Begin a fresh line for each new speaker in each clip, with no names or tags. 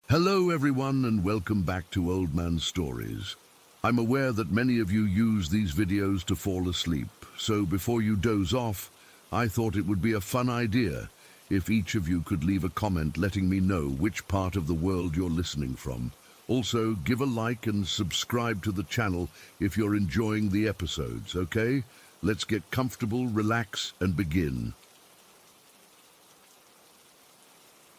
Hello everyone and welcome back to Old Man Stories. I'm aware that many of you use these videos to fall asleep, so before you doze off, I thought it would be a fun idea if each of you could leave a comment letting me know which part of the world you're listening from. Also, give a like and subscribe to the channel if you're enjoying the episodes, okay? Let's get comfortable, relax, and begin.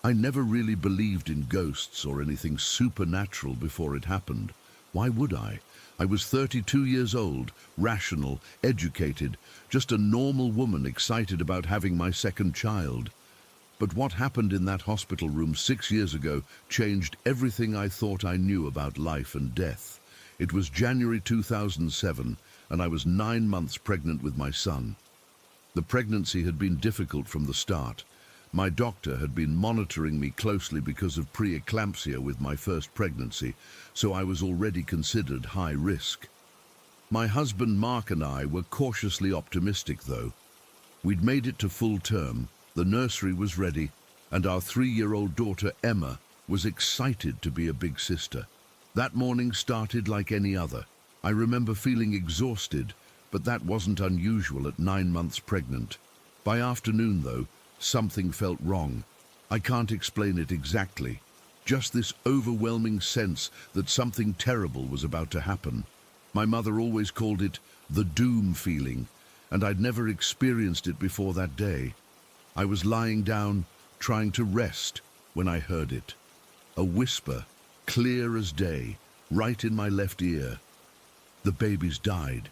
I never really believed in ghosts or anything supernatural before it happened. Why would I? I was 32 years old, rational, educated, just a normal woman excited about having my second child. But what happened in that hospital room 6 years ago changed everything I thought I knew about life and death. It was January 2007, and I was 9 months pregnant with my son. The pregnancy had been difficult from the start. My doctor had been monitoring me closely because of preeclampsia with my first pregnancy, so I was already considered high risk. My husband Mark and I were cautiously optimistic though. We'd made it to full term, the nursery was ready, and our 3-year-old daughter Emma was excited to be a big sister. That morning started like any other. I remember feeling exhausted, but that wasn't unusual at 9 months pregnant. By afternoon though, something felt wrong. I can't explain it exactly. Just this overwhelming sense that something terrible was about to happen. My mother always called it the doom feeling, and I'd never experienced it before that day. I was lying down, trying to rest, when I heard it. A whisper, clear as day, right in my left ear. The baby's died.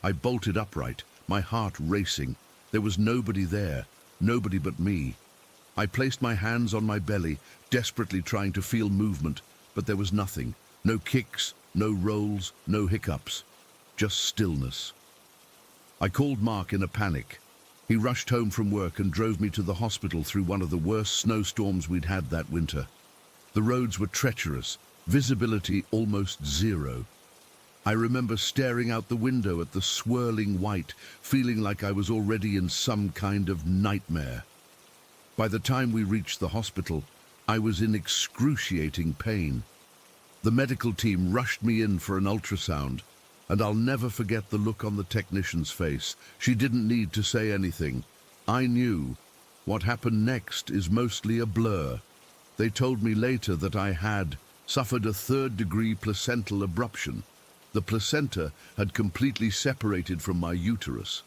I bolted upright, my heart racing. There was nobody there. Nobody but me. I placed my hands on my belly, desperately trying to feel movement, but there was nothing. No kicks, no rolls, no hiccups. Just stillness. I called Mark in a panic. He rushed home from work and drove me to the hospital through one of the worst snowstorms we'd had that winter. The roads were treacherous, visibility almost zero. I remember staring out the window at the swirling white, feeling like I was already in some kind of nightmare. By the time we reached the hospital, I was in excruciating pain. The medical team rushed me in for an ultrasound, and I'll never forget the look on the technician's face. She didn't need to say anything. I knew. What happened next is mostly a blur. They told me later that I had suffered a 3rd-degree placental abruption. The placenta had completely separated from my uterus.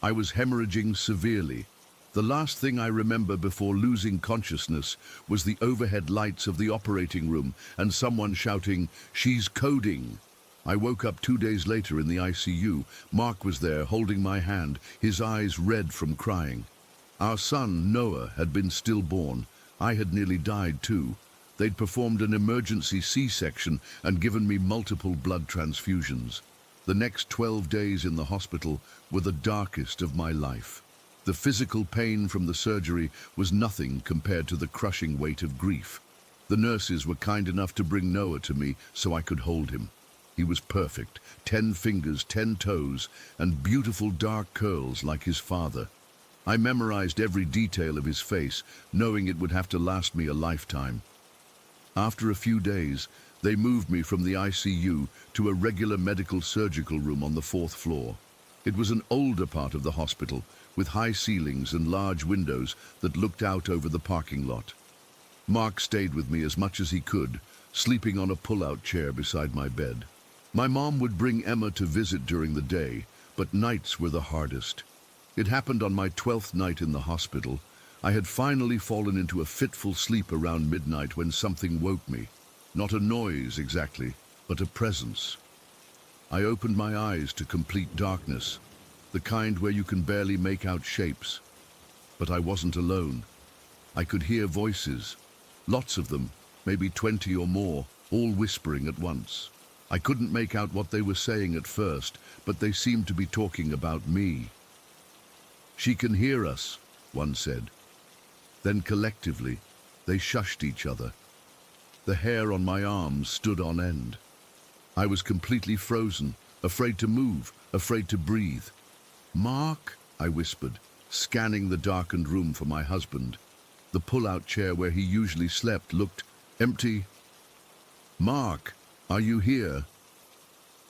I was hemorrhaging severely. The last thing I remember before losing consciousness was the overhead lights of the operating room and someone shouting, "She's coding!" I woke up 2 days later in the ICU. Mark was there holding my hand, his eyes red from crying. Our son, Noah, had been stillborn. I had nearly died too. They'd performed an emergency C-section and given me multiple blood transfusions. The next 12 days in the hospital were the darkest of my life. The physical pain from the surgery was nothing compared to the crushing weight of grief. The nurses were kind enough to bring Noah to me so I could hold him. He was perfect, 10 fingers, 10 toes, and beautiful dark curls like his father. I memorized every detail of his face, knowing it would have to last me a lifetime. After a few days, they moved me from the ICU to a regular medical surgical room on the 4th floor. It was an older part of the hospital, with high ceilings and large windows that looked out over the parking lot. Mark stayed with me as much as he could, sleeping on a pull-out chair beside my bed. My mom would bring Emma to visit during the day, but nights were the hardest. It happened on my 12th night in the hospital. I had finally fallen into a fitful sleep around midnight when something woke me. Not a noise exactly, but a presence. I opened my eyes to complete darkness, the kind where you can barely make out shapes. But I wasn't alone. I could hear voices, lots of them, maybe 20 or more, all whispering at once. I couldn't make out what they were saying at first, but they seemed to be talking about me. "She can hear us," one said. Then collectively, they shushed each other. The hair on my arms stood on end. I was completely frozen, afraid to move, afraid to breathe. "Mark," I whispered, scanning the darkened room for my husband. The pull-out chair where he usually slept looked Empty. Mark, are you here?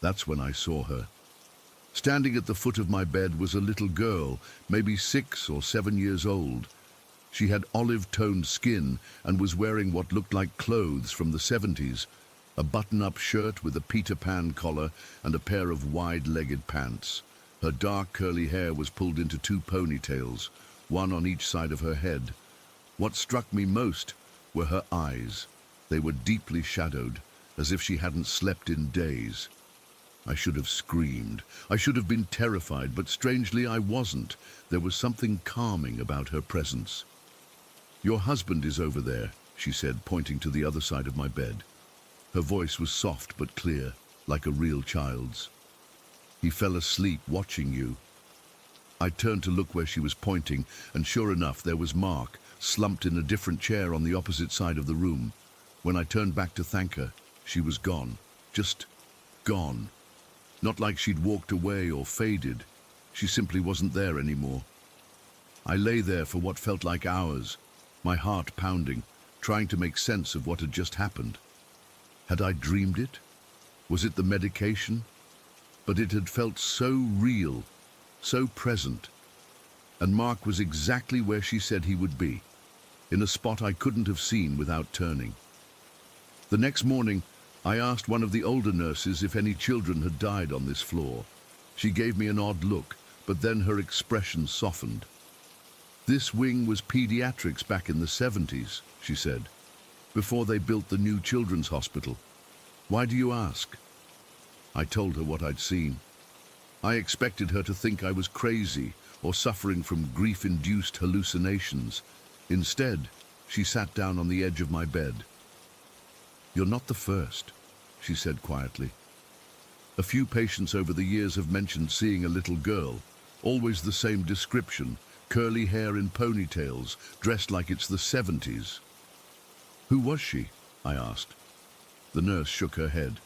That's when I saw her. Standing at the foot of my bed was a little girl, maybe 6 or 7 years old. She had olive-toned skin and was wearing what looked like clothes from the 70s, a button-up shirt with a Peter Pan collar and a pair of wide-legged pants. Her dark curly hair was pulled into 2 ponytails, one on each side of her head. What struck me most were her eyes. They were deeply shadowed, as if she hadn't slept in days. I should have screamed. I should have been terrified, but strangely I wasn't. There was something calming about her presence. "Your husband is over there," she said, pointing to the other side of my bed. Her voice was soft but clear, like a real child's. "He fell asleep watching you." I turned to look where she was pointing, and sure enough, there was Mark, slumped in a different chair on the opposite side of the room. When I turned back to thank her, she was gone. Just gone. Not like she'd walked away or faded. She simply wasn't there anymore. I lay there for what felt like hours, my heart pounding, trying to make sense of what had just happened. Had I dreamed it? Was it the medication? But it had felt so real, so present. And Mark was exactly where she said he would be, in a spot I couldn't have seen without turning. The next morning, I asked one of the older nurses if any children had died on this floor. She gave me an odd look, but then her expression softened. "This wing was pediatrics back in the 70s, she said, before they built the new children's hospital. Why do you ask?" I told her what I'd seen. I expected her to think I was crazy or suffering from grief-induced hallucinations. Instead, she sat down on the edge of my bed. "You're not the first," she said quietly. "A few patients over the years have mentioned seeing a little girl, always the same description, curly hair in ponytails, dressed like it's the 70s. "Who was she?" I asked. The nurse shook her head.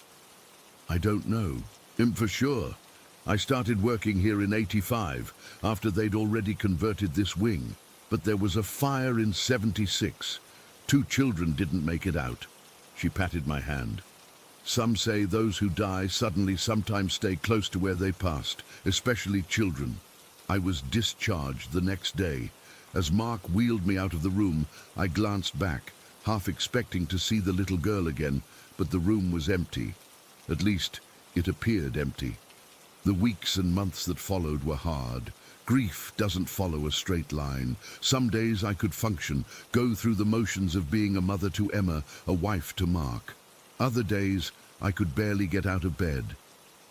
"I don't know. For sure. I started working here in 85, after they'd already converted this wing. But there was a fire in 76. 2 children didn't make it out." She patted my hand. "Some say those who die suddenly sometimes stay close to where they passed, especially children." I was discharged the next day. As Mark wheeled me out of the room, I glanced back, half expecting to see the little girl again, but the room was empty. At least, it appeared empty. The weeks and months that followed were hard. Grief doesn't follow a straight line. Some days I could function, go through the motions of being a mother to Emma, a wife to Mark. Other days, I could barely get out of bed.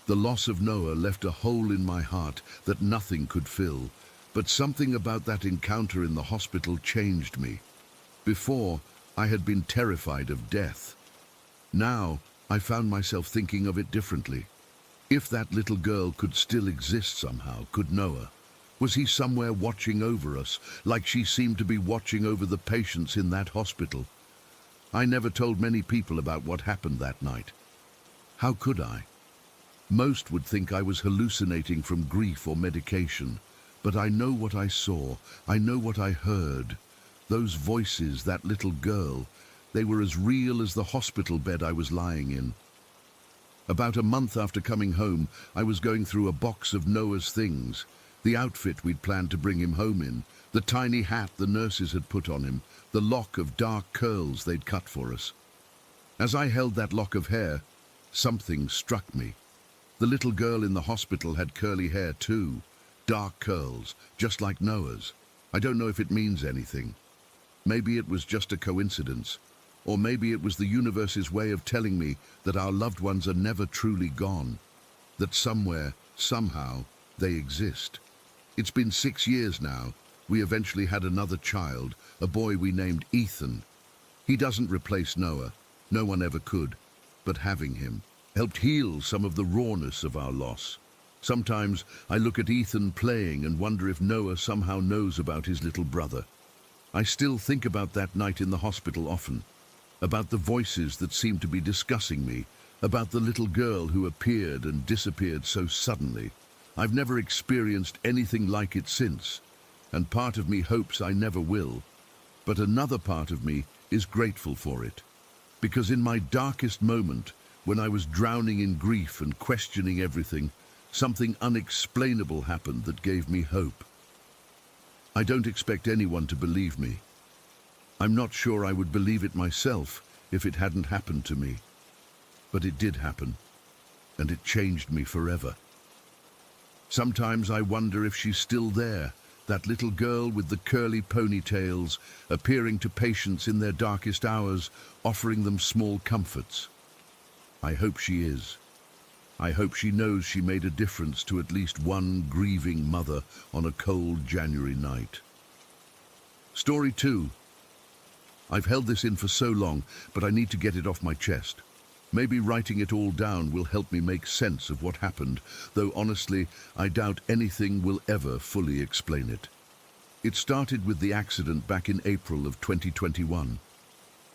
The loss of Noah left a hole in my heart that nothing could fill. But something about that encounter in the hospital changed me. Before, I had been terrified of death. Now, I found myself thinking of it differently. If that little girl could still exist somehow, could Noah? Was he somewhere watching over us, like she seemed to be watching over the patients in that hospital? I never told many people about what happened that night. How could I? Most would think I was hallucinating from grief or medication, but I know what I saw, I know what I heard. Those voices, that little girl, they were as real as the hospital bed I was lying in. About a month after coming home, I was going through a box of Noah's things. The outfit we'd planned to bring him home in, the tiny hat the nurses had put on him, the lock of dark curls they'd cut for us. As I held that lock of hair, something struck me. The little girl in the hospital had curly hair too, dark curls, just like Noah's. I don't know if it means anything. Maybe it was just a coincidence, or maybe it was the universe's way of telling me that our loved ones are never truly gone, that somewhere, somehow, they exist. It's been 6 years now. We eventually had another child, a boy we named Ethan. He doesn't replace Noah. No one ever could. But having him helped heal some of the rawness of our loss. Sometimes I look at Ethan playing and wonder if Noah somehow knows about his little brother. I still think about that night in the hospital often, about the voices that seemed to be discussing me, about the little girl who appeared and disappeared so suddenly. I've never experienced anything like it since, and part of me hopes I never will, but another part of me is grateful for it. Because in my darkest moment, when I was drowning in grief and questioning everything, something unexplainable happened that gave me hope. I don't expect anyone to believe me. I'm not sure I would believe it myself if it hadn't happened to me. But it did happen, and it changed me forever. Sometimes I wonder if she's still there, that little girl with the curly ponytails, appearing to patients in their darkest hours, offering them small comforts. I hope she is. I hope she knows she made a difference to at least one grieving mother on a cold January night. Story 2. I've held this in for so long, but I need to get it off my chest. Maybe writing it all down will help me make sense of what happened, though honestly, I doubt anything will ever fully explain it. It started with the accident back in April of 2021.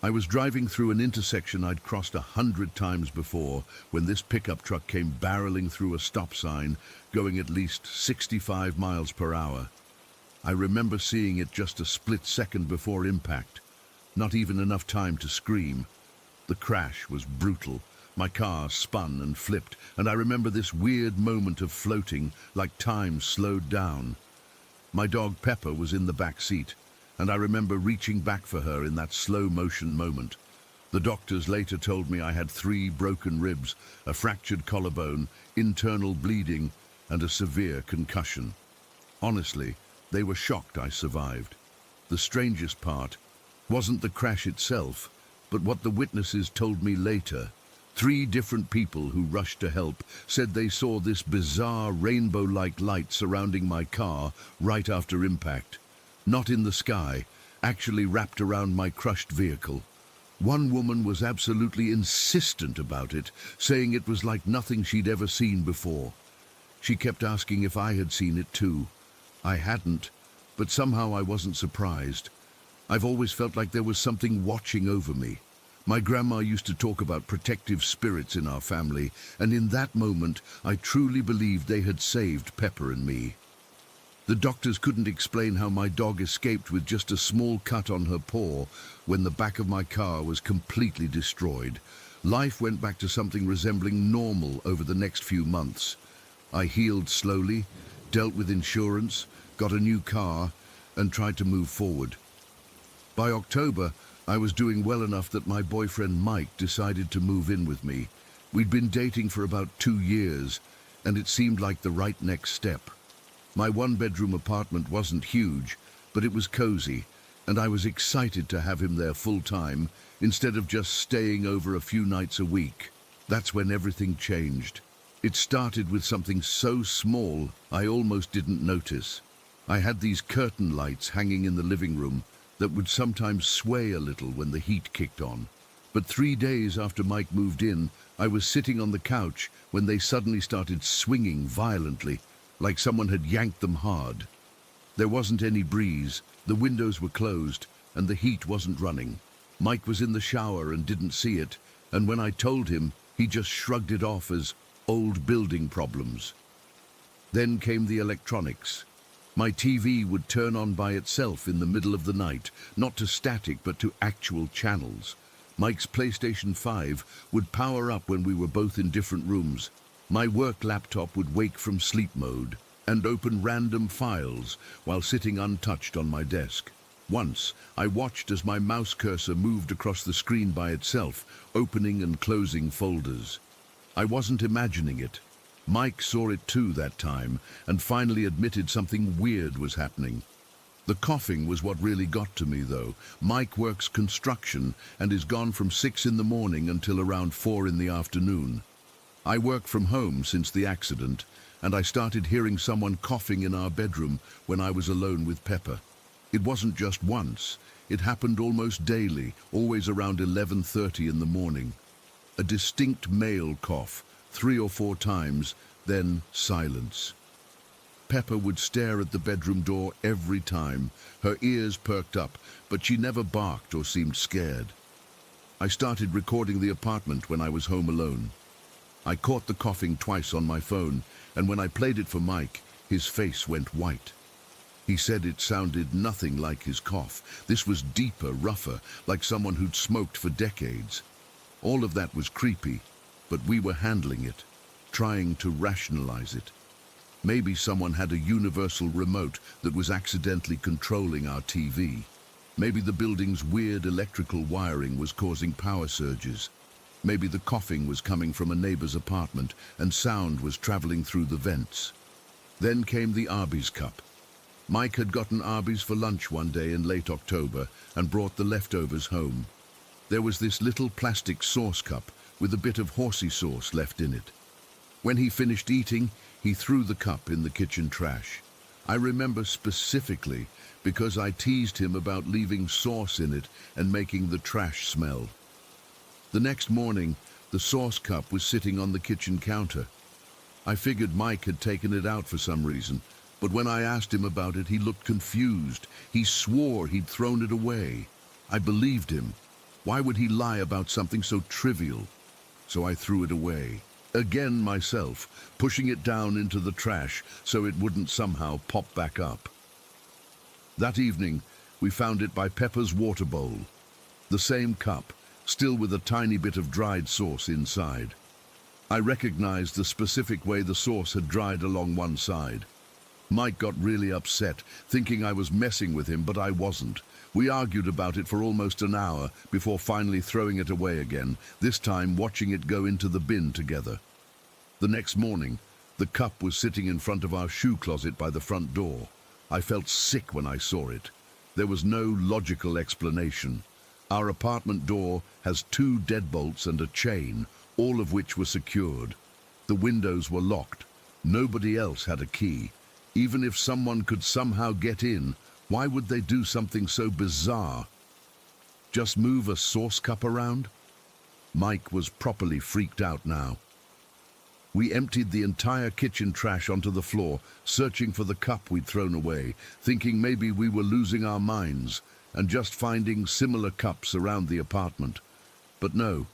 I was driving through an intersection I'd crossed 100 times before when this pickup truck came barreling through a stop sign, going at least 65 miles per hour. I remember seeing it just a split second before impact, not even enough time to scream. The crash was brutal. My car spun and flipped, and I remember this weird moment of floating, like time slowed down. My dog Pepper was in the back seat, and I remember reaching back for her in that slow-motion moment. The doctors later told me I had 3 broken ribs, a fractured collarbone, internal bleeding, and a severe concussion. Honestly, they were shocked I survived. The strangest part wasn't the crash itself, but what the witnesses told me later. 3 different people who rushed to help said they saw this bizarre rainbow-like light surrounding my car right after impact. Not in the sky, actually wrapped around my crushed vehicle. One woman was absolutely insistent about it, saying it was like nothing she'd ever seen before. She kept asking if I had seen it too. I hadn't, but somehow I wasn't surprised. I've always felt like there was something watching over me. My grandma used to talk about protective spirits in our family, and in that moment, I truly believed they had saved Pepper and me. The doctors couldn't explain how my dog escaped with just a small cut on her paw when the back of my car was completely destroyed. Life went back to something resembling normal over the next few months. I healed slowly, dealt with insurance, got a new car, and tried to move forward. By October, I was doing well enough that my boyfriend Mike decided to move in with me. We'd been dating for about 2 years, and it seemed like the right next step. My 1-bedroom apartment wasn't huge, but it was cozy, and I was excited to have him there full-time, instead of just staying over a few nights a week. That's when everything changed. It started with something so small, I almost didn't notice. I had these curtain lights hanging in the living room that would sometimes sway a little when the heat kicked on. But 3 days after Mike moved in, I was sitting on the couch when they suddenly started swinging violently, like someone had yanked them hard. There wasn't any breeze, the windows were closed, and the heat wasn't running. Mike was in the shower and didn't see it, and when I told him, he just shrugged it off as old building problems. Then came the electronics. My TV would turn on by itself in the middle of the night, not to static but to actual channels. Mike's PlayStation 5 would power up when we were both in different rooms. My work laptop would wake from sleep mode and open random files while sitting untouched on my desk. Once, I watched as my mouse cursor moved across the screen by itself, opening and closing folders. I wasn't imagining it. Mike saw it too that time and finally admitted something weird was happening. The coughing was what really got to me, though. Mike works construction and is gone from 6 in the morning until around 4 in the afternoon. I work from home since the accident, and I started hearing someone coughing in our bedroom when I was alone with Pepper. It wasn't just once. It happened almost daily, always around 11:30 in the morning. A distinct male cough, 3 or 4 times, then silence. Pepper would stare at the bedroom door every time, her ears perked up, but she never barked or seemed scared. I started recording the apartment when I was home alone. I caught the coughing twice on my phone, and when I played it for Mike, his face went white. He said it sounded nothing like his cough. This was deeper, rougher, like someone who'd smoked for decades. All of that was creepy, but we were handling it, trying to rationalize it. Maybe someone had a universal remote that was accidentally controlling our TV. Maybe the building's weird electrical wiring was causing power surges. Maybe the coughing was coming from a neighbor's apartment and sound was traveling through the vents. Then came the Arby's cup. Mike had gotten Arby's for lunch one day in late October and brought the leftovers home. There was this little plastic sauce cup with a bit of horsey sauce left in it. When he finished eating, he threw the cup in the kitchen trash. I remember specifically because I teased him about leaving sauce in it and making the trash smell. The next morning, the sauce cup was sitting on the kitchen counter. I figured Mike had taken it out for some reason, but when I asked him about it, he looked confused. He swore he'd thrown it away. I believed him. Why would he lie about something so trivial? So I threw it away. Again myself, pushing it down into the trash so it wouldn't somehow pop back up. That evening, we found it by Pepper's water bowl. The same cup, still with a tiny bit of dried sauce inside. I recognized the specific way the sauce had dried along one side. Mike got really upset, thinking I was messing with him, but I wasn't. We argued about it for almost an hour before finally throwing it away again, this time watching it go into the bin together. The next morning, the cup was sitting in front of our shoe closet by the front door. I felt sick when I saw it. There was no logical explanation. Our apartment door has 2 deadbolts and a chain, all of which were secured. The windows were locked. Nobody else had a key. Even if someone could somehow get in, why would they do something so bizarre? Just move a sauce cup around? Mike was properly freaked out now. We emptied the entire kitchen trash onto the floor, searching for the cup we'd thrown away, thinking maybe we were losing our minds and just finding similar cups around the apartment. But no,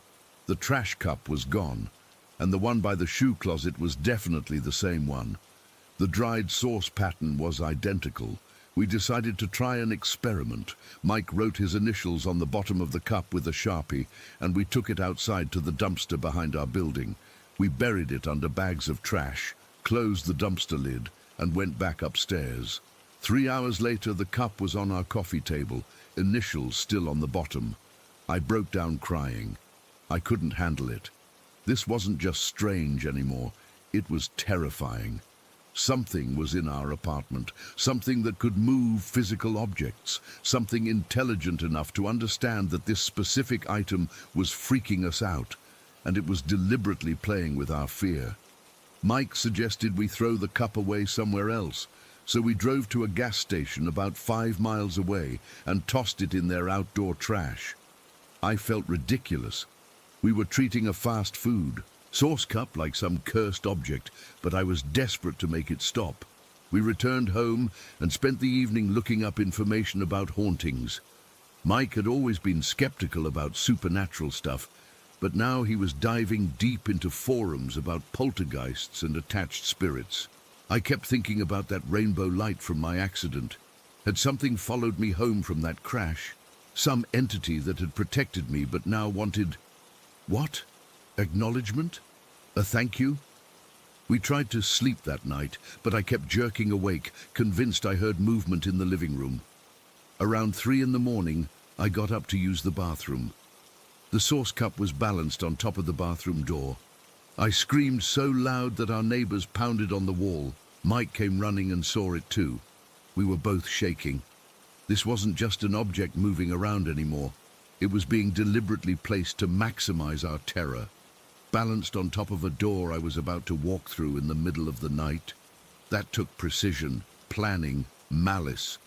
the trash cup was gone, and the one by the shoe closet was definitely the same one. The dried sauce pattern was identical. We decided to try an experiment. Mike wrote his initials on the bottom of the cup with a Sharpie, and we took it outside to the dumpster behind our building. We buried it under bags of trash, closed the dumpster lid, and went back upstairs. 3 hours later, the cup was on our coffee table, initials still on the bottom. I broke down crying. I couldn't handle it. This wasn't just strange anymore. It was terrifying. Something was in our apartment, something that could move physical objects, something intelligent enough to understand that this specific item was freaking us out, and it was deliberately playing with our fear. Mike suggested we throw the cup away somewhere else, so we drove to a gas station about 5 miles away and tossed it in their outdoor trash. I felt ridiculous. We were treating a fast food sauce cup like some cursed object, but I was desperate to make it stop. We returned home and spent the evening looking up information about hauntings. Mike had always been skeptical about supernatural stuff, but now he was diving deep into forums about poltergeists and attached spirits. I kept thinking about that rainbow light from my accident. Had something followed me home from that crash? Some entity that had protected me but now wanted... what? Acknowledgement? A thank you? We tried to sleep that night, but I kept jerking awake, convinced I heard movement in the living room. Around 3 in the morning, I got up to use the bathroom. The sauce cup was balanced on top of the bathroom door. I screamed so loud that our neighbors pounded on the wall. Mike came running and saw it too. We were both shaking. This wasn't just an object moving around anymore. It was being deliberately placed to maximize our terror. Balanced on top of a door I was about to walk through in the middle of the night. That took precision, planning, malice.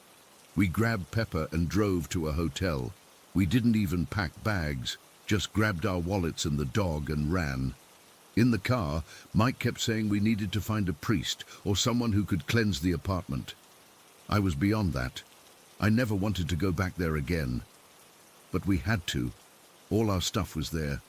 We grabbed Pepper and drove to a hotel. We didn't even pack bags, just grabbed our wallets and the dog and ran. In the car, Mike kept saying we needed to find a priest or someone who could cleanse the apartment. I was beyond that. I never wanted to go back there again. But we had to. All our stuff was there.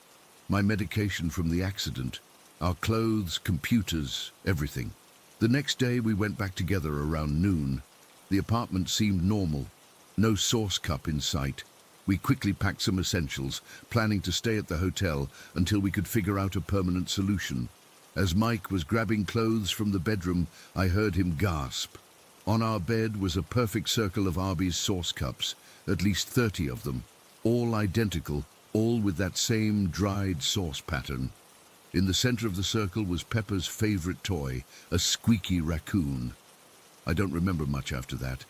My medication from the accident, our clothes, computers, everything. The next day we went back together around noon. The apartment seemed normal. No sauce cup in sight. We quickly packed some essentials, planning to stay at the hotel until we could figure out a permanent solution. As Mike was grabbing clothes from the bedroom, I heard him gasp. On our bed was a perfect circle of Arby's sauce cups, at least 30 of them, all identical, all with that same dried sauce pattern. In the center of the circle was Pepper's favorite toy, a squeaky raccoon. I don't remember much after that.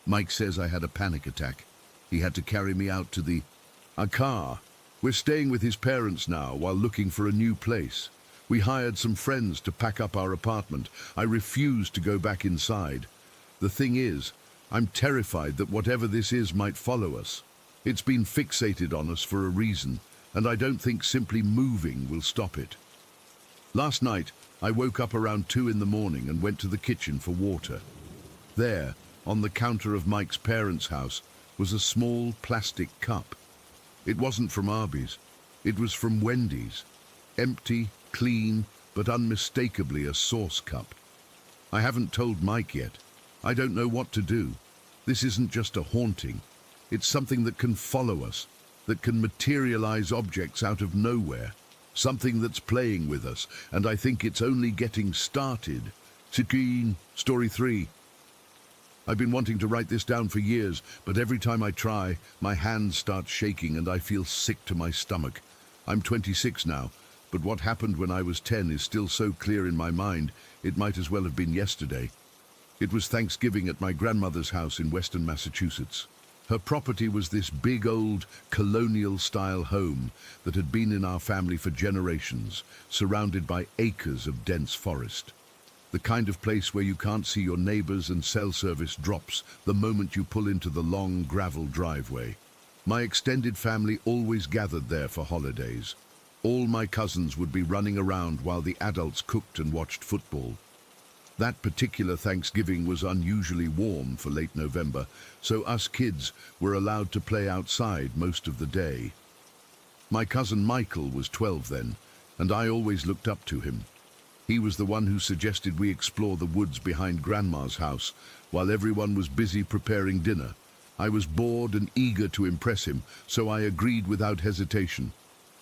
Mike says I had a panic attack. He had to carry me out to a car. We're staying with his parents now while looking for a new place. We hired some friends to pack up our apartment. I refused to go back inside. The thing is, I'm terrified that whatever this is might follow us. It's been fixated on us for a reason, and I don't think simply moving will stop it. Last night, I woke up around 2 in the morning and went to the kitchen for water. There, on the counter of Mike's parents' house, was a small plastic cup. It wasn't from Arby's. It was from Wendy's. Empty, clean, but unmistakably a sauce cup. I haven't told Mike yet. I don't know what to do. This isn't just a haunting. It's something that can follow us, that can materialize objects out of nowhere. Something that's playing with us, and I think it's only getting started. Chicken, Story 3. I've been wanting to write this down for years, but every time I try, my hands start shaking and I feel sick to my stomach. I'm 26 now, but what happened when I was 10 is still so clear in my mind, it might as well have been yesterday. It was Thanksgiving at my grandmother's house in Western Massachusetts. Her property was this big old colonial-style home that had been in our family for generations, surrounded by acres of dense forest. The kind of place where you can't see your neighbors and cell service drops the moment you pull into the long gravel driveway. My extended family always gathered there for holidays. All my cousins would be running around while the adults cooked and watched football. That particular Thanksgiving was unusually warm for late November, so us kids were allowed to play outside most of the day. My cousin Michael was 12 then, and I always looked up to him. He was the one who suggested we explore the woods behind Grandma's house while everyone was busy preparing dinner. I was bored and eager to impress him, so I agreed without hesitation.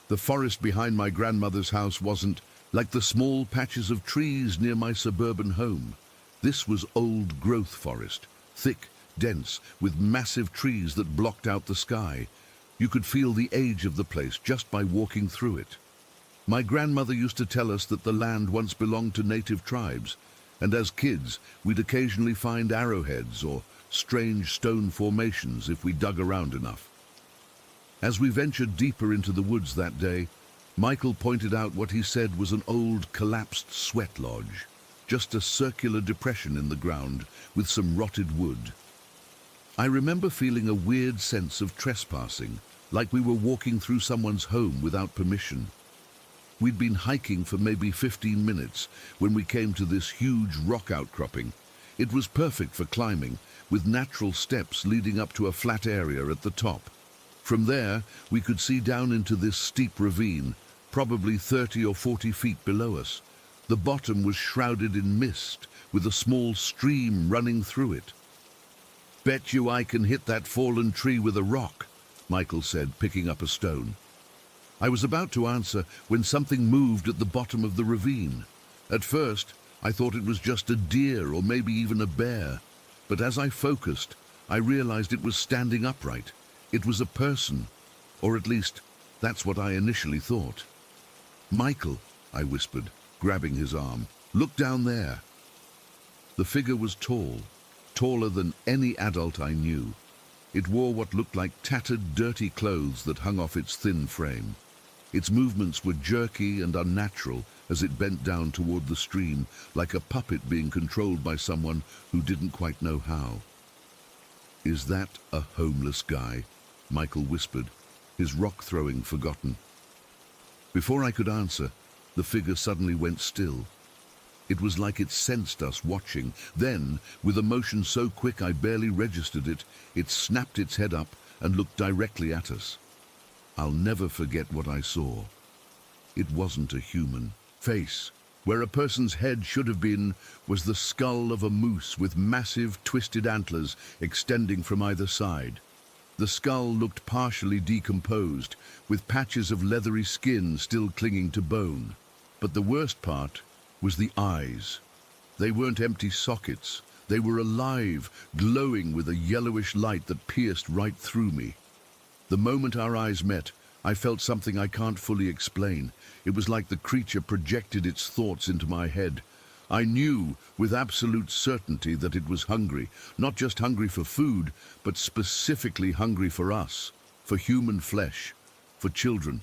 The forest behind my grandmother's house wasn't like the small patches of trees near my suburban home. This was old-growth forest, thick, dense, with massive trees that blocked out the sky. You could feel the age of the place just by walking through it. My grandmother used to tell us that the land once belonged to native tribes, and as kids, we'd occasionally find arrowheads or strange stone formations if we dug around enough. As we ventured deeper into the woods that day, Michael pointed out what he said was an old collapsed sweat lodge, just a circular depression in the ground with some rotted wood. I remember feeling a weird sense of trespassing, like we were walking through someone's home without permission. We'd been hiking for maybe 15 minutes when we came to this huge rock outcropping. It was perfect for climbing, with natural steps leading up to a flat area at the top. From there, we could see down into this steep ravine, probably 30 or 40 feet below us. The bottom was shrouded in mist, with a small stream running through it. "Bet you I can hit that fallen tree with a rock," Michael said, picking up a stone. I was about to answer when something moved at the bottom of the ravine. At first, I thought it was just a deer or maybe even a bear, but as I focused, I realized it was standing upright. It was a person, or at least, that's what I initially thought. "Michael," I whispered, grabbing his arm, "look down there." The figure was tall, taller than any adult I knew. It wore what looked like tattered, dirty clothes that hung off its thin frame. Its movements were jerky and unnatural as it bent down toward the stream, like a puppet being controlled by someone who didn't quite know how. "Is that a homeless guy?" Michael whispered, his rock-throwing forgotten. Before I could answer, the figure suddenly went still. It was like it sensed us watching. Then, with a motion so quick I barely registered it, it snapped its head up and looked directly at us. I'll never forget what I saw. It wasn't a human face. Where a person's head should have been was the skull of a moose with massive, twisted antlers extending from either side. The skull looked partially decomposed, with patches of leathery skin still clinging to bone. But the worst part was the eyes. They weren't empty sockets. They were alive, glowing with a yellowish light that pierced right through me. The moment our eyes met, I felt something I can't fully explain. It was like the creature projected its thoughts into my head. I knew with absolute certainty that it was hungry, not just hungry for food, but specifically hungry for us, for human flesh, for children.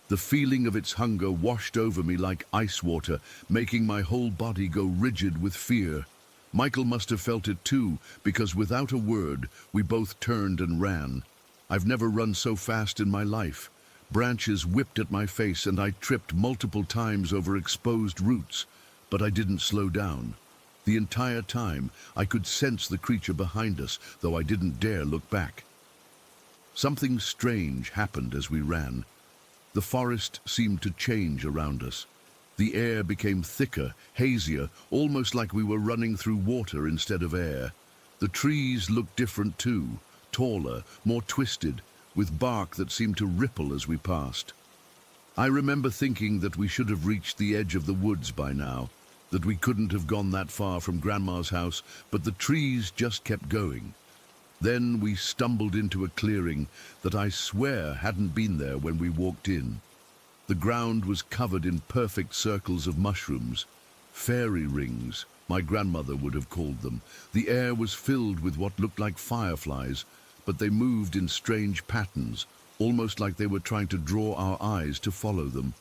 The feeling of its hunger washed over me like ice water, making my whole body go rigid with fear. Michael must have felt it too, because without a word, we both turned and ran. I've never run so fast in my life. Branches whipped at my face and I tripped multiple times over exposed roots. But I didn't slow down. The entire time, I could sense the creature behind us, though I didn't dare look back. Something strange happened as we ran. The forest seemed to change around us. The air became thicker, hazier, almost like we were running through water instead of air. The trees looked different too, taller, more twisted, with bark that seemed to ripple as we passed. I remember thinking that we should have reached the edge of the woods by now, that we couldn't have gone that far from Grandma's house, but the trees just kept going. Then we stumbled into a clearing that I swear hadn't been there when we walked in. The ground was covered in perfect circles of mushrooms, fairy rings, my grandmother would have called them. The air was filled with what looked like fireflies, but they moved in strange patterns, almost like they were trying to draw our eyes to follow them.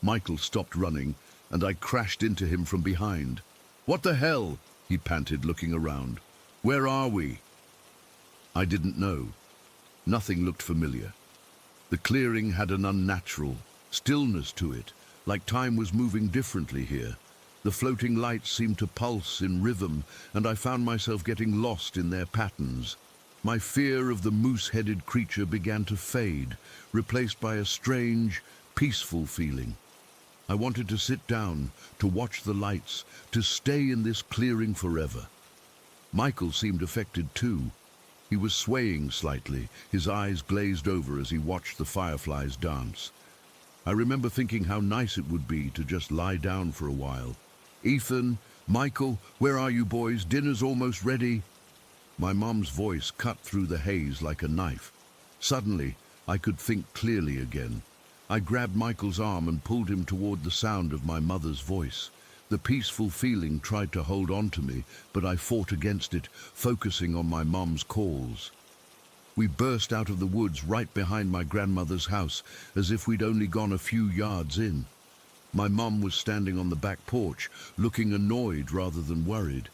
Michael stopped running, and I crashed into him from behind. "What the hell?" he panted, looking around. "Where are we?" I didn't know. Nothing looked familiar. The clearing had an unnatural stillness to it, like time was moving differently here. The floating lights seemed to pulse in rhythm, and I found myself getting lost in their patterns. My fear of the moose-headed creature began to fade, replaced by a strange, peaceful feeling. I wanted to sit down, to watch the lights, to stay in this clearing forever. Michael seemed affected too. He was swaying slightly, his eyes glazed over as he watched the fireflies dance. I remember thinking how nice it would be to just lie down for a while. "Ethan, Michael, where are you boys? Dinner's almost ready." My mom's voice cut through the haze like a knife. Suddenly, I could think clearly again. I grabbed Michael's arm and pulled him toward the sound of my mother's voice. The peaceful feeling tried to hold on to me, but I fought against it, focusing on my mom's calls. We burst out of the woods right behind my grandmother's house, as if we'd only gone a few yards in. My mom was standing on the back porch, looking annoyed rather than worried.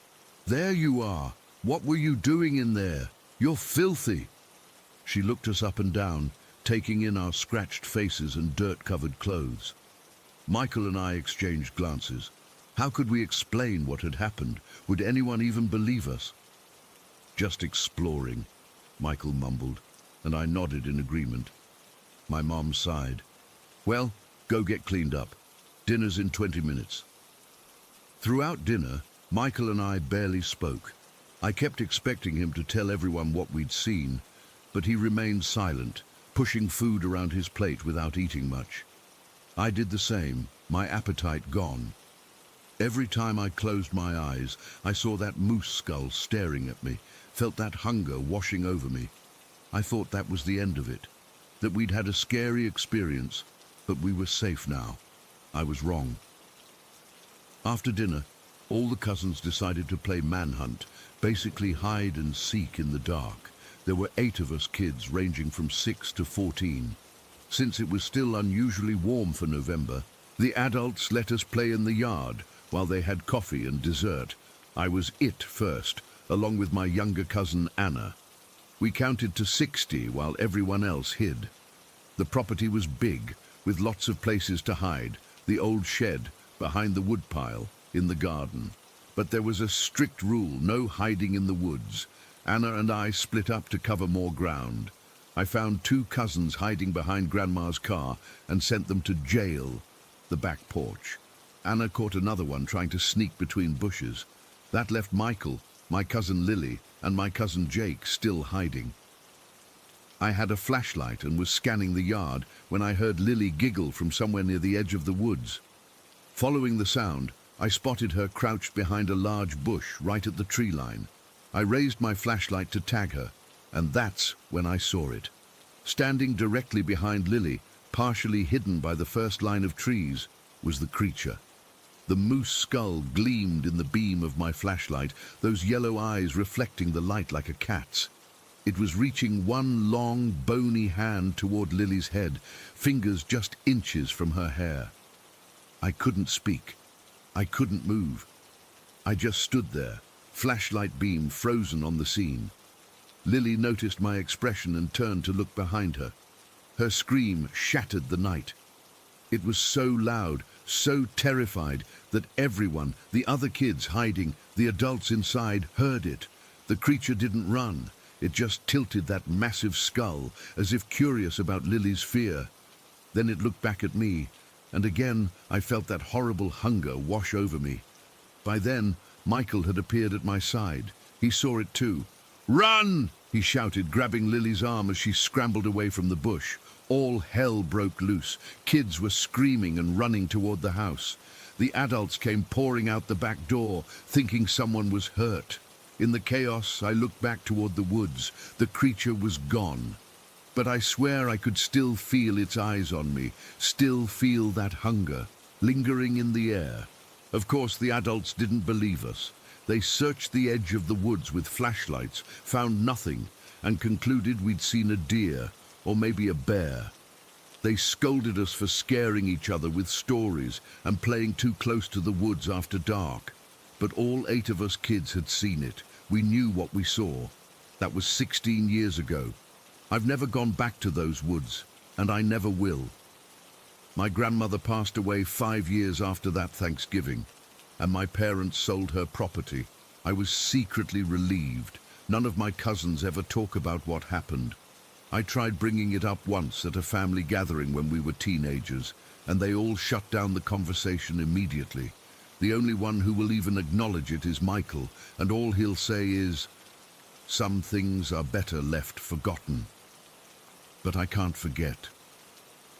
"There you are! What were you doing in there? You're filthy!" She looked us up and down, taking in our scratched faces and dirt-covered clothes. Michael and I exchanged glances. How could we explain what had happened? Would anyone even believe us? "Just exploring," Michael mumbled, and I nodded in agreement. My mom sighed. "Well, go get cleaned up. Dinner's in 20 minutes. Throughout dinner, Michael and I barely spoke. I kept expecting him to tell everyone what we'd seen, but he remained silent, pushing food around his plate without eating much. I did the same, my appetite gone. Every time I closed my eyes, I saw that moose skull staring at me, felt that hunger washing over me. I thought that was the end of it, that we'd had a scary experience, but we were safe now. I was wrong. After dinner, all the cousins decided to play manhunt, basically hide and seek in the dark. There were 8 of us kids, ranging from 6 to 14. Since it was still unusually warm for November, the adults let us play in the yard while they had coffee and dessert. I was it first, along with my younger cousin Anna. We counted to 60 while everyone else hid. The property was big, with lots of places to hide. The old shed, behind the woodpile, in the garden. But there was a strict rule, no hiding in the woods. Anna and I split up to cover more ground. I found 2 cousins hiding behind Grandma's car and sent them to jail, the back porch. Anna caught another one trying to sneak between bushes. That left Michael, my cousin Lily, and my cousin Jake still hiding. I had a flashlight and was scanning the yard when I heard Lily giggle from somewhere near the edge of the woods. Following the sound, I spotted her crouched behind a large bush right at the tree line. I raised my flashlight to tag her, and that's when I saw it. Standing directly behind Lily, partially hidden by the first line of trees, was the creature. The moose skull gleamed in the beam of my flashlight, those yellow eyes reflecting the light like a cat's. It was reaching one long, bony hand toward Lily's head, fingers just inches from her hair. I couldn't speak. I couldn't move. I just stood there, flashlight beam frozen on the scene. Lily noticed my expression and turned to look behind her. Her scream shattered the night. It was so loud, so terrified, that everyone, the other kids hiding, the adults inside, heard it. The creature didn't run. It just tilted that massive skull, as if curious about Lily's fear. Then it looked back at me, and again I felt that horrible hunger wash over me. By then, Michael had appeared at my side. He saw it too. "Run!" he shouted, grabbing Lily's arm as she scrambled away from the bush. All hell broke loose. Kids were screaming and running toward the house. The adults came pouring out the back door, thinking someone was hurt. In the chaos, I looked back toward the woods. The creature was gone. But I swear I could still feel its eyes on me, still feel that hunger, lingering in the air. Of course, the adults didn't believe us. They searched the edge of the woods with flashlights, found nothing, and concluded we'd seen a deer, or maybe a bear. They scolded us for scaring each other with stories and playing too close to the woods after dark. But all 8 of us kids had seen it. We knew what we saw. That was 16 years ago. I've never gone back to those woods, and I never will. My grandmother passed away 5 years after that Thanksgiving, and my parents sold her property. I was secretly relieved. None of my cousins ever talk about what happened. I tried bringing it up once at a family gathering when we were teenagers, and they all shut down the conversation immediately. The only one who will even acknowledge it is Michael, and all he'll say is, "Some things are better left forgotten." But I can't forget.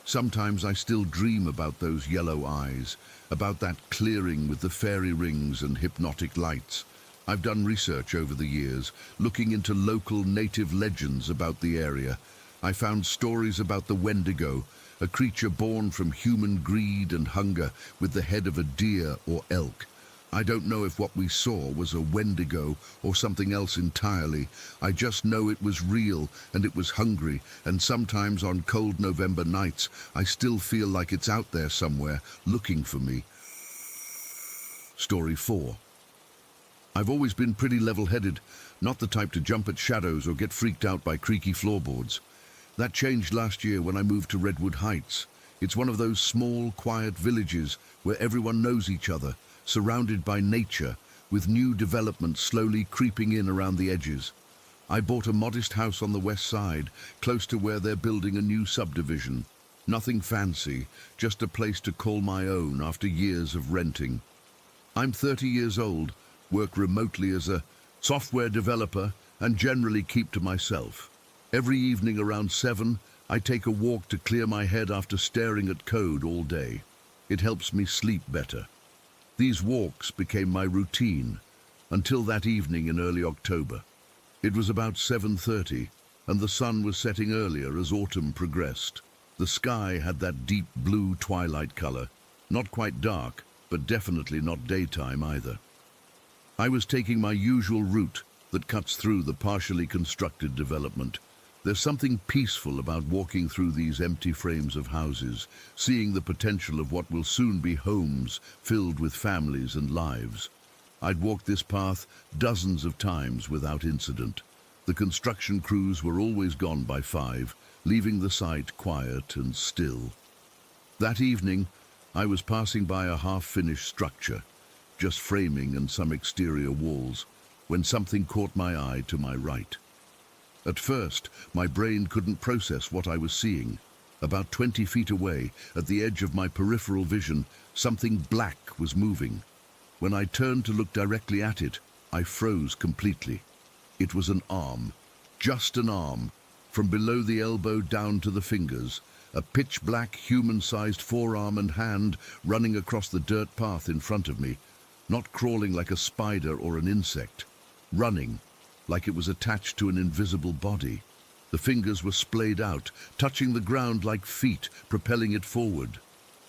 Sometimes I still dream about those yellow eyes, about that clearing with the fairy rings and hypnotic lights. I've done research over the years, looking into local native legends about the area. I found stories about the Wendigo, a creature born from human greed and hunger with the head of a deer or elk. I don't know if what we saw was a Wendigo or something else entirely. I just know it was real and it was hungry, and sometimes on cold November nights I still feel like it's out there somewhere looking for me. Story 4. I've always been pretty level-headed, not the type to jump at shadows or get freaked out by creaky floorboards. That changed last year when I moved to Redwood Heights. It's one of those small, quiet villages where everyone knows each other, surrounded by nature, with new developments slowly creeping in around the edges. I bought a modest house on the west side, close to where they're building a new subdivision. Nothing fancy, just a place to call my own after years of renting. I'm 30 years old, work remotely as a software developer, and generally keep to myself. Every evening around 7, I take a walk to clear my head after staring at code all day. It helps me sleep better. These walks became my routine, until that evening in early October. It was about 7:30, and the sun was setting earlier as autumn progressed. The sky had that deep blue twilight color, not quite dark, but definitely not daytime either. I was taking my usual route that cuts through the partially constructed development. There's something peaceful about walking through these empty frames of houses, seeing the potential of what will soon be homes filled with families and lives. I'd walked this path dozens of times without incident. The construction crews were always gone by 5, leaving the site quiet and still. That evening, I was passing by a half-finished structure, just framing and some exterior walls, when something caught my eye to my right. At first, my brain couldn't process what I was seeing. About 20 feet away, at the edge of my peripheral vision, something black was moving. When I turned to look directly at it, I froze completely. It was an arm, just an arm, from below the elbow down to the fingers, a pitch-black human-sized forearm and hand running across the dirt path in front of me, not crawling like a spider or an insect, running like it was attached to an invisible body. The fingers were splayed out, touching the ground like feet, propelling it forward.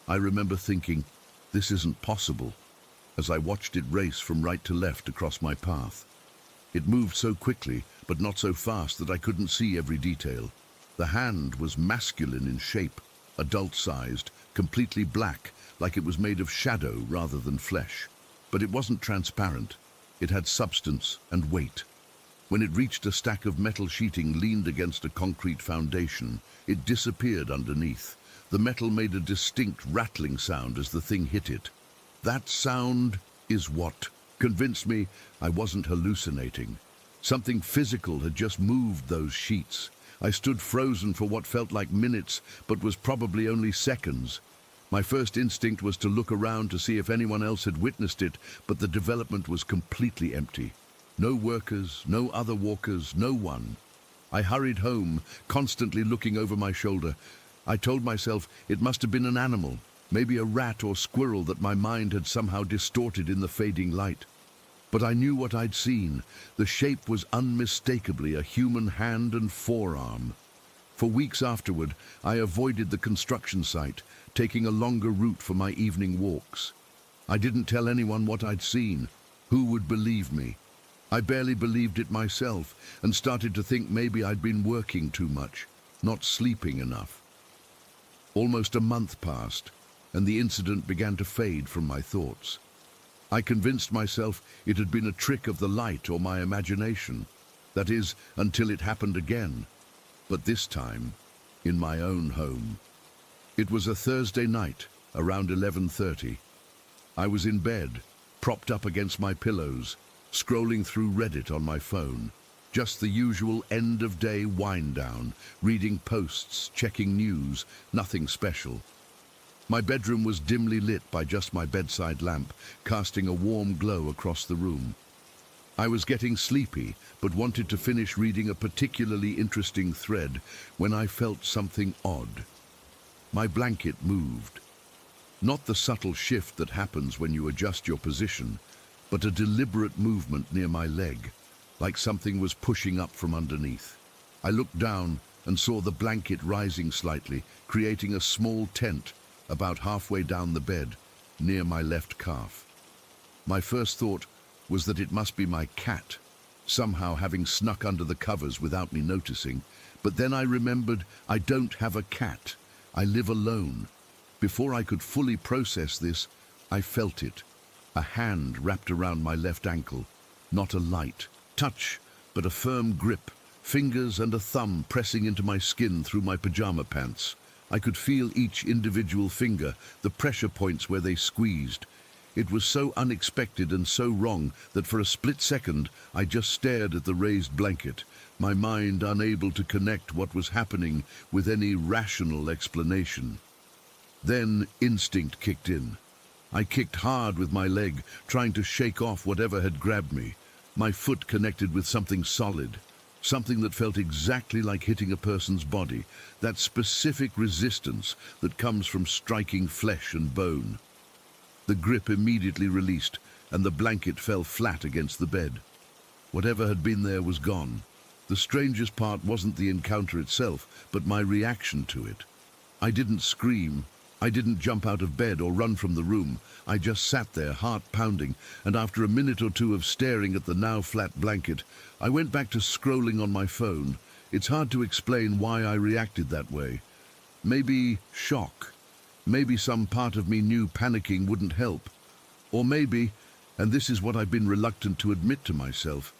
I remember thinking, this isn't possible, as I watched it race from right to left across my path. It moved so quickly, but not so fast that I couldn't see every detail. The hand was masculine in shape, adult-sized, completely black, like it was made of shadow rather than flesh. But it wasn't transparent. It had substance and weight. When it reached a stack of metal sheeting leaned against a concrete foundation, it disappeared underneath. The metal made a distinct rattling sound as the thing hit it. That sound is what convinced me I wasn't hallucinating. Something physical had just moved those sheets. I stood frozen for what felt like minutes, but was probably only seconds. My first instinct was to look around to see if anyone else had witnessed it, but the development was completely empty. No workers, no other walkers, no one. I hurried home, constantly looking over my shoulder. I told myself it must have been an animal, maybe a rat or squirrel that my mind had somehow distorted in the fading light. But I knew what I'd seen. The shape was unmistakably a human hand and forearm. For weeks afterward, I avoided the construction site, taking a longer route for my evening walks. I didn't tell anyone what I'd seen. Who would believe me? I barely believed it myself and started to think maybe I'd been working too much, not sleeping enough. Almost a month passed, and the incident began to fade from my thoughts. I convinced myself it had been a trick of the light or my imagination. That is, until it happened again. But this time, in my own home. It was a Thursday night, around 11:30. I was in bed, propped up against my pillows, scrolling through Reddit on my phone. Just the usual end-of-day wind-down, reading posts, checking news, nothing special. My bedroom was dimly lit by just my bedside lamp, casting a warm glow across the room. I was getting sleepy, but wanted to finish reading a particularly interesting thread when I felt something odd. My blanket moved. Not the subtle shift that happens when you adjust your position, but a deliberate movement near my leg, like something was pushing up from underneath. I looked down and saw the blanket rising slightly, creating a small tent about halfway down the bed, near my left calf. My first thought was that it must be my cat, somehow having snuck under the covers without me noticing. But then I remembered I don't have a cat. I live alone. Before I could fully process this, I felt it. A hand wrapped around my left ankle. Not a light touch, but a firm grip. Fingers and a thumb pressing into my skin through my pajama pants. I could feel each individual finger, the pressure points where they squeezed. It was so unexpected and so wrong that for a split second I just stared at the raised blanket, my mind unable to connect what was happening with any rational explanation. Then instinct kicked in. I kicked hard with my leg, trying to shake off whatever had grabbed me. My foot connected with something solid, something that felt exactly like hitting a person's body, that specific resistance that comes from striking flesh and bone. The grip immediately released, and the blanket fell flat against the bed. Whatever had been there was gone. The strangest part wasn't the encounter itself, but my reaction to it. I didn't scream. I didn't jump out of bed or run from the room. I just sat there, heart pounding, and after a minute or two of staring at the now flat blanket, I went back to scrolling on my phone. It's hard to explain why I reacted that way. Maybe shock. Maybe some part of me knew panicking wouldn't help. Or maybe, and this is what I've been reluctant to admit to myself,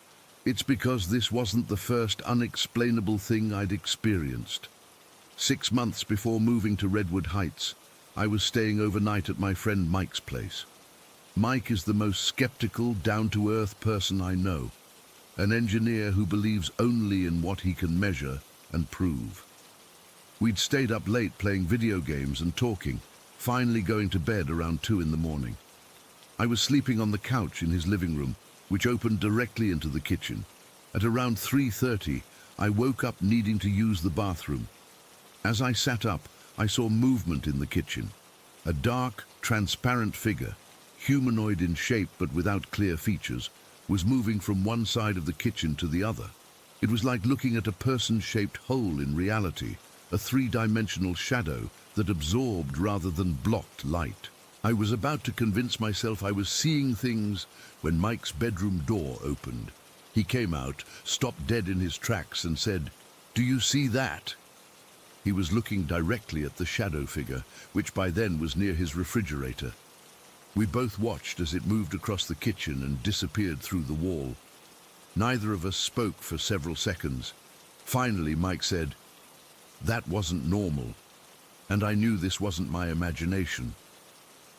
it's because this wasn't the first unexplainable thing I'd experienced. 6 months before moving to Redwood Heights, I was staying overnight at my friend Mike's place. Mike is the most skeptical, down-to-earth person I know, an engineer who believes only in what he can measure and prove. We'd stayed up late playing video games and talking, finally going to bed around 2 in the morning. I was sleeping on the couch in his living room, which opened directly into the kitchen. At around 3:30, I woke up needing to use the bathroom. As I sat up, I saw movement in the kitchen. A dark, transparent figure, humanoid in shape but without clear features, was moving from one side of the kitchen to the other. It was like looking at a person-shaped hole in reality, a three-dimensional shadow that absorbed rather than blocked light. I was about to convince myself I was seeing things when Mike's bedroom door opened. He came out, stopped dead in his tracks and said, "Do you see that?" He was looking directly at the shadow figure, which by then was near his refrigerator. We both watched as it moved across the kitchen and disappeared through the wall. Neither of us spoke for several seconds. Finally, Mike said, "That wasn't normal," and I knew this wasn't my imagination.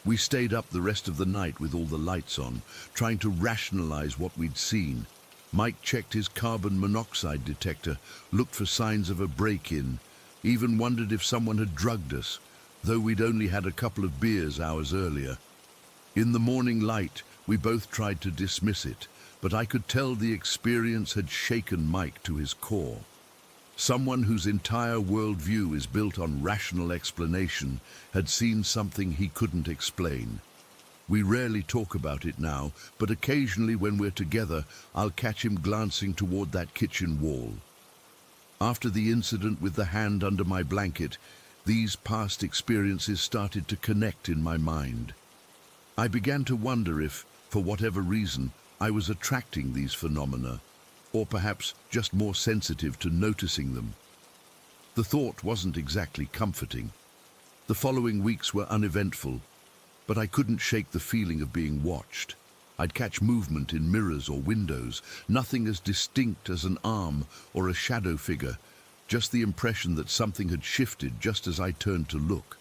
We stayed up the rest of the night with all the lights on, trying to rationalize what we'd seen. Mike checked his carbon monoxide detector, looked for signs of a break-in, even wondered if someone had drugged us, though we'd only had a couple of beers hours earlier. In the morning light, we both tried to dismiss it, but I could tell the experience had shaken Mike to his core. Someone whose entire worldview is built on rational explanation had seen something he couldn't explain. We rarely talk about it now, but occasionally when we're together, I'll catch him glancing toward that kitchen wall. After the incident with the hand under my blanket, these past experiences started to connect in my mind. I began to wonder if, for whatever reason, I was attracting these phenomena, or perhaps just more sensitive to noticing them. The thought wasn't exactly comforting. The following weeks were uneventful, but I couldn't shake the feeling of being watched. I'd catch movement in mirrors or windows, nothing as distinct as an arm or a shadow figure, just the impression that something had shifted just as I turned to look.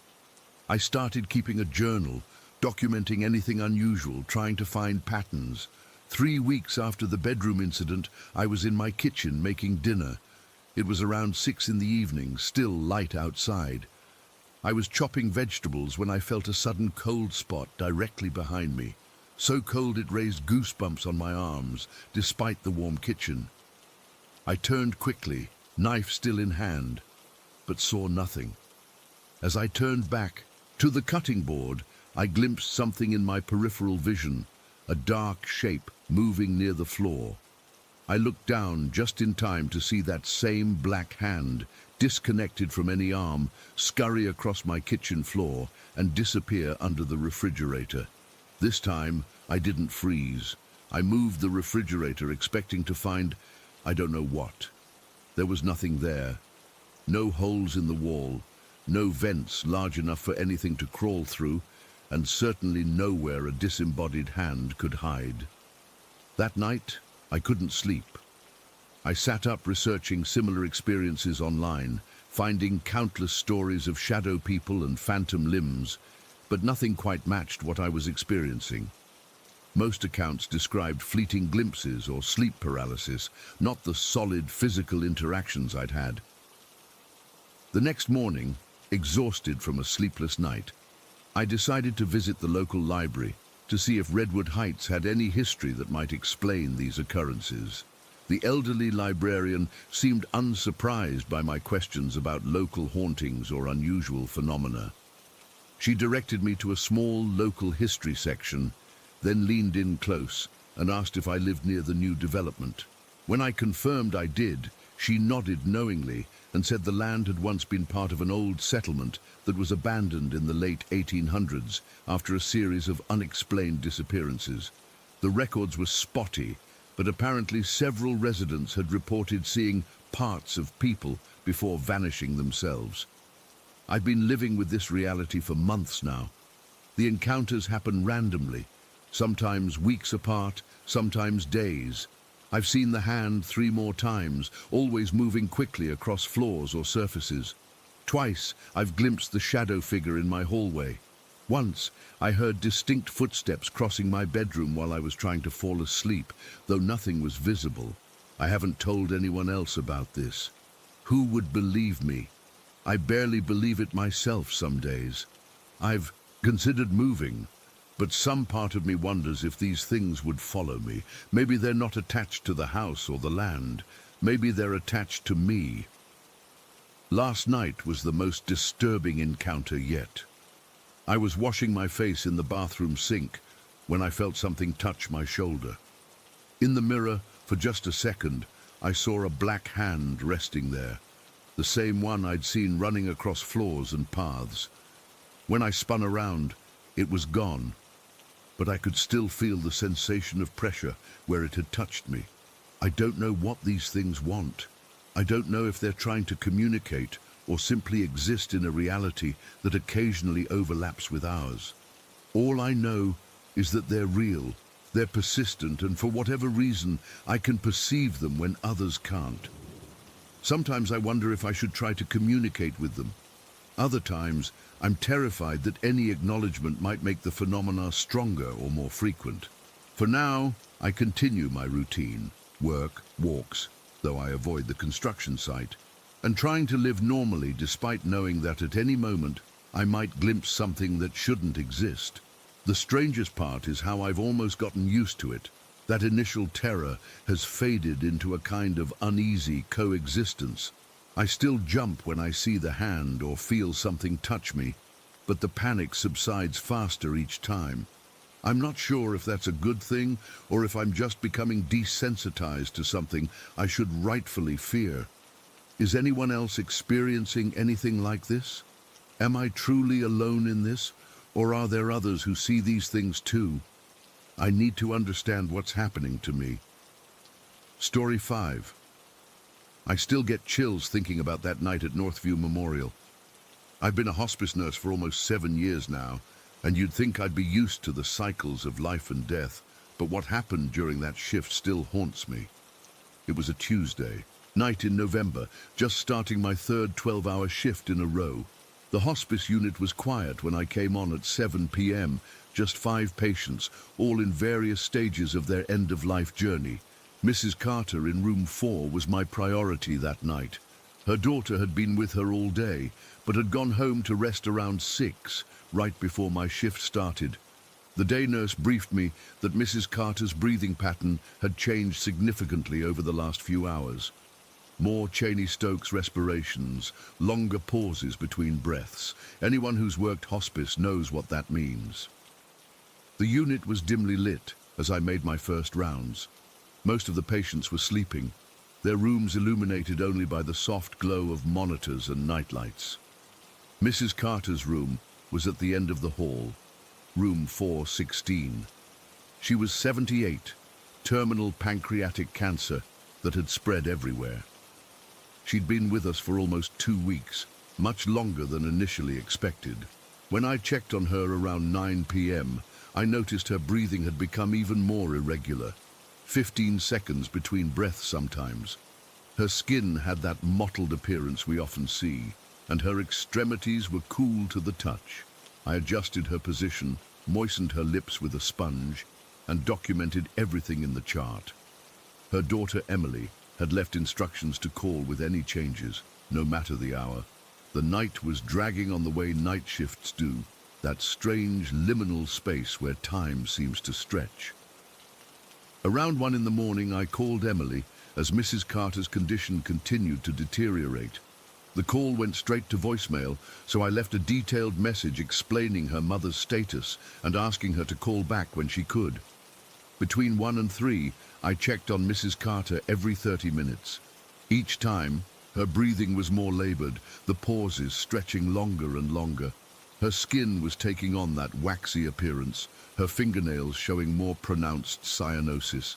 I started keeping a journal, documenting anything unusual, trying to find patterns. 3 weeks after the bedroom incident, I was in my kitchen making dinner. It was around 6 in the evening, still light outside. I was chopping vegetables when I felt a sudden cold spot directly behind me. So cold it raised goosebumps on my arms, despite the warm kitchen. I turned quickly, knife still in hand, but saw nothing. As I turned back to the cutting board, I glimpsed something in my peripheral vision, a dark shape moving near the floor. I looked down just in time to see that same black hand, disconnected from any arm, scurry across my kitchen floor and disappear under the refrigerator. This time, I didn't freeze. I moved the refrigerator expecting to find, I don't know what. There was nothing there. No holes in the wall, no vents large enough for anything to crawl through, and certainly nowhere a disembodied hand could hide. That night, I couldn't sleep. I sat up researching similar experiences online, finding countless stories of shadow people and phantom limbs, but nothing quite matched what I was experiencing. Most accounts described fleeting glimpses or sleep paralysis, not the solid physical interactions I'd had. The next morning, exhausted from a sleepless night, I decided to visit the local library to see if Redwood Heights had any history that might explain these occurrences. The elderly librarian seemed unsurprised by my questions about local hauntings or unusual phenomena. She directed me to a small local history section, then leaned in close and asked if I lived near the new development. When I confirmed I did, she nodded knowingly and said the land had once been part of an old settlement that was abandoned in the late 1800s after a series of unexplained disappearances. The records were spotty, but apparently several residents had reported seeing parts of people before vanishing themselves. I've been living with this reality for months now. The encounters happen randomly, sometimes weeks apart, sometimes days. I've seen the hand 3 more times, always moving quickly across floors or surfaces. Twice, I've glimpsed the shadow figure in my hallway. Once, I heard distinct footsteps crossing my bedroom while I was trying to fall asleep, though nothing was visible. I haven't told anyone else about this. Who would believe me? I barely believe it myself some days. I've considered moving, but some part of me wonders if these things would follow me. Maybe they're not attached to the house or the land. Maybe they're attached to me. Last night was the most disturbing encounter yet. I was washing my face in the bathroom sink when I felt something touch my shoulder. In the mirror, for just a second, I saw a black hand resting there, the same one I'd seen running across floors and paths. When I spun around, it was gone, but I could still feel the sensation of pressure where it had touched me. I don't know what these things want. I don't know if they're trying to communicate or simply exist in a reality that occasionally overlaps with ours. All I know is that they're real, they're persistent, and for whatever reason, I can perceive them when others can't. Sometimes I wonder if I should try to communicate with them. Other times, I'm terrified that any acknowledgement might make the phenomena stronger or more frequent. For now, I continue my routine, work, walks, though I avoid the construction site, and trying to live normally despite knowing that at any moment I might glimpse something that shouldn't exist. The strangest part is how I've almost gotten used to it. That initial terror has faded into a kind of uneasy coexistence. I still jump when I see the hand or feel something touch me, but the panic subsides faster each time. I'm not sure if that's a good thing or if I'm just becoming desensitized to something I should rightfully fear. Is anyone else experiencing anything like this? Am I truly alone in this, or are there others who see these things too? I need to understand what's happening to me. Story 5. I still get chills thinking about that night at Northview Memorial. I've been a hospice nurse for almost 7 years now, and you'd think I'd be used to the cycles of life and death, but what happened during that shift still haunts me. It was a Tuesday night in November, just starting my third 12-hour shift in a row. The hospice unit was quiet when I came on at 7 p.m., just 5 patients, all in various stages of their end-of-life journey. Mrs. Carter in room 4 was my priority that night. Her daughter had been with her all day, but had gone home to rest around 6, right before my shift started. The day nurse briefed me that Mrs. Carter's breathing pattern had changed significantly over the last few hours. More Cheney-Stokes respirations, longer pauses between breaths. Anyone who's worked hospice knows what that means. The unit was dimly lit as I made my first rounds. Most of the patients were sleeping, their rooms illuminated only by the soft glow of monitors and nightlights. Mrs. Carter's room was at the end of the hall, room 416. She was 78, terminal pancreatic cancer that had spread everywhere. She'd been with us for almost 2 weeks, much longer than initially expected. When I checked on her around 9 p.m., I noticed her breathing had become even more irregular, 15 seconds between breaths sometimes. Her skin had that mottled appearance we often see, and her extremities were cool to the touch. I adjusted her position, moistened her lips with a sponge, and documented everything in the chart. Her daughter Emily had left instructions to call with any changes, no matter the hour. The night was dragging on the way night shifts do, that strange liminal space where time seems to stretch. Around 1 in the morning, I called Emily as Mrs. Carter's condition continued to deteriorate. The call went straight to voicemail, so I left a detailed message explaining her mother's status and asking her to call back when she could. Between 1 and 3, I checked on Mrs. Carter every 30 minutes. Each time, her breathing was more labored, the pauses stretching longer and longer. Her skin was taking on that waxy appearance, her fingernails showing more pronounced cyanosis.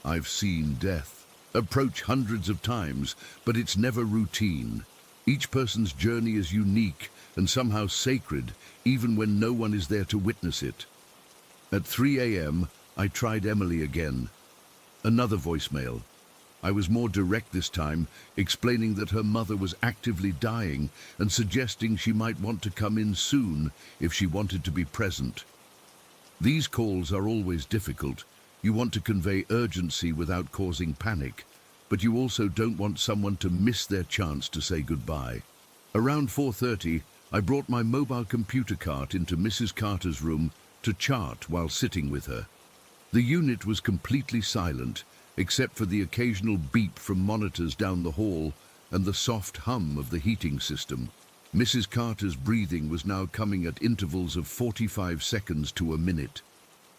I've seen death approach hundreds of times, but it's never routine. Each person's journey is unique and somehow sacred, even when no one is there to witness it. At 3 a.m., I tried Emily again. Another voicemail. I was more direct this time, explaining that her mother was actively dying and suggesting she might want to come in soon if she wanted to be present. These calls are always difficult. You want to convey urgency without causing panic, but you also don't want someone to miss their chance to say goodbye. Around 4:30, I brought my mobile computer cart into Mrs. Carter's room to chart while sitting with her. The unit was completely silent, except for the occasional beep from monitors down the hall and the soft hum of the heating system. Mrs. Carter's breathing was now coming at intervals of 45 seconds to a minute.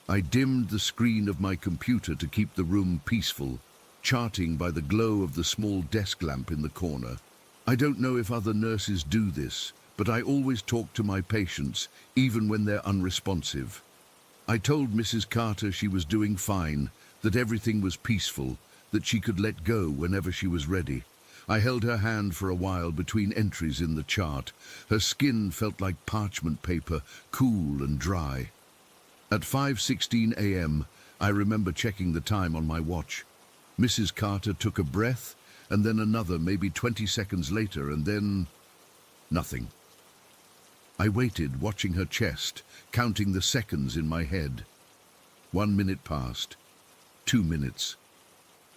I dimmed the screen of my computer to keep the room peaceful, charting by the glow of the small desk lamp in the corner. I don't know if other nurses do this, but I always talk to my patients, even when they're unresponsive. I told Mrs. Carter she was doing fine, that everything was peaceful, that she could let go whenever she was ready. I held her hand for a while between entries in the chart. Her skin felt like parchment paper, cool and dry. At 5:16 a.m., I remember checking the time on my watch. Mrs. Carter took a breath, and then another, maybe 20 seconds later, and then nothing. I waited, watching her chest, counting the seconds in my head. 1 minute passed. 2 minutes.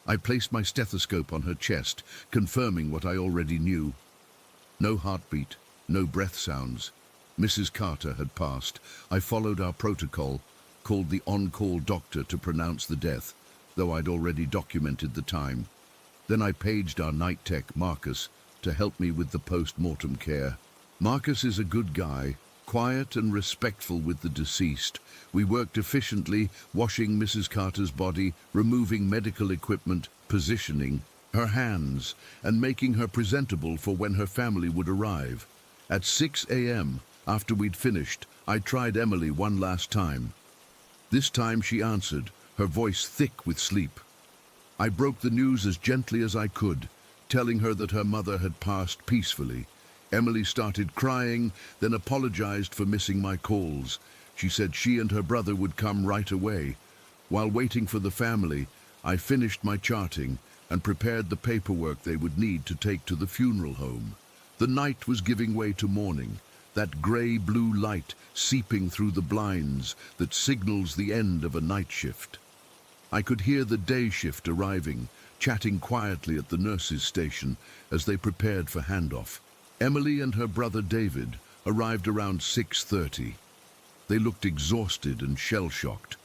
I placed my stethoscope on her chest, confirming what I already knew. No heartbeat, no breath sounds. Mrs. Carter had passed. I followed our protocol, called the on-call doctor to pronounce the death, though I'd already documented the time. Then I paged our night tech, Marcus, to help me with the post-mortem care. Marcus is a good guy, quiet and respectful with the deceased. We worked efficiently, washing Mrs. Carter's body, removing medical equipment, positioning her hands, and making her presentable for when her family would arrive. At 6 a.m., after we'd finished, I tried Emily one last time. This time she answered, her voice thick with sleep. I broke the news as gently as I could, telling her that her mother had passed peacefully. Emily started crying, then apologized for missing my calls. She said she and her brother would come right away. While waiting for the family, I finished my charting and prepared the paperwork they would need to take to the funeral home. The night was giving way to morning, that grey-blue light seeping through the blinds that signals the end of a night shift. I could hear the day shift arriving, chatting quietly at the nurses' station as they prepared for handoff. Emily and her brother David arrived around 6:30. They looked exhausted and shell-shocked,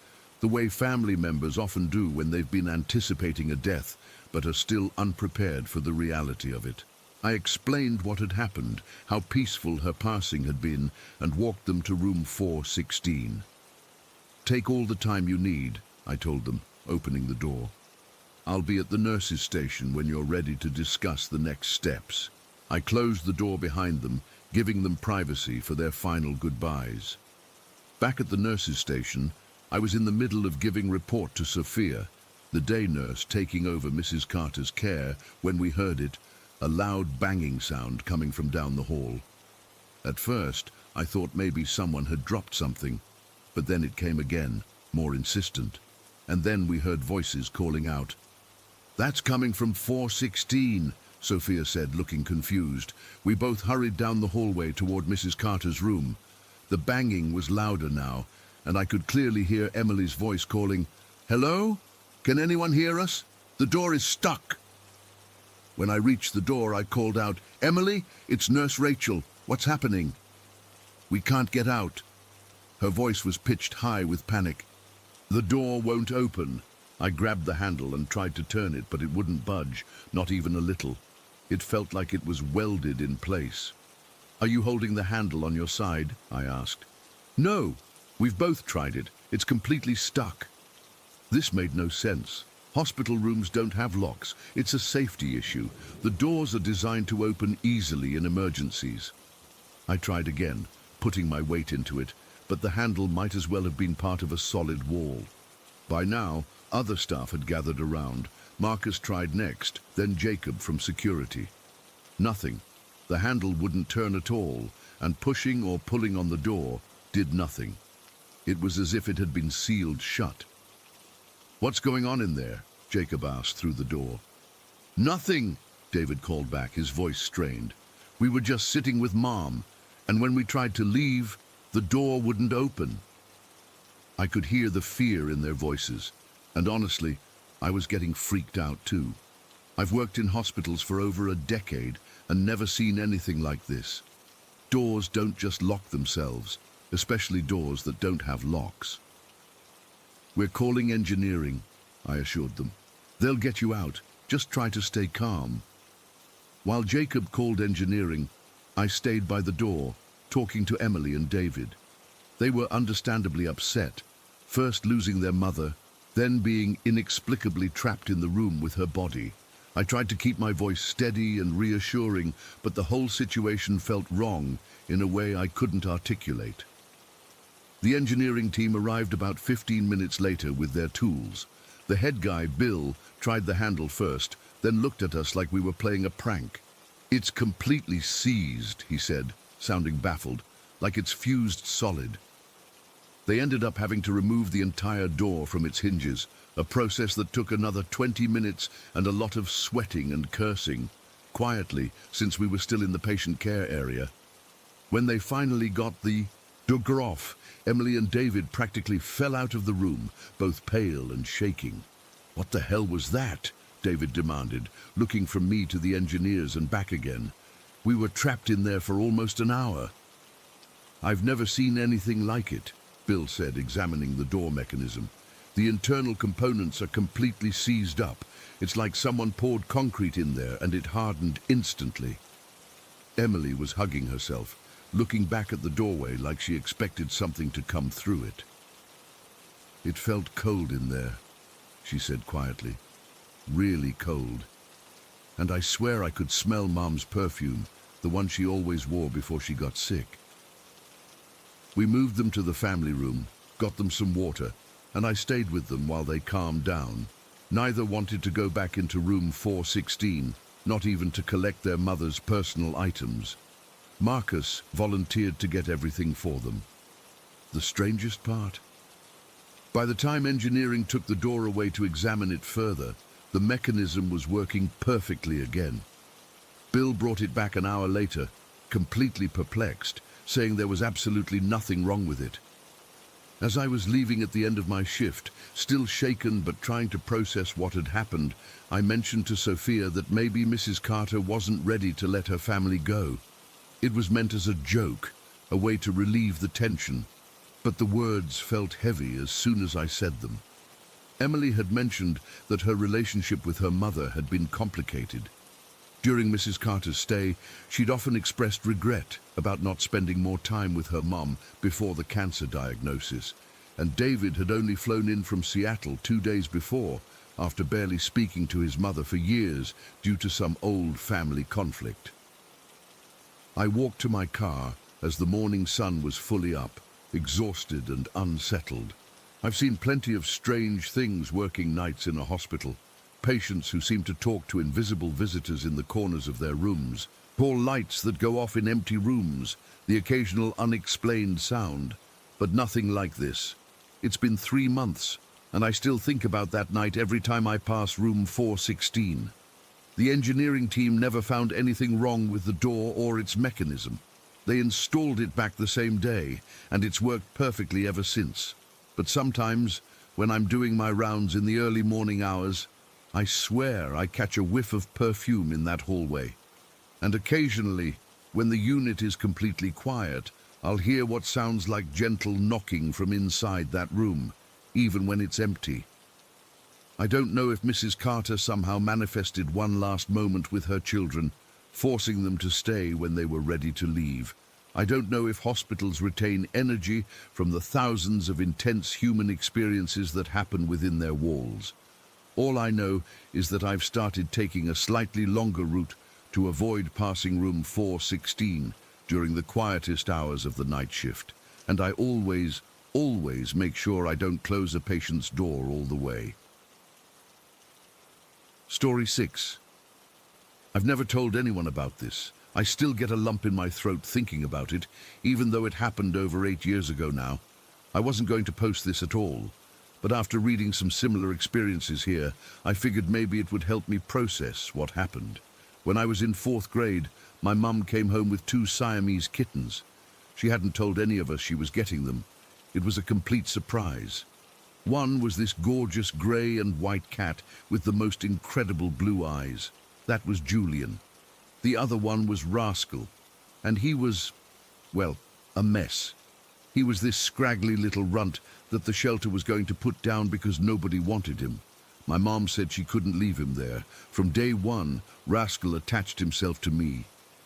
the way family members often do when they've been anticipating a death but are still unprepared for the reality of it. I explained what had happened, how peaceful her passing had been, and walked them to room 416. "Take all the time you need," I told them, opening the door. "I'll be at the nurses' station when you're ready to discuss the next steps." I closed the door behind them, giving them privacy for their final goodbyes. Back at the nurses' station, I was in the middle of giving report to Sophia, the day nurse taking over Mrs. Carter's care, when we heard it, a loud banging sound coming from down the hall. At first, I thought maybe someone had dropped something, but then it came again, more insistent. And then we heard voices calling out. "That's coming from 416, Sophia said, looking confused. We both hurried down the hallway toward Mrs. Carter's room. The banging was louder now, and I could clearly hear Emily's voice calling, "Hello? Can anyone hear us? The door is stuck." When I reached the door, I called out, "Emily, it's Nurse Rachel. What's happening?" "We can't get out." Her voice was pitched high with panic. "The door won't open." I grabbed the handle and tried to turn it, but it wouldn't budge, not even a little. It felt like it was welded in place. "Are you holding the handle on your side?" I asked. "No, we've both tried it. It's completely stuck." This made no sense. Hospital rooms don't have locks. It's a safety issue. The doors are designed to open easily in emergencies. I tried again, putting my weight into it, but the handle might as well have been part of a solid wall. By now, other staff had gathered around. Marcus tried next, then Jacob from security. Nothing. The handle wouldn't turn at all, and pushing or pulling on the door did nothing. It was as if it had been sealed shut. "What's going on in there?" Jacob asked through the door. "Nothing," David called back, his voice strained. "We were just sitting with Mom, and when we tried to leave, the door wouldn't open." I could hear the fear in their voices, and honestly, I was getting freaked out too. I've worked in hospitals for over a decade and never seen anything like this. Doors don't just lock themselves, especially doors that don't have locks. "We're calling engineering," I assured them. They'll get you out. Just try to stay calm. While Jacob called engineering, I stayed by the door, talking to Emily and David. They were understandably upset, first losing their mother, then being inexplicably trapped in the room with her body. I tried to keep my voice steady and reassuring, but the whole situation felt wrong in a way I couldn't articulate. The engineering team arrived about 15 minutes later with their tools. The head guy, Bill, tried the handle first, then looked at us like we were playing a prank. "It's completely seized," he said, sounding baffled, "like it's fused solid." They ended up having to remove the entire door from its hinges, a process that took another 20 minutes and a lot of sweating and cursing, quietly, since we were still in the patient care area. When they finally got the dugger off, Emily and David practically fell out of the room, both pale and shaking. "What the hell was that?" David demanded, looking from me to the engineers and back again. "We were trapped in there for almost an hour." "I've never seen anything like it," Bill said, examining the door mechanism. "The internal components are completely seized up. It's like someone poured concrete in there and it hardened instantly." Emily was hugging herself, looking back at the doorway like she expected something to come through it. "It felt cold in there," she said quietly. "Really cold. And I swear I could smell Mom's perfume, the one she always wore before she got sick." We moved them to the family room, got them some water, and I stayed with them while they calmed down. Neither wanted to go back into room 416, not even to collect their mother's personal items. Marcus volunteered to get everything for them. The strangest part? By the time engineering took the door away to examine it further, the mechanism was working perfectly again. Bill brought it back an hour later, completely perplexed, saying there was absolutely nothing wrong with it. As I was leaving at the end of my shift, still shaken but trying to process what had happened, I mentioned to Sophia that maybe Mrs. Carter wasn't ready to let her family go. It was meant as a joke, a way to relieve the tension, but the words felt heavy as soon as I said them. Emily had mentioned that her relationship with her mother had been complicated. During Mrs. Carter's stay, she'd often expressed regret about not spending more time with her mom before the cancer diagnosis, and David had only flown in from Seattle 2 days before, after barely speaking to his mother for years due to some old family conflict. I walked to my car as the morning sun was fully up, exhausted and unsettled. I've seen plenty of strange things working nights in a hospital. Patients who seem to talk to invisible visitors in the corners of their rooms, tall lights that go off in empty rooms, the occasional unexplained sound. But nothing like this. It's been 3 months, and I still think about that night every time I pass room 416. The engineering team never found anything wrong with the door or its mechanism. They installed it back the same day, and it's worked perfectly ever since. But sometimes, when I'm doing my rounds in the early morning hours, I swear I catch a whiff of perfume in that hallway. And occasionally, when the unit is completely quiet, I'll hear what sounds like gentle knocking from inside that room, even when it's empty. I don't know if Mrs. Carter somehow manifested one last moment with her children, forcing them to stay when they were ready to leave. I don't know if hospitals retain energy from the thousands of intense human experiences that happen within their walls. All I know is that I've started taking a slightly longer route to avoid passing room 416 during the quietest hours of the night shift, and I always make sure I don't close a patient's door all the way. Story 6. I've never told anyone about this. I still get a lump in my throat thinking about it, even though it happened over 8 years ago now. I wasn't going to post this at all, but after reading some similar experiences here, I figured maybe it would help me process what happened. When I was in 4th grade, my mum came home with 2 Siamese kittens. She hadn't told any of us she was getting them. It was a complete surprise. One was this gorgeous grey and white cat with the most incredible blue eyes. That was Julian. The other one was Rascal, and he was, well, a mess. He was this scraggly little runt that the shelter was going to put down because nobody wanted him. My mom said she couldn't leave him there. From day one, Rascal attached himself to me.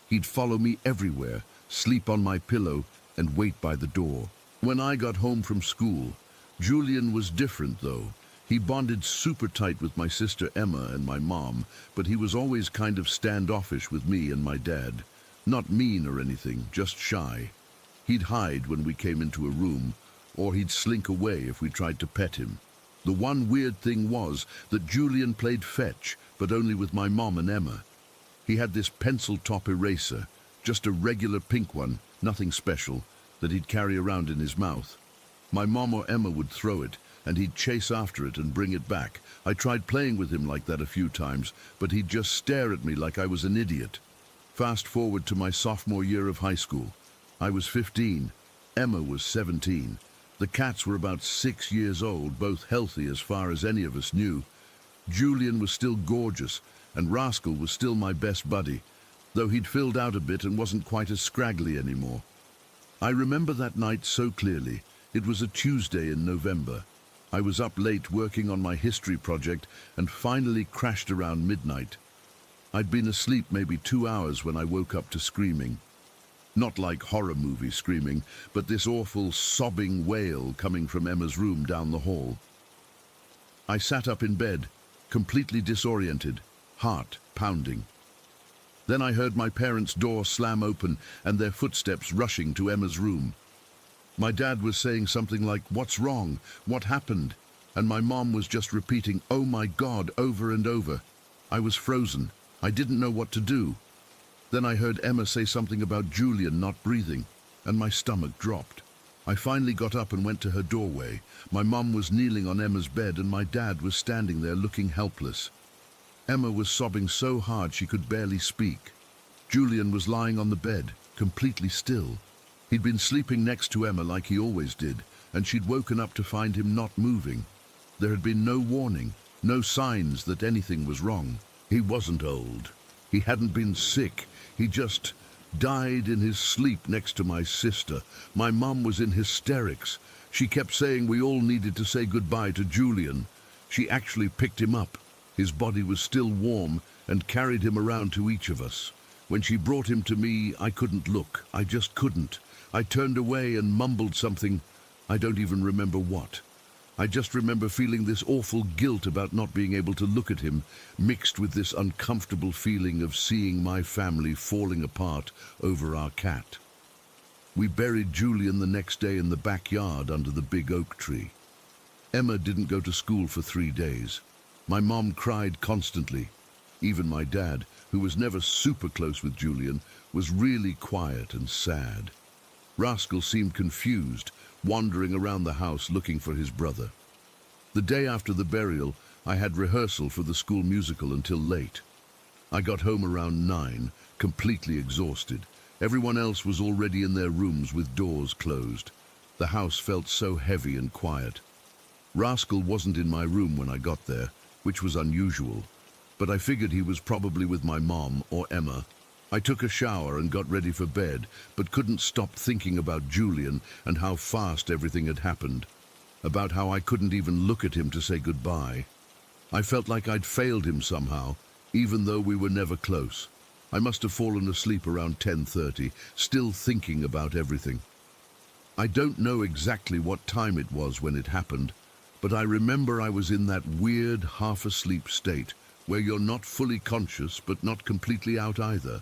He'd follow me everywhere, sleep on my pillow, and wait by the door. When I got home from school, Julian was different though. He bonded super tight with my sister Emma and my mom, but he was always kind of standoffish with me and my dad. Not mean or anything, just shy. He'd hide when we came into a room, or he'd slink away if we tried to pet him. The one weird thing was that Julian played fetch, but only with my mom and Emma. He had this pencil top eraser, just a regular pink one, nothing special, that he'd carry around in his mouth. My mom or Emma would throw it, and he'd chase after it and bring it back. I tried playing with him like that a few times, but he'd just stare at me like I was an idiot. Fast forward to my sophomore year of high school. I was 15, Emma was 17. The cats were about 6 years old, both healthy as far as any of us knew. Julian was still gorgeous, and Rascal was still my best buddy, though he'd filled out a bit and wasn't quite as scraggly anymore. I remember that night so clearly. It was a Tuesday in November. I was up late working on my history project and finally crashed around midnight. I'd been asleep maybe 2 hours when I woke up to screaming. Not like horror movie screaming, but this awful sobbing wail coming from Emma's room down the hall. I sat up in bed, completely disoriented, heart pounding. Then I heard my parents' door slam open and their footsteps rushing to Emma's room. My dad was saying something like, "What's wrong? What happened?" And my mom was just repeating, "Oh my God," over and over. I was frozen. I didn't know what to do. Then I heard Emma say something about Julian not breathing, and my stomach dropped. I finally got up and went to her doorway. My mom was kneeling on Emma's bed and my dad was standing there looking helpless. Emma was sobbing so hard she could barely speak. Julian was lying on the bed, completely still. He'd been sleeping next to Emma like he always did, and she'd woken up to find him not moving. There had been no warning, no signs that anything was wrong. He wasn't old. He hadn't been sick. He just died in his sleep next to my sister. My mom was in hysterics. She kept saying we all needed to say goodbye to Julian. She actually picked him up. His body was still warm and carried him around to each of us. When she brought him to me, I couldn't look. I just couldn't. I turned away and mumbled something. I don't even remember what. I just remember feeling this awful guilt about not being able to look at him, mixed with this uncomfortable feeling of seeing my family falling apart over our cat. We buried Julian the next day in the backyard under the big oak tree. Emma didn't go to school for 3 days. My mom cried constantly. Even my dad, who was never super close with Julian, was really quiet and sad. Rascal seemed confused, wandering around the house looking for his brother. The day after the burial, I had rehearsal for the school musical until late. I got home around 9, completely exhausted. Everyone else was already in their rooms with doors closed. The house felt so heavy and quiet. Rascal wasn't in my room when I got there, which was unusual, but I figured he was probably with my mom or Emma. I took a shower and got ready for bed, but couldn't stop thinking about Julian and how fast everything had happened, about how I couldn't even look at him to say goodbye. I felt like I'd failed him somehow, even though we were never close. I must have fallen asleep around 10:30, still thinking about everything. I don't know exactly what time it was when it happened, but I remember I was in that weird half-asleep state where you're not fully conscious but not completely out either.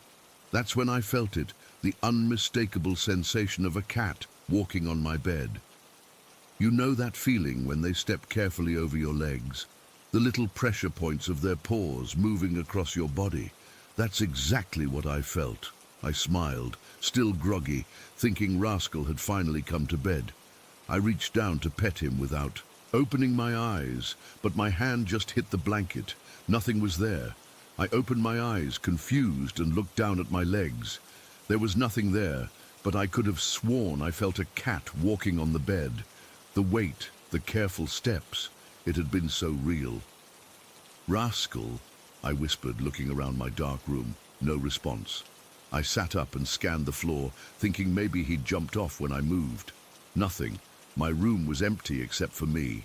That's when I felt it, the unmistakable sensation of a cat walking on my bed. You know that feeling when they step carefully over your legs, the little pressure points of their paws moving across your body. That's exactly what I felt. I smiled, still groggy, thinking Rascal had finally come to bed. I reached down to pet him without opening my eyes, but my hand just hit the blanket. Nothing was there. I opened my eyes, confused, and looked down at my legs. There was nothing there, but I could have sworn I felt a cat walking on the bed. The weight, the careful steps, it had been so real. "Rascal," I whispered, looking around my dark room. No response. I sat up and scanned the floor, thinking maybe he'd jumped off when I moved. Nothing. My room was empty except for me.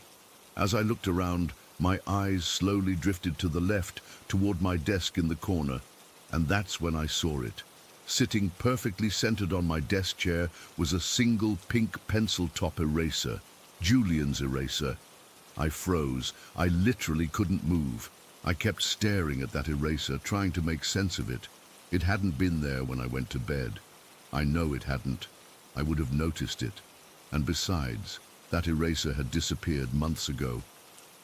As I looked around, My eyes slowly drifted to the left, toward my desk in the corner, and that's when I saw it. Sitting perfectly centered on my desk chair was a single pink pencil-top eraser, Julian's eraser. I froze. I literally couldn't move. I kept staring at that eraser, trying to make sense of it. It hadn't been there when I went to bed. I know it hadn't. I would have noticed it. And besides, that eraser had disappeared months ago.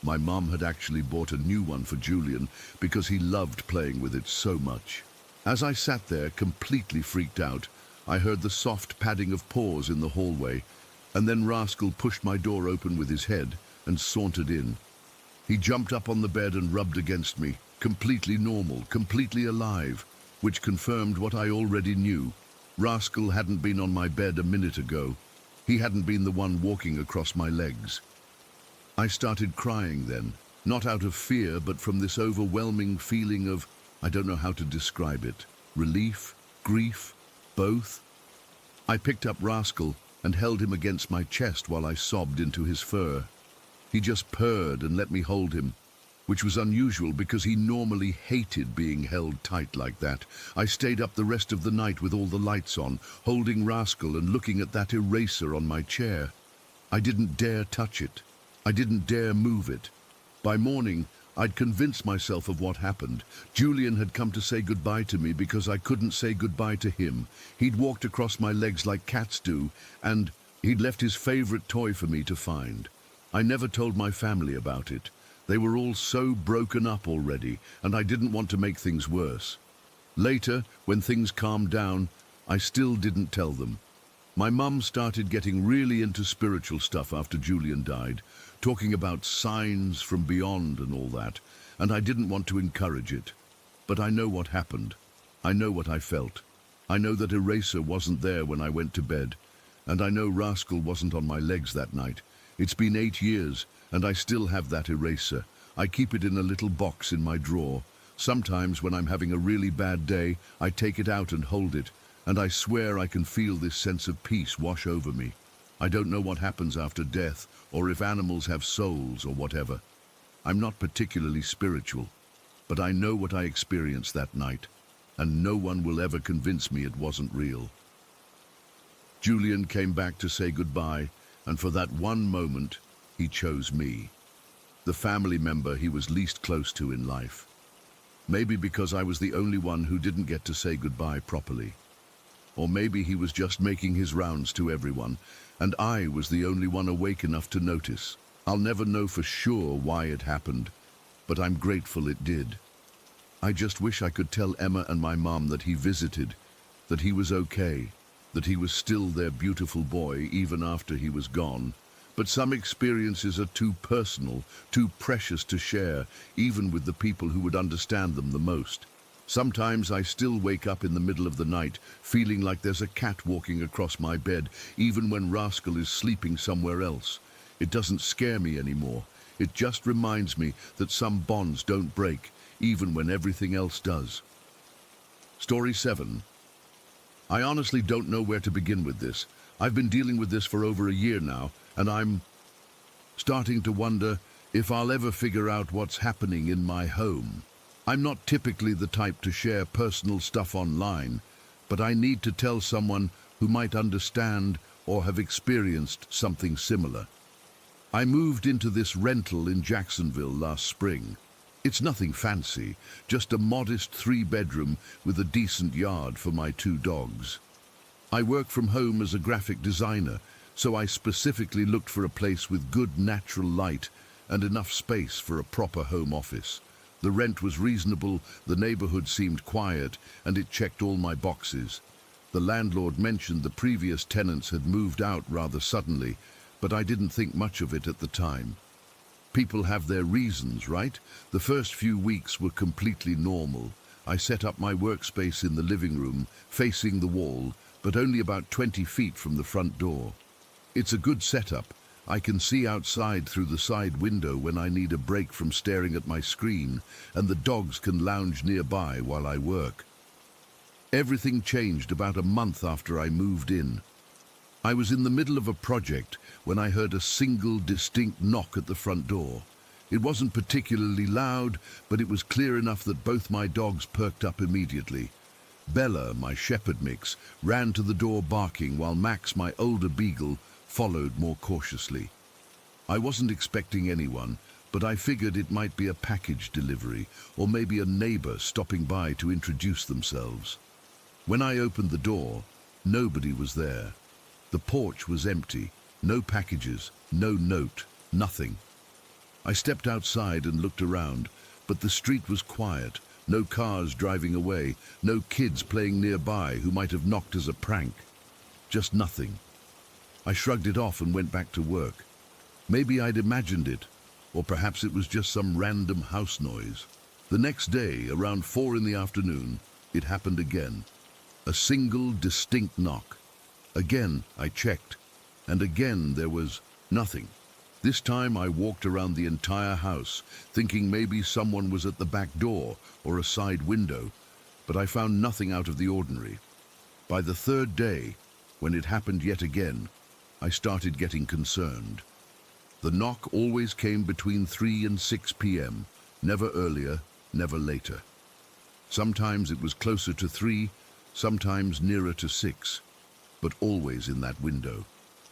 My mom had actually bought a new one for Julian because he loved playing with it so much. As I sat there, completely freaked out, I heard the soft padding of paws in the hallway, and then Rascal pushed my door open with his head and sauntered in. He jumped up on the bed and rubbed against me, completely normal, completely alive, which confirmed what I already knew. Rascal hadn't been on my bed a minute ago. He hadn't been the one walking across my legs. I started crying then, not out of fear, but from this overwhelming feeling of, I don't know how to describe it, relief, grief, both. I picked up Rascal and held him against my chest while I sobbed into his fur. He just purred and let me hold him, which was unusual because he normally hated being held tight like that. I stayed up the rest of the night with all the lights on, holding Rascal and looking at that eraser on my chair. I didn't dare touch it. I didn't dare move it. By morning, I'd convinced myself of what happened. Julian had come to say goodbye to me because I couldn't say goodbye to him. He'd walked across my legs like cats do, and he'd left his favorite toy for me to find. I never told my family about it. They were all so broken up already, and I didn't want to make things worse. Later, when things calmed down, I still didn't tell them. My mum started getting really into spiritual stuff after Julian died, talking about signs from beyond and all that, and I didn't want to encourage it. But I know what happened. I know what I felt. I know that eraser wasn't there when I went to bed, and I know Rascal wasn't on my legs that night. It's been 8 years, and I still have that eraser. I keep it in a little box in my drawer. Sometimes when I'm having a really bad day, I take it out and hold it, and I swear I can feel this sense of peace wash over me. I don't know what happens after death, or if animals have souls or whatever. I'm not particularly spiritual, but I know what I experienced that night, and no one will ever convince me it wasn't real. Julian came back to say goodbye, and for that one moment, he chose me, the family member he was least close to in life. Maybe because I was the only one who didn't get to say goodbye properly. Or maybe he was just making his rounds to everyone, and I was the only one awake enough to notice. I'll never know for sure why it happened, but I'm grateful it did. I just wish I could tell Emma and my mom that he visited, that he was okay, that he was still their beautiful boy even after he was gone. But some experiences are too personal, too precious to share, even with the people who would understand them the most. Sometimes I still wake up in the middle of the night, feeling like there's a cat walking across my bed, even when Rascal is sleeping somewhere else. It doesn't scare me anymore. It just reminds me that some bonds don't break, even when everything else does. Story 7. I honestly don't know where to begin with this. I've been dealing with this for over a year now, and I'm starting to wonder if I'll ever figure out what's happening in my home. I'm not typically the type to share personal stuff online, but I need to tell someone who might understand or have experienced something similar. I moved into this rental in Jacksonville last spring. It's nothing fancy, just a modest 3-bedroom with a decent yard for my 2 dogs. I work from home as a graphic designer, so I specifically looked for a place with good natural light and enough space for a proper home office. The rent was reasonable, the neighborhood seemed quiet, and it checked all my boxes. The landlord mentioned the previous tenants had moved out rather suddenly, but I didn't think much of it at the time. People have their reasons, right? The first few weeks were completely normal. I set up my workspace in the living room, facing the wall, but only about 20 feet from the front door. It's a good setup. I can see outside through the side window when I need a break from staring at my screen, and the dogs can lounge nearby while I work. Everything changed about a month after I moved in. I was in the middle of a project when I heard a single distinct knock at the front door. It wasn't particularly loud, but it was clear enough that both my dogs perked up immediately. Bella, my shepherd mix, ran to the door barking, while Max, my older beagle, followed more cautiously. I wasn't expecting anyone, but I figured it might be a package delivery, or maybe a neighbor stopping by to introduce themselves. When I opened the door, nobody was there. The porch was empty, no packages, no note, nothing. I stepped outside and looked around, but the street was quiet, no cars driving away, no kids playing nearby who might have knocked as a prank. Just nothing. I shrugged it off and went back to work. Maybe I'd imagined it, or perhaps it was just some random house noise. The next day, around 4 in the afternoon, it happened again. A single, distinct knock. Again, I checked, and again there was nothing. This time I walked around the entire house, thinking maybe someone was at the back door or a side window, but I found nothing out of the ordinary. By the third day, when it happened yet again, I started getting concerned. The knock always came between 3 and 6 p.m., never earlier, never later. Sometimes it was closer to 3, sometimes nearer to 6, but always in that window.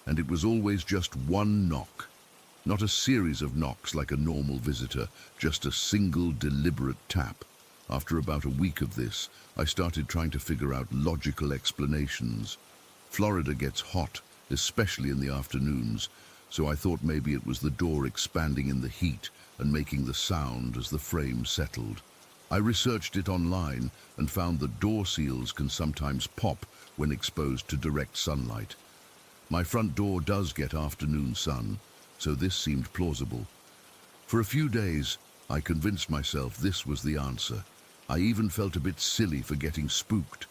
And it was always just one knock. Not a series of knocks like a normal visitor, just a single deliberate tap. After about a week of this, I started trying to figure out logical explanations. Florida gets hot, especially in the afternoons, so I thought maybe it was the door expanding in the heat and making the sound as the frame settled. I researched it online and found that door seals can sometimes pop when exposed to direct sunlight. My front door does get afternoon sun, so this seemed plausible. For a few days, I convinced myself this was the answer. I even felt a bit silly for getting spooked.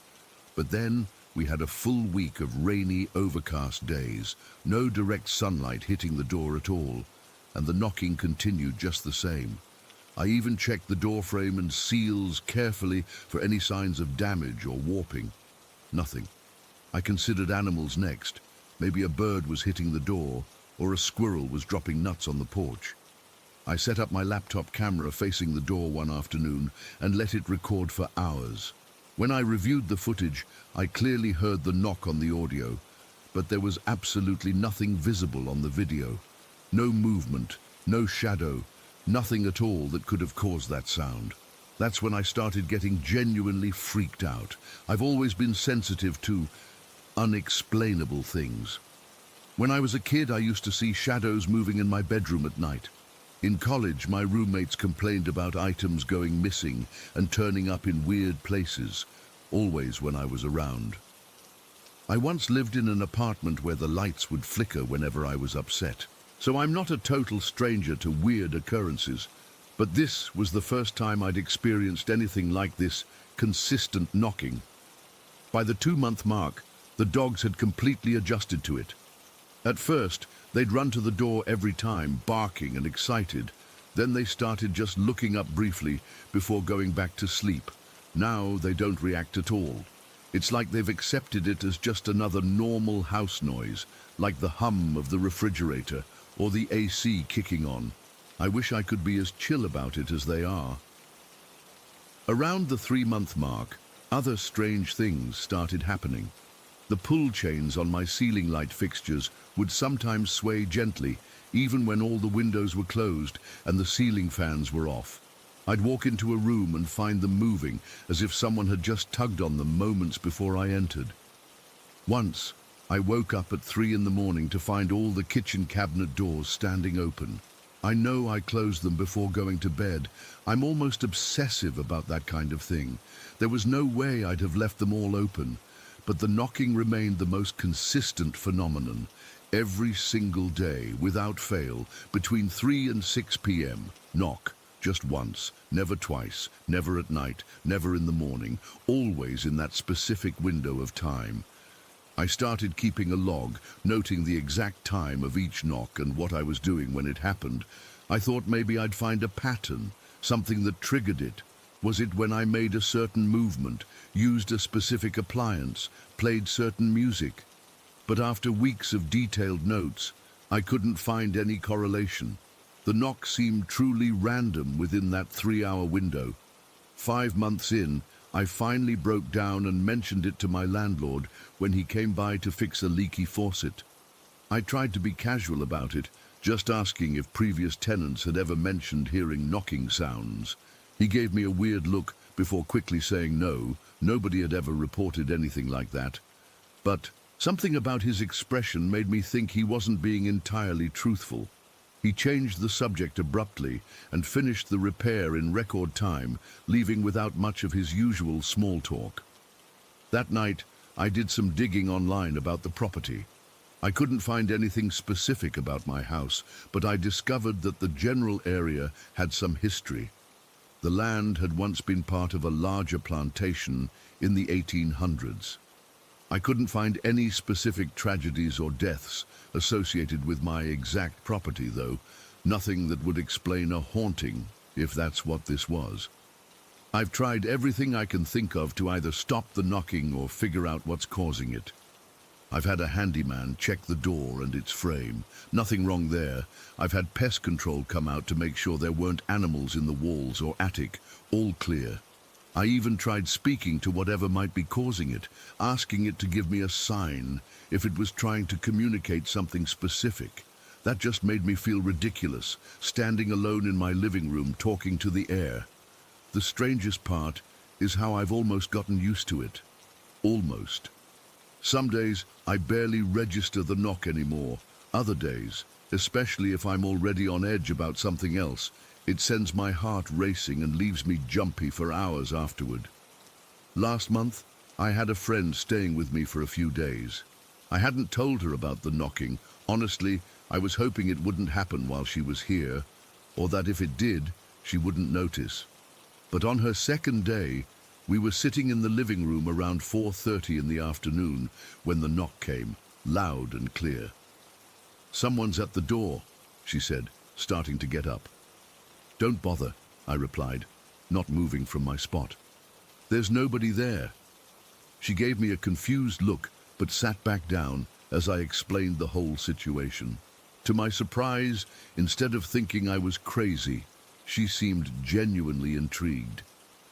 But then we had a full week of rainy, overcast days, no direct sunlight hitting the door at all, and the knocking continued just the same. I even checked the door frame and seals carefully for any signs of damage or warping. Nothing. I considered animals next. Maybe a bird was hitting the door, or a squirrel was dropping nuts on the porch. I set up my laptop camera facing the door one afternoon and let it record for hours. When I reviewed the footage, I clearly heard the knock on the audio, but there was absolutely nothing visible on the video. No movement, no shadow, nothing at all that could have caused that sound. That's when I started getting genuinely freaked out. I've always been sensitive to unexplainable things. When I was a kid, I used to see shadows moving in my bedroom at night. In college, my roommates complained about items going missing and turning up in weird places, always when I was around. I once lived in an apartment where the lights would flicker whenever I was upset. So I'm not a total stranger to weird occurrences, but this was the first time I'd experienced anything like this consistent knocking. By the 2-month mark, the dogs had completely adjusted to it. At first, they'd run to the door every time, barking and excited. Then they started just looking up briefly before going back to sleep. Now they don't react at all. It's like they've accepted it as just another normal house noise, like the hum of the refrigerator or the AC kicking on. I wish I could be as chill about it as they are. Around the 3-month mark, other strange things started happening. The pull chains on my ceiling light fixtures would sometimes sway gently, even when all the windows were closed and the ceiling fans were off. I'd walk into a room and find them moving, as if someone had just tugged on them moments before I entered. Once, I woke up at 3 in the morning to find all the kitchen cabinet doors standing open. I know I closed them before going to bed. I'm almost obsessive about that kind of thing. There was no way I'd have left them all open. But the knocking remained the most consistent phenomenon. Every single day, without fail, between 3 and 6 p.m., knock. Just once, never twice, never at night, never in the morning, always in that specific window of time. I started keeping a log, noting the exact time of each knock and what I was doing when it happened. I thought maybe I'd find a pattern, something that triggered it. Was it when I made a certain movement, used a specific appliance, played certain music? But after weeks of detailed notes, I couldn't find any correlation. The knock seemed truly random within that 3-hour window. 5 months in, I finally broke down and mentioned it to my landlord when he came by to fix a leaky faucet. I tried to be casual about it, just asking if previous tenants had ever mentioned hearing knocking sounds. He gave me a weird look before quickly saying no, nobody had ever reported anything like that. But something about his expression made me think he wasn't being entirely truthful. He changed the subject abruptly and finished the repair in record time, leaving without much of his usual small talk. That night, I did some digging online about the property. I couldn't find anything specific about my house, but I discovered that the general area had some history. The land had once been part of a larger plantation in the 1800s. I couldn't find any specific tragedies or deaths associated with my exact property, though, nothing that would explain a haunting, if that's what this was. I've tried everything I can think of to either stop the knocking or figure out what's causing it. I've had a handyman check the door and its frame. Nothing wrong there. I've had pest control come out to make sure there weren't animals in the walls or attic. All clear. I even tried speaking to whatever might be causing it, asking it to give me a sign if it was trying to communicate something specific. That just made me feel ridiculous, standing alone in my living room talking to the air. The strangest part is how I've almost gotten used to it. Almost. Some days I barely register the knock anymore. Other days, especially if I'm already on edge about something else, it sends my heart racing and leaves me jumpy for hours afterward. Last month, I had a friend staying with me for a few days. I hadn't told her about the knocking. Honestly, I was hoping it wouldn't happen while she was here, or that if it did, she wouldn't notice. But on her second day, we were sitting in the living room around 4:30 in the afternoon when the knock came, loud and clear. "Someone's at the door," she said, starting to get up. "Don't bother," I replied, not moving from my spot. "There's nobody there." She gave me a confused look, but sat back down as I explained the whole situation. To my surprise, instead of thinking I was crazy, she seemed genuinely intrigued.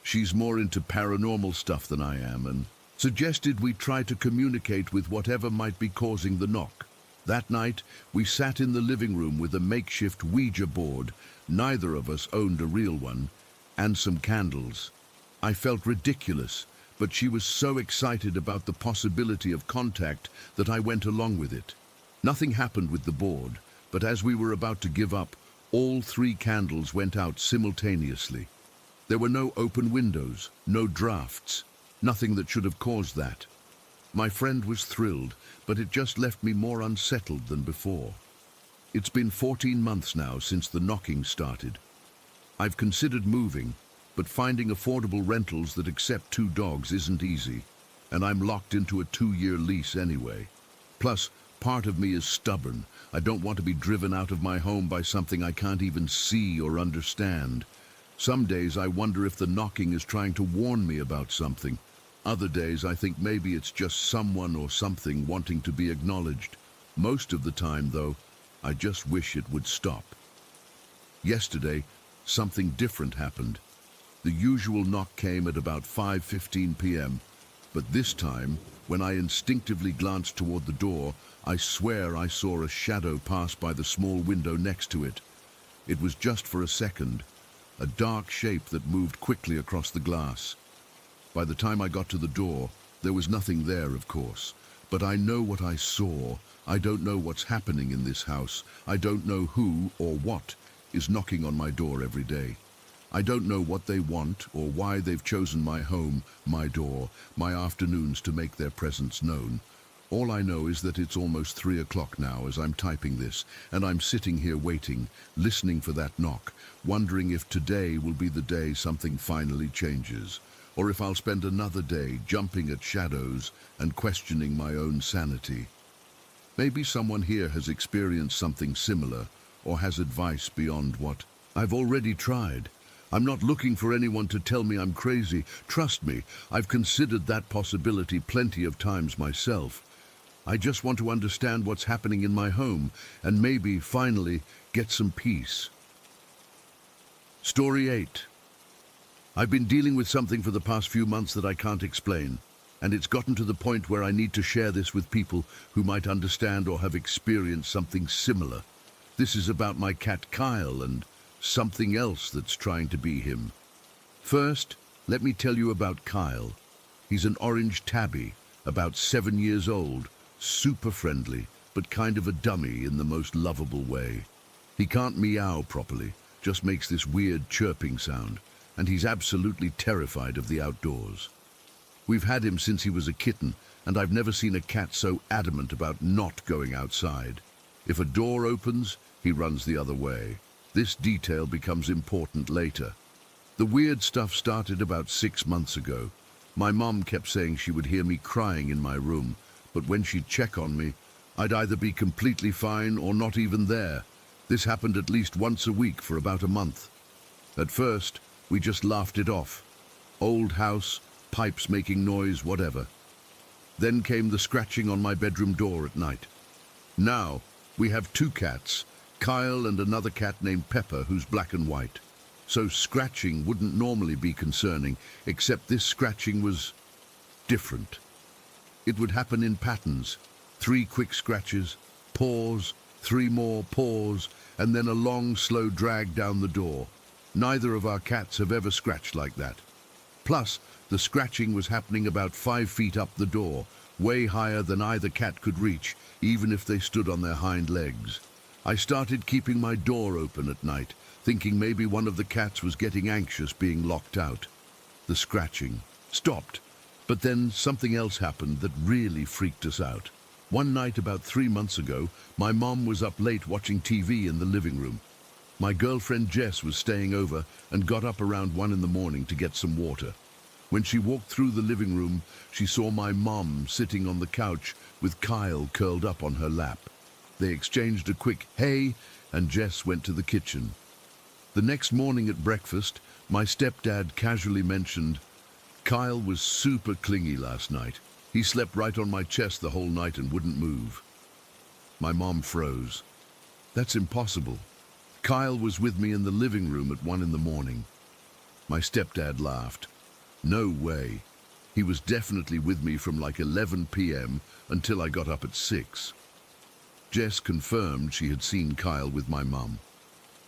She's more into paranormal stuff than I am, and suggested we try to communicate with whatever might be causing the knock. That night, we sat in the living room with a makeshift Ouija board, neither of us owned a real one, and some candles. I felt ridiculous, but she was so excited about the possibility of contact that I went along with it. Nothing happened with the board, but as we were about to give up, all 3 candles went out simultaneously. There were no open windows, no drafts, nothing that should have caused that. My friend was thrilled, but it just left me more unsettled than before. It's been 14 months now since the knocking started. I've considered moving, but finding affordable rentals that accept 2 dogs isn't easy, and I'm locked into a 2-year lease anyway. Plus, part of me is stubborn. I don't want to be driven out of my home by something I can't even see or understand. Some days I wonder if the knocking is trying to warn me about something. Other days I think maybe it's just someone or something wanting to be acknowledged. Most of the time, though, I just wish it would stop. Yesterday, something different happened. The usual knock came at about 5:15 p.m., but this time, when I instinctively glanced toward the door, I swear I saw a shadow pass by the small window next to it. It was just for a second, a dark shape that moved quickly across the glass. By the time I got to the door, there was nothing there, of course. But I know what I saw. I don't know what's happening in this house. I don't know who or what is knocking on my door every day. I don't know what they want or why they've chosen my home, my door, my afternoons to make their presence known. All I know is that it's almost 3 o'clock now as I'm typing this, and I'm sitting here waiting, listening for that knock, wondering if today will be the day something finally changes, or if I'll spend another day jumping at shadows and questioning my own sanity. Maybe someone here has experienced something similar, or has advice beyond what I've already tried. I'm not looking for anyone to tell me I'm crazy. Trust me, I've considered that possibility plenty of times myself. I just want to understand what's happening in my home and maybe, finally, get some peace. Story 8. I've been dealing with something for the past few months that I can't explain, and it's gotten to the point where I need to share this with people who might understand or have experienced something similar. This is about my cat Kyle and something else that's trying to be him. First, let me tell you about Kyle. He's an orange tabby, about 7 years old, super friendly, but kind of a dummy in the most lovable way. He can't meow properly, just makes this weird chirping sound, and he's absolutely terrified of the outdoors. We've had him since he was a kitten, and I've never seen a cat so adamant about not going outside. If a door opens, he runs the other way. This detail becomes important later. The weird stuff started about 6 months ago. My mom kept saying she would hear me crying in my room, but when she'd check on me, I'd either be completely fine or not even there. This happened at least once a week for about a month. At first, we just laughed it off. Old house, pipes making noise, whatever. Then came the scratching on my bedroom door at night. Now, we have 2 cats, Kyle and another cat named Pepper, who's black and white. So scratching wouldn't normally be concerning, except this scratching was different. It would happen in patterns. 3 quick scratches, pause, 3 more, pause, and then a long, slow drag down the door. Neither of our cats have ever scratched like that. Plus, the scratching was happening about 5 feet up the door, way higher than either cat could reach, even if they stood on their hind legs. I started keeping my door open at night, thinking maybe one of the cats was getting anxious being locked out. The scratching stopped, but then something else happened that really freaked us out. One night about 3 months ago, my mom was up late watching TV in the living room. My girlfriend Jess was staying over and got up around 1 in the morning to get some water. When she walked through the living room, she saw my mom sitting on the couch with Kyle curled up on her lap. They exchanged a quick "hey," and Jess went to the kitchen. The next morning at breakfast, my stepdad casually mentioned, "Kyle was super clingy last night. He slept right on my chest the whole night and wouldn't move." My mom froze. "That's impossible. Kyle was with me in the living room at 1 in the morning." My stepdad laughed. "No way. He was definitely with me from like 11 p.m. until I got up at 6. Jess confirmed she had seen Kyle with my mum.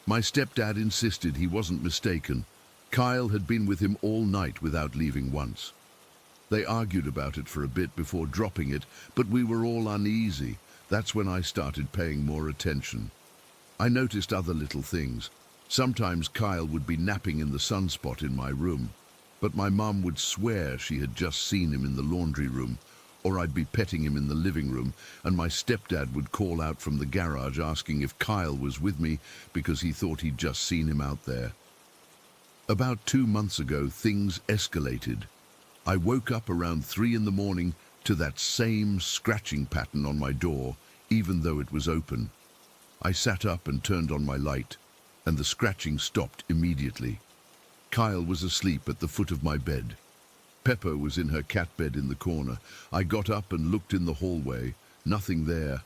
My stepdad insisted he wasn't mistaken. Kyle had been with him all night without leaving once. They argued about it for a bit before dropping it, but we were all uneasy. That's when I started paying more attention. I noticed other little things. Sometimes Kyle would be napping in the sunspot in my room, but my mum would swear she had just seen him in the laundry room, or I'd be petting him in the living room, and my stepdad would call out from the garage asking if Kyle was with me because he thought he'd just seen him out there. About 2 months ago, things escalated. I woke up around 3 in the morning to that same scratching pattern on my door, even though it was open. I sat up and turned on my light, and the scratching stopped immediately. Kyle was asleep at the foot of my bed. Pepper was in her cat bed in the corner. I got up and looked in the hallway. Nothing there.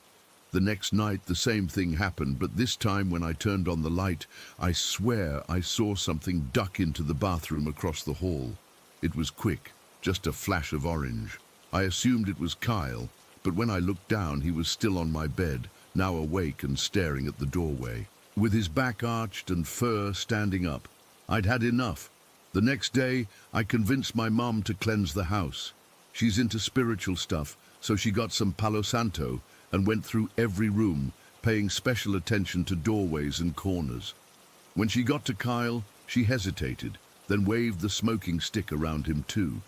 The next night the same thing happened, but this time when I turned on the light, I swear I saw something duck into the bathroom across the hall. It was quick, just a flash of orange. I assumed it was Kyle, but when I looked down he was still on my bed, now awake and staring at the doorway, with his back arched and fur standing up. I'd had enough. The next day, I convinced my mom to cleanse the house. She's into spiritual stuff, so she got some Palo Santo and went through every room, paying special attention to doorways and corners. When she got to Kyle, she hesitated, then waved the smoking stick around him too.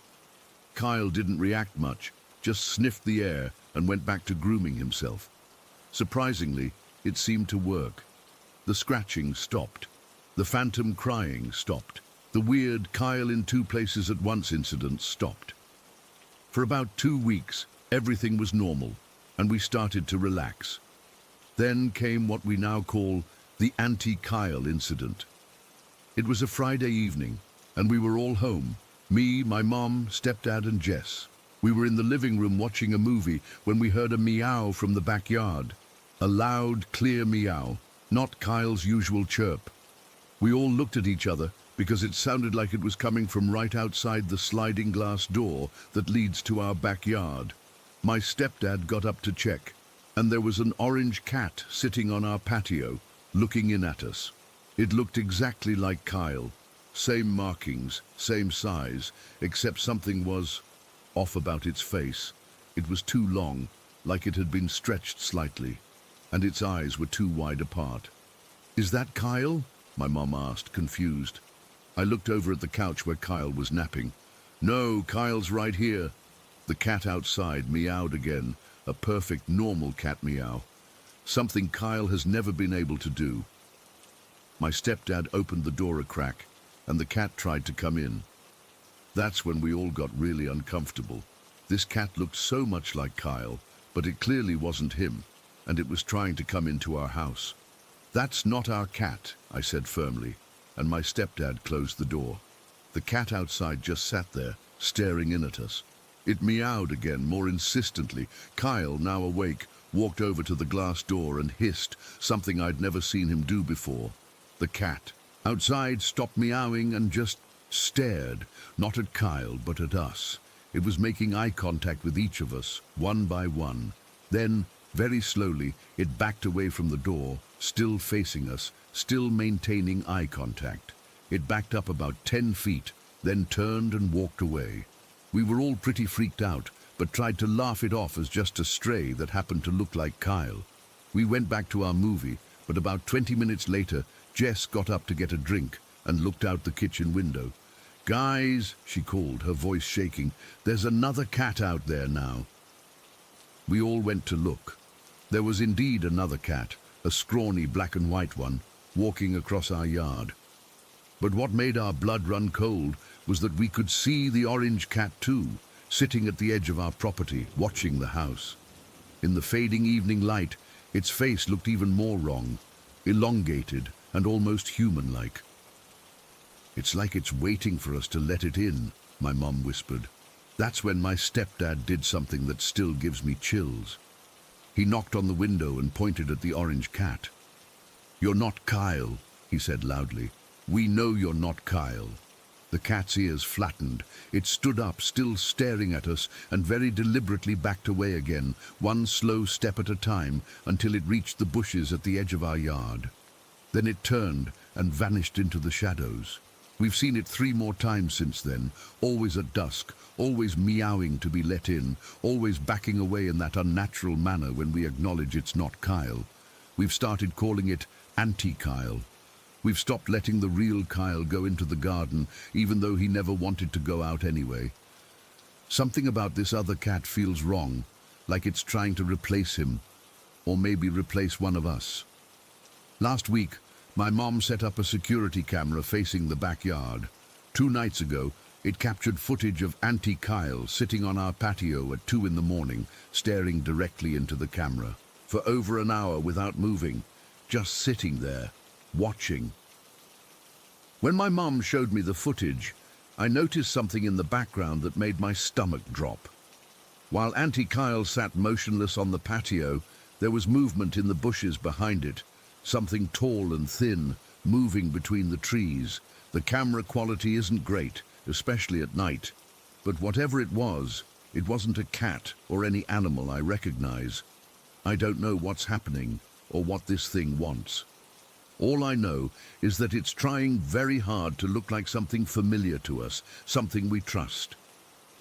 Kyle didn't react much, just sniffed the air and went back to grooming himself. Surprisingly, it seemed to work. The scratching stopped. The phantom crying stopped. The weird Kyle in 2 places at once incident stopped. For about 2 weeks, everything was normal, and we started to relax. Then came what we now call the anti-Kyle incident. It was a Friday evening, and we were all home. Me, my mom, stepdad, and Jess. We were in the living room watching a movie when we heard a meow from the backyard. A loud, clear meow, not Kyle's usual chirp. We all looked at each other because it sounded like it was coming from right outside the sliding glass door that leads to our backyard. My stepdad got up to check, and there was an orange cat sitting on our patio, looking in at us. It looked exactly like Kyle. Same markings, same size, except something was off about its face. It was too long, like it had been stretched slightly, and its eyes were too wide apart. "Is that Kyle?" my mom asked, confused. I looked over at the couch where Kyle was napping. "No, Kyle's right here." The cat outside meowed again, a perfect normal cat meow, something Kyle has never been able to do. My stepdad opened the door a crack, and the cat tried to come in. That's when we all got really uncomfortable. This cat looked so much like Kyle, but it clearly wasn't him, and it was trying to come into our house. "That's not our cat," I said firmly, and my stepdad closed the door. The cat outside just sat there, staring in at us. It meowed again, more insistently. Kyle, now awake, walked over to the glass door and hissed, something I'd never seen him do before. The cat outside stopped meowing and just stared, not at Kyle, but at us. It was making eye contact with each of us, one by one. Then, very slowly, it backed away from the door, still facing us, still maintaining eye contact. It backed up about 10 feet, then turned and walked away. We were all pretty freaked out, but tried to laugh it off as just a stray that happened to look like Kyle. We went back to our movie, but about 20 minutes later, Jess got up to get a drink and looked out the kitchen window. "Guys," she called, her voice shaking, "there's another cat out there now." We all went to look. There was indeed another cat, a scrawny black and white one, walking across our yard. But what made our blood run cold was that we could see the orange cat too, sitting at the edge of our property, watching the house. In the fading evening light, its face looked even more wrong, elongated and almost human-like. "It's like it's waiting for us to let it in," my mom whispered. That's when my stepdad did something that still gives me chills. He knocked on the window and pointed at the orange cat. "You're not Kyle," he said loudly. "We know you're not Kyle." The cat's ears flattened. It stood up, still staring at us, and very deliberately backed away again, one slow step at a time, until it reached the bushes at the edge of our yard. Then it turned and vanished into the shadows. We've seen it 3 more times since then, always at dusk, always meowing to be let in, always backing away in that unnatural manner when we acknowledge it's not Kyle. We've started calling it anti-Kyle. We've stopped letting the real Kyle go into the garden, even though he never wanted to go out anyway. Something about this other cat feels wrong, like it's trying to replace him, or maybe replace one of us. Last week, my mom set up a security camera facing the backyard. 2 nights ago, it captured footage of Auntie Kyle sitting on our patio at 2 in the morning, staring directly into the camera, for over an hour without moving, just sitting there, watching. When my mom showed me the footage, I noticed something in the background that made my stomach drop. While Auntie Kyle sat motionless on the patio, there was movement in the bushes behind it, something tall and thin, moving between the trees. The camera quality isn't great, especially at night. But whatever it wasn't a cat or any animal I recognize. I don't know what's happening or what this thing wants. All I know is that it's trying very hard to look like something familiar to us, something we trust.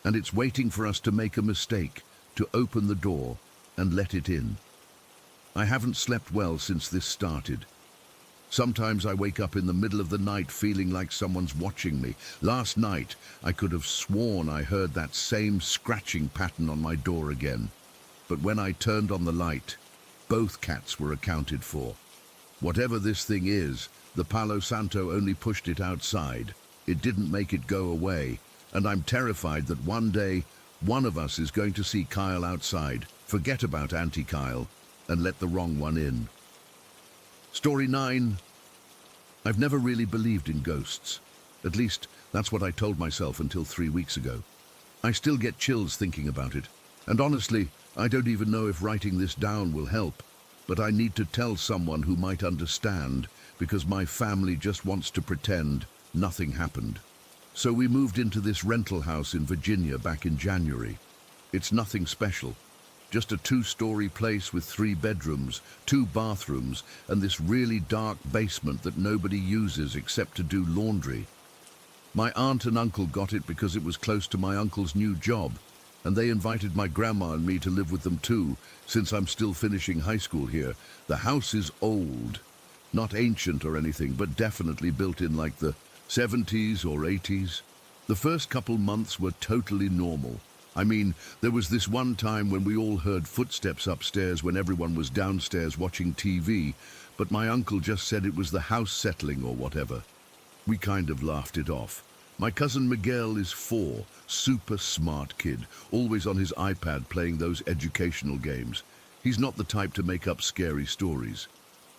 And it's waiting for us to make a mistake, to open the door and let it in. I haven't slept well since this started. Sometimes I wake up in the middle of the night feeling like someone's watching me. Last night, I could have sworn I heard that same scratching pattern on my door again. But when I turned on the light, both cats were accounted for. Whatever this thing is, the Palo Santo only pushed it outside. It didn't make it go away, and I'm terrified that one day, one of us is going to see Kyle outside, forget about Auntie Kyle, and let the wrong one in. Story 9. I've never really believed in ghosts. At least, that's what I told myself until 3 weeks ago. I still get chills thinking about it, and honestly, I don't even know if writing this down will help. but I need to tell someone who might understand because my family just wants to pretend nothing happened. So we moved into this rental house in Virginia back in January. It's nothing special, just a 2-story place with 3 bedrooms, 2 bathrooms, and this really dark basement that nobody uses except to do laundry. My aunt and uncle got it because it was close to my uncle's new job, and they invited my grandma and me to live with them too, since I'm still finishing high school here. The house is old, not ancient or anything, but definitely built in like the 70s or 80s. The first couple months were totally normal. I mean, there was this one time when we all heard footsteps upstairs when everyone was downstairs watching TV, but my uncle just said it was the house settling or whatever. We kind of laughed it off. My cousin Miguel is 4, super smart kid, always on his iPad playing those educational games. He's not the type to make up scary stories.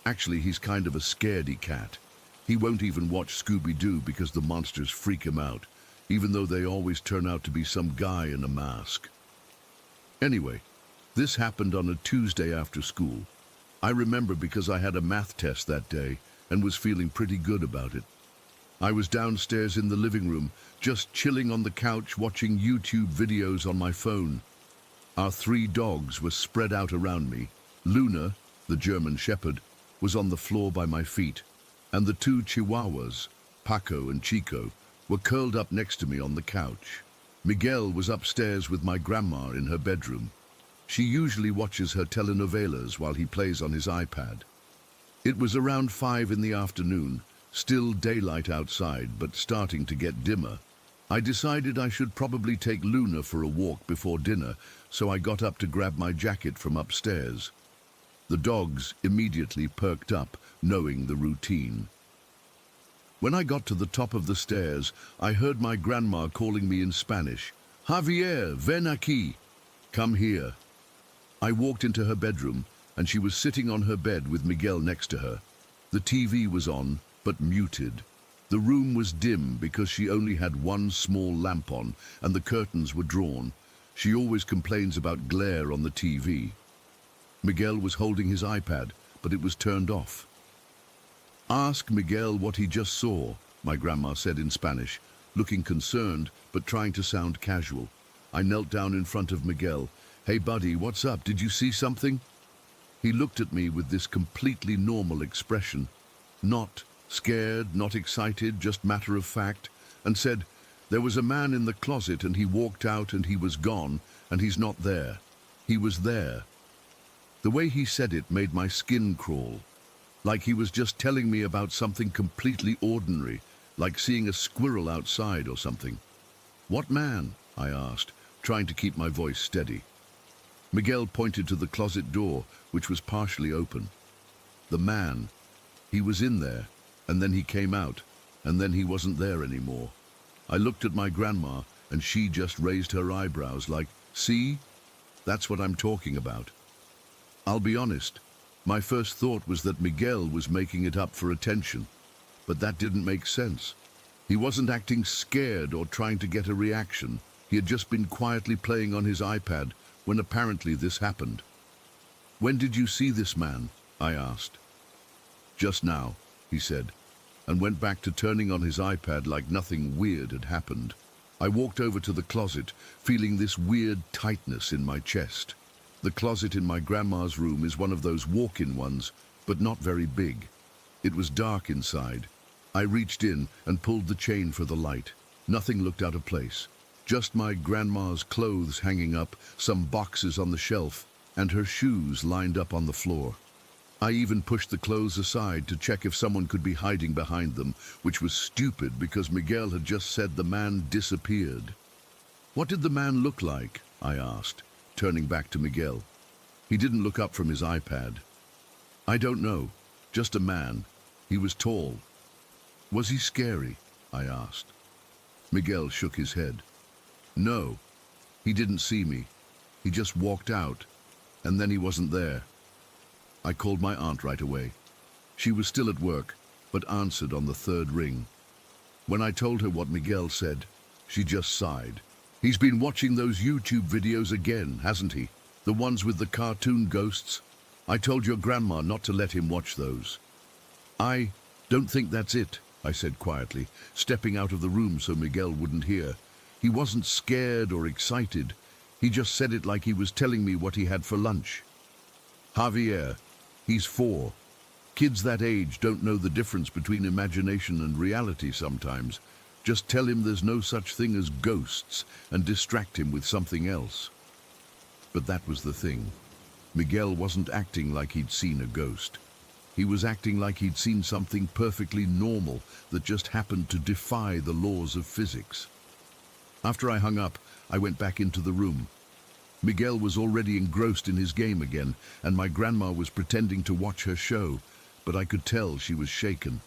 Actually, he's kind of a scaredy cat. He won't even watch Scooby-Doo because the monsters freak him out, even though they always turn out to be some guy in a mask. Anyway, this happened on a Tuesday after school. I remember because I had a math test that day and was feeling pretty good about it. I was downstairs in the living room, just chilling on the couch watching YouTube videos on my phone. Our 3 dogs were spread out around me. Luna, the German Shepherd, was on the floor by my feet, and the 2 Chihuahuas, Paco and Chico, were curled up next to me on the couch. Miguel was upstairs with my grandma in her bedroom. She usually watches her telenovelas while he plays on his iPad. It was around 5 in the afternoon, still daylight outside, but starting to get dimmer. I decided I should probably take Luna for a walk before dinner, so I got up to grab my jacket from upstairs. The dogs immediately perked up, knowing the routine. When I got to the top of the stairs, I heard my grandma calling me in Spanish. "Javier, ven aquí." Come here. I walked into her bedroom, and she was sitting on her bed with Miguel next to her. The TV was on, but muted. The room was dim because she only had one small lamp on, and the curtains were drawn. She always complains about glare on the TV. Miguel was holding his iPad, but it was turned off. "Ask Miguel what he just saw," my grandma said in Spanish, looking concerned but trying to sound casual. I knelt down in front of Miguel. "Hey buddy, what's up? Did you see something?" He looked at me with this completely normal expression. Not scared, not excited, just matter of fact, and said, "There was a man in the closet and he walked out and he was gone and he's not there. He was there." The way he said it made my skin crawl, like he was just telling me about something completely ordinary, like seeing a squirrel outside or something. "What man?" I asked, trying to keep my voice steady. Miguel pointed to the closet door, which was partially open. The man, he was in there, and then he came out, and then he wasn't there anymore. I looked at my grandma, and she just raised her eyebrows like, "See? That's what I'm talking about." I'll be honest, my first thought was that Miguel was making it up for attention, but that didn't make sense. He wasn't acting scared or trying to get a reaction. He had just been quietly playing on his iPad when apparently this happened. "When did you see this man?" I asked. "Just now," he said, and went back to turning on his iPad like nothing weird had happened. I walked over to the closet, feeling this weird tightness in my chest. The closet in my grandma's room is one of those walk-in ones, but not very big. It was dark inside. I reached in and pulled the chain for the light. Nothing looked out of place. Just my grandma's clothes hanging up, some boxes on the shelf, and her shoes lined up on the floor. I even pushed the clothes aside to check if someone could be hiding behind them, which was stupid because Miguel had just said the man disappeared. "What did the man look like?" I asked, turning back to Miguel. He didn't look up from his iPad. "I don't know, just a man. He was tall." "Was he scary?" I asked. Miguel shook his head. "No, he didn't see me. He just walked out, and then he wasn't there." I called my aunt right away. She was still at work, but answered on the 3rd ring. When I told her what Miguel said, she just sighed. "He's been watching those YouTube videos again, hasn't he? The ones with the cartoon ghosts?" I told your grandma not to let him watch those. I don't think that's it, I said quietly, stepping out of the room so Miguel wouldn't hear. He wasn't scared or excited. He just said it like he was telling me what he had for lunch. Javier, he's 4. Kids that age don't know the difference between imagination and reality sometimes. Just tell him there's no such thing as ghosts and distract him with something else. But that was the thing. Miguel wasn't acting like he'd seen a ghost. He was acting like he'd seen something perfectly normal that just happened to defy the laws of physics. After I hung up, I went back into the room. Miguel was already engrossed in his game again, and my grandma was pretending to watch her show, but I could tell she was shaken.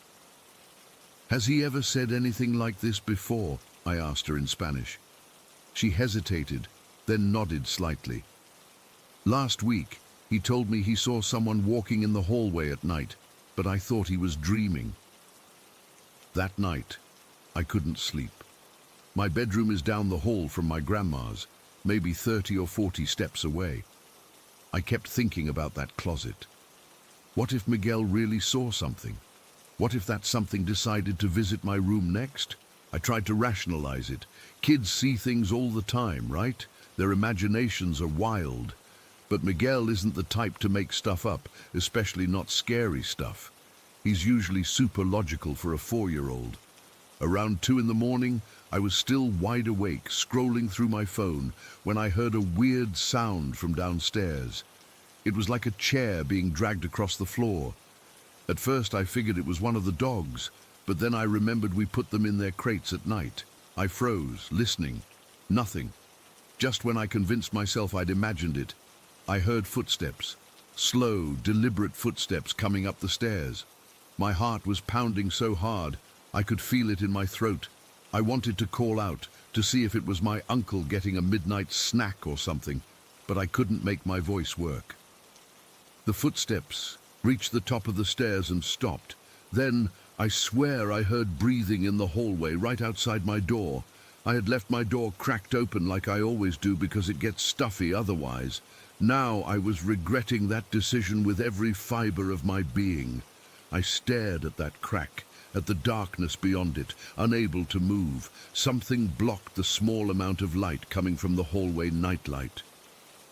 "Has he ever said anything like this before?" I asked her in Spanish. She hesitated, then nodded slightly. "Last week, he told me he saw someone walking in the hallway at night, but I thought he was dreaming." That night, I couldn't sleep. My bedroom is down the hall from my grandma's, maybe 30 or 40 steps away. I kept thinking about that closet. What if Miguel really saw something? What if that something decided to visit my room next? I tried to rationalize it. Kids see things all the time, right? Their imaginations are wild. But Miguel isn't the type to make stuff up, especially not scary stuff. He's usually super logical for a 4-year-old. Around 2 in the morning, I was still wide awake, scrolling through my phone, when I heard a weird sound from downstairs. It was like a chair being dragged across the floor. At first I figured it was one of the dogs, but then I remembered we put them in their crates at night. I froze, listening. Nothing. Just when I convinced myself I'd imagined it, I heard footsteps. Slow, deliberate footsteps coming up the stairs. My heart was pounding so hard, I could feel it in my throat. I wanted to call out, to see if it was my uncle getting a midnight snack or something, but I couldn't make my voice work. The footsteps reached the top of the stairs and stopped. Then, I swear I heard breathing in the hallway right outside my door. I had left my door cracked open like I always do because it gets stuffy otherwise. Now I was regretting that decision with every fiber of my being. I stared at that crack, at the darkness beyond it, unable to move. Something blocked the small amount of light coming from the hallway nightlight.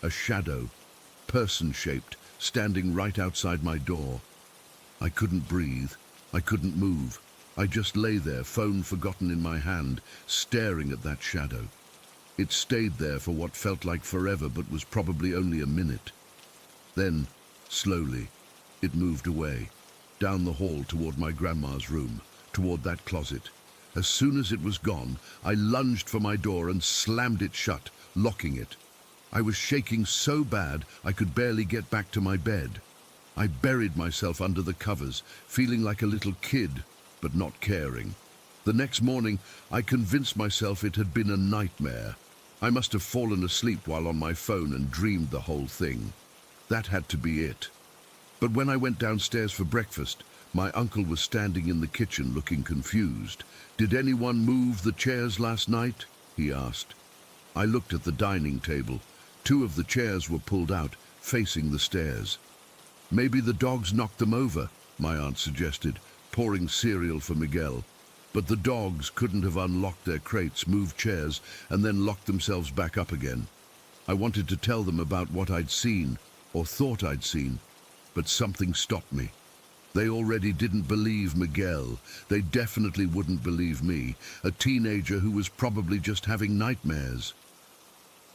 A shadow, person-shaped, standing right outside my door. I couldn't breathe. I couldn't move. I just lay there, phone forgotten in my hand, staring at that shadow. It stayed there for what felt like forever, but was probably only a minute. Then, slowly, it moved away, down the hall toward my grandma's room, toward that closet. As soon as it was gone, I lunged for my door and slammed it shut, locking it. I was shaking so bad I could barely get back to my bed. I buried myself under the covers, feeling like a little kid, but not caring. The next morning, I convinced myself it had been a nightmare. I must have fallen asleep while on my phone and dreamed the whole thing. That had to be it. But when I went downstairs for breakfast, my uncle was standing in the kitchen looking confused. "Did anyone move the chairs last night?" he asked. I looked at the dining table. 2 of the chairs were pulled out, facing the stairs. "Maybe the dogs knocked them over," my aunt suggested, pouring cereal for Miguel. But the dogs couldn't have unlocked their crates, moved chairs, and then locked themselves back up again. I wanted to tell them about what I'd seen, or thought I'd seen, but something stopped me. They already didn't believe Miguel. They definitely wouldn't believe me, a teenager who was probably just having nightmares.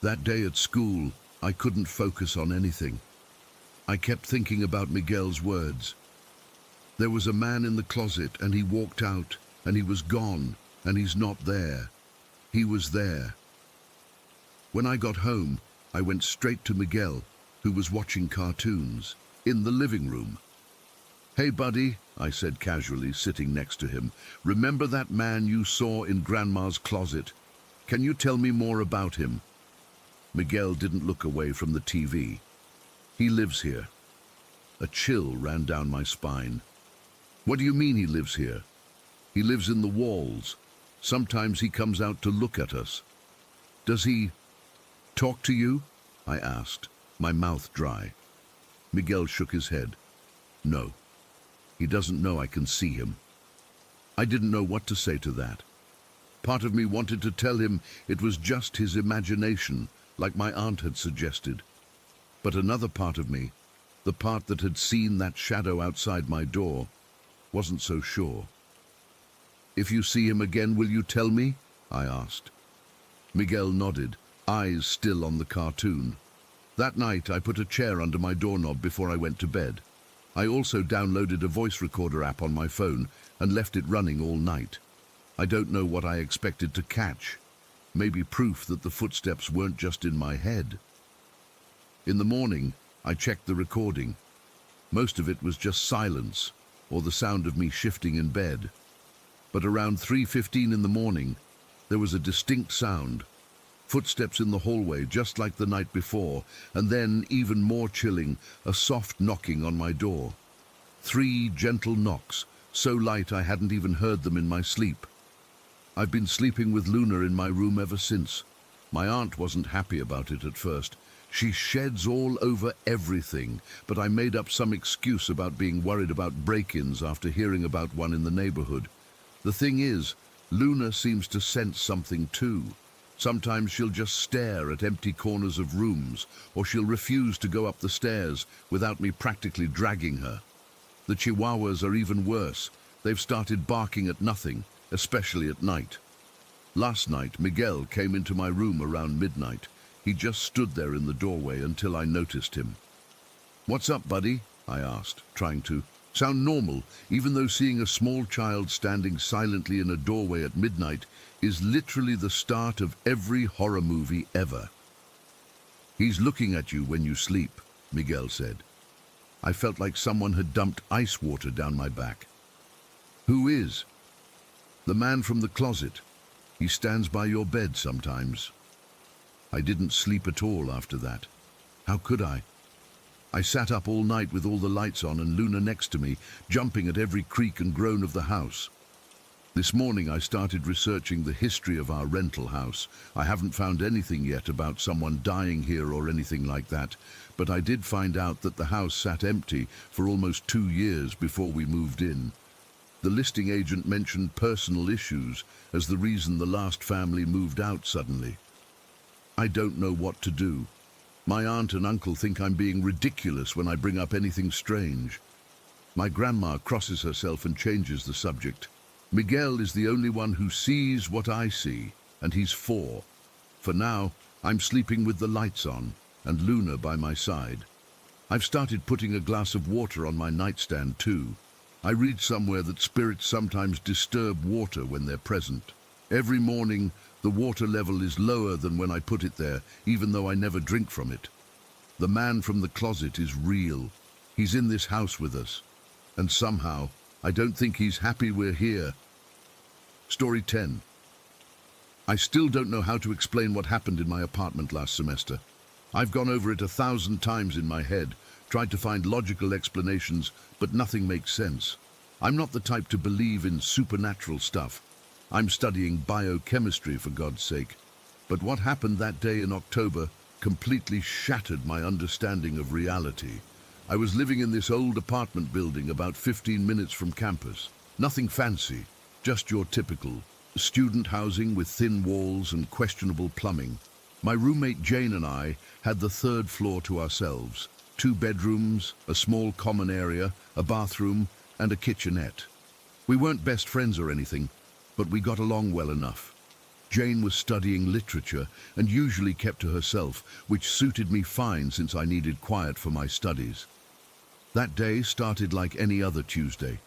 That day at school, I couldn't focus on anything. I kept thinking about Miguel's words. There was a man in the closet, and he walked out, and he was gone, and he's not there. He was there. When I got home, I went straight to Miguel, who was watching cartoons, in the living room. "Hey, buddy," I said casually, sitting next to him. "Remember that man you saw in Grandma's closet? Can you tell me more about him?" Miguel didn't look away from the TV. "He lives here." A chill ran down my spine. "What do you mean he lives here?" "He lives in the walls. Sometimes he comes out to look at us." "Does he talk to you?" I asked, my mouth dry. Miguel shook his head. No, he doesn't know I can see him. I didn't know what to say to that. Part of me wanted to tell him it was just his imagination, like my aunt had suggested. But another part of me, the part that had seen that shadow outside my door, wasn't so sure. "If you see him again, will you tell me?" I asked. Miguel nodded, eyes still on the cartoon. That night, I put a chair under my doorknob before I went to bed. I also downloaded a voice recorder app on my phone and left it running all night. I don't know what I expected to catch. Maybe proof that the footsteps weren't just in my head. In the morning, I checked the recording. Most of it was just silence, or the sound of me shifting in bed. But around 3:15 in the morning, there was a distinct sound. Footsteps in the hallway, just like the night before, and then, even more chilling, a soft knocking on my door. 3 gentle knocks, so light I hadn't even heard them in my sleep. I've been sleeping with Luna in my room ever since. My aunt wasn't happy about it at first. She sheds all over everything, but I made up some excuse about being worried about break-ins after hearing about one in the neighborhood. The thing is, Luna seems to sense something too. Sometimes she'll just stare at empty corners of rooms, or she'll refuse to go up the stairs without me practically dragging her. The Chihuahuas are even worse. They've started barking at nothing, especially at night. Last night, Miguel came into my room around midnight. He just stood there in the doorway until I noticed him. "What's up, buddy?" I asked, trying to sound normal, even though seeing a small child standing silently in a doorway at midnight is literally the start of every horror movie ever. "He's looking at you when you sleep," Miguel said. I felt like someone had dumped ice water down my back. "Who is?" "The man from the closet. He stands by your bed sometimes." I didn't sleep at all after that. How could I? I sat up all night with all the lights on and Luna next to me, jumping at every creak and groan of the house. This morning I started researching the history of our rental house. I haven't found anything yet about someone dying here or anything like that, but I did find out that the house sat empty for almost 2 years before we moved in. The listing agent mentioned personal issues as the reason the last family moved out suddenly. I don't know what to do. My aunt and uncle think I'm being ridiculous when I bring up anything strange. My grandma crosses herself and changes the subject. Miguel is the only one who sees what I see, and he's 4. For now, I'm sleeping with the lights on, and Luna by my side. I've started putting a glass of water on my nightstand too. I read somewhere that spirits sometimes disturb water when they're present. Every morning, the water level is lower than when I put it there, even though I never drink from it. The man from the closet is real. He's in this house with us. And somehow, I don't think he's happy we're here. Story 10. I still don't know how to explain what happened in my apartment last semester. I've gone over it 1,000 times in my head, tried to find logical explanations, but nothing makes sense. I'm not the type to believe in supernatural stuff. I'm studying biochemistry, for God's sake. But what happened that day in October completely shattered my understanding of reality. I was living in this old apartment building about 15 minutes from campus. Nothing fancy, just your typical student housing with thin walls and questionable plumbing. My roommate Jane and I had the 3rd floor to ourselves. 2 bedrooms, a small common area, a bathroom, and a kitchenette. We weren't best friends or anything, but we got along well enough. Jane was studying literature and usually kept to herself, which suited me fine since I needed quiet for my studies. That day started like any other Tuesday.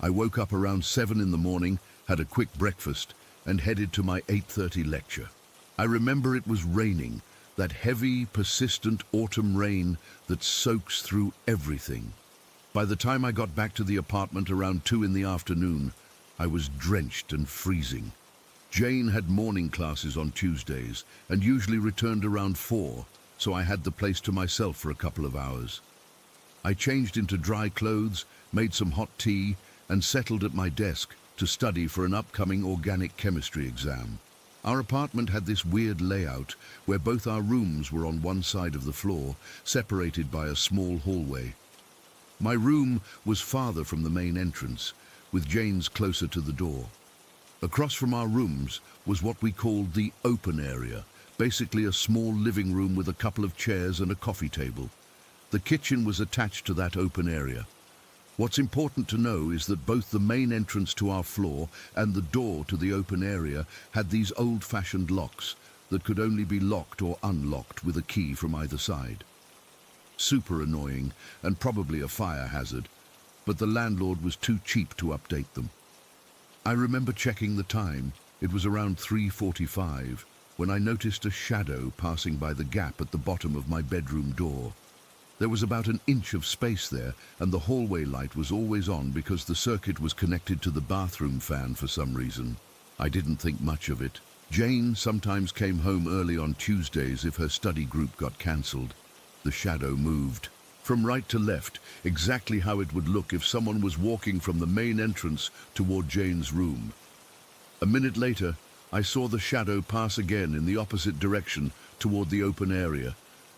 I woke up around 7 in the morning, had a quick breakfast, and headed to my 8:30 lecture. I remember it was raining, that heavy, persistent autumn rain that soaks through everything. By the time I got back to the apartment around 2 in the afternoon, I was drenched and freezing. Jane had morning classes on Tuesdays and usually returned around 4, so I had the place to myself for a couple of hours. I changed into dry clothes, made some hot tea, and settled at my desk to study for an upcoming organic chemistry exam. Our apartment had this weird layout where both our rooms were on one side of the floor, separated by a small hallway. My room was farther from the main entrance, with Jane's closer to the door. Across from our rooms was what we called the open area, basically a small living room with a couple of chairs and a coffee table. The kitchen was attached to that open area. What's important to know is that both the main entrance to our floor and the door to the open area had these old-fashioned locks that could only be locked or unlocked with a key from either side. Super annoying and probably a fire hazard, but the landlord was too cheap to update them. I remember checking the time. It was around 3:45 when I noticed a shadow passing by the gap at the bottom of my bedroom door. There was about an inch of space there, and the hallway light was always on because the circuit was connected to the bathroom fan for some reason. I didn't think much of it. Jane sometimes came home early on Tuesdays if her study group got cancelled. The shadow moved from right to left, exactly how it would look if someone was walking from the main entrance toward Jane's room. A minute later, I saw the shadow pass again in the opposite direction toward the open area.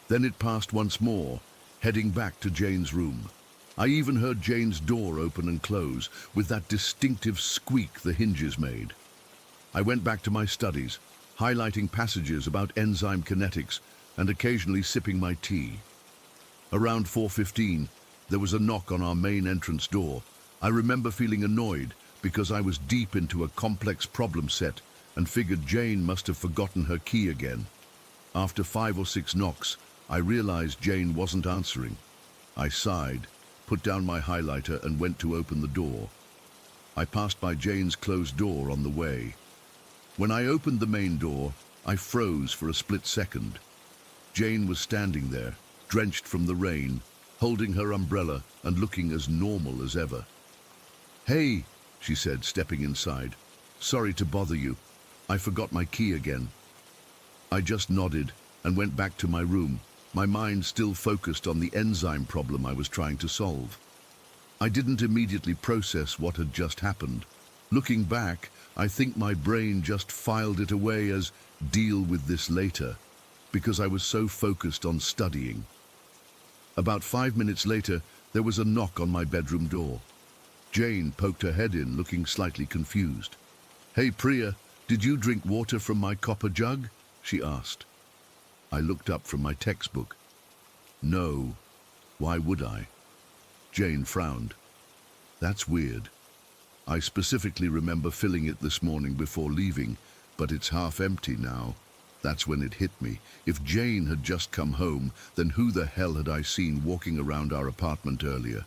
Then it passed once more, heading back to Jane's room. I even heard Jane's door open and close with that distinctive squeak the hinges made. I went back to my studies, highlighting passages about enzyme kinetics and occasionally sipping my tea. Around 4:15, there was a knock on our main entrance door. I remember feeling annoyed because I was deep into a complex problem set and figured Jane must have forgotten her key again. After 5 or 6 knocks, I realized Jane wasn't answering. I sighed, put down my highlighter and went to open the door. I passed by Jane's closed door on the way. When I opened the main door, I froze for a split second. Jane was standing there, drenched from the rain, holding her umbrella and looking as normal as ever. "Hey," she said, stepping inside. "Sorry to bother you. I forgot my key again." I just nodded and went back to my room, my mind still focused on the enzyme problem I was trying to solve. I didn't immediately process what had just happened. Looking back, I think my brain just filed it away as "deal with this later," because I was so focused on studying. About 5 minutes later, there was a knock on my bedroom door. Jane poked her head in, looking slightly confused. "Hey, Priya, did you drink water from my copper jug?" she asked. I looked up from my textbook. "No, why would I?" Jane frowned. "That's weird. I specifically remember filling it this morning before leaving, but it's half empty now." That's when it hit me. If Jane had just come home, then who the hell had I seen walking around our apartment earlier?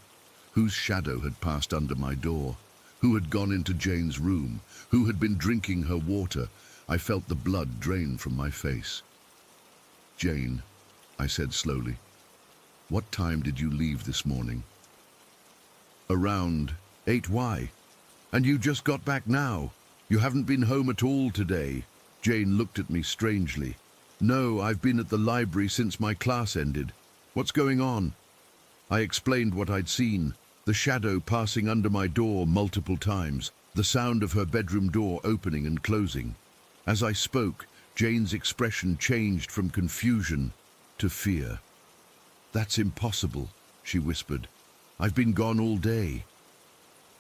Whose shadow had passed under my door? Who had gone into Jane's room? Who had been drinking her water? I felt the blood drain from my face. "Jane," I said slowly, "what time did you leave this morning?" "Around 8. Why? And you just got back now? You haven't been home at all today?" Jane looked at me strangely. "No, I've been at the library since my class ended. What's going on?" I explained what I'd seen, the shadow passing under my door multiple times, the sound of her bedroom door opening and closing. As I spoke, Jane's expression changed from confusion to fear. "That's impossible," she whispered. "I've been gone all day."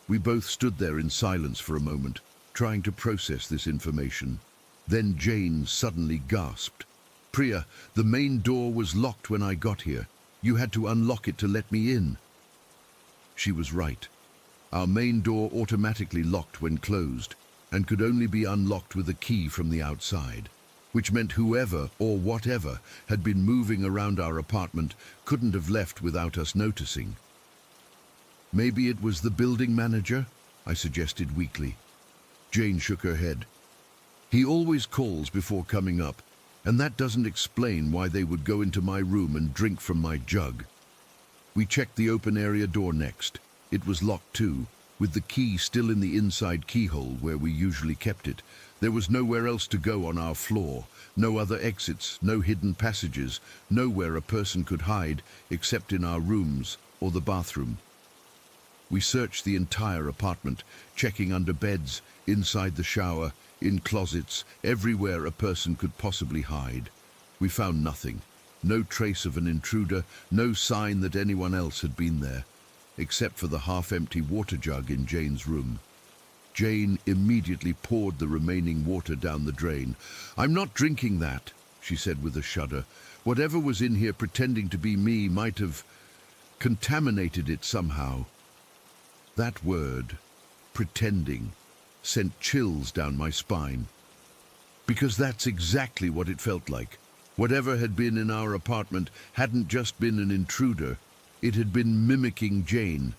We both stood there in silence for a moment, trying to process this information. Then Jane suddenly gasped. "Priya, the main door was locked when I got here. You had to unlock it to let me in." She was right. Our main door automatically locked when closed, and could only be unlocked with a key from the outside, which meant whoever or whatever had been moving around our apartment couldn't have left without us noticing. "Maybe it was the building manager?" I suggested weakly. Jane shook her head. "He always calls before coming up, and that doesn't explain why they would go into my room and drink from my jug." We checked the open area door next. It was locked too, with the key still in the inside keyhole where we usually kept it. There was nowhere else to go on our floor, no other exits, no hidden passages, nowhere a person could hide except in our rooms or the bathroom. We searched the entire apartment, checking under beds, inside the shower, in closets, everywhere a person could possibly hide. We found nothing. No trace of an intruder, no sign that anyone else had been there, except for the half-empty water jug in Jane's room. Jane immediately poured the remaining water down the drain. "I'm not drinking that," she said with a shudder. "Whatever was in here pretending to be me might have contaminated it somehow." That word, pretending, sent chills down my spine. Because that's exactly what it felt like. Whatever had been in our apartment hadn't just been an intruder. It had been mimicking Jane.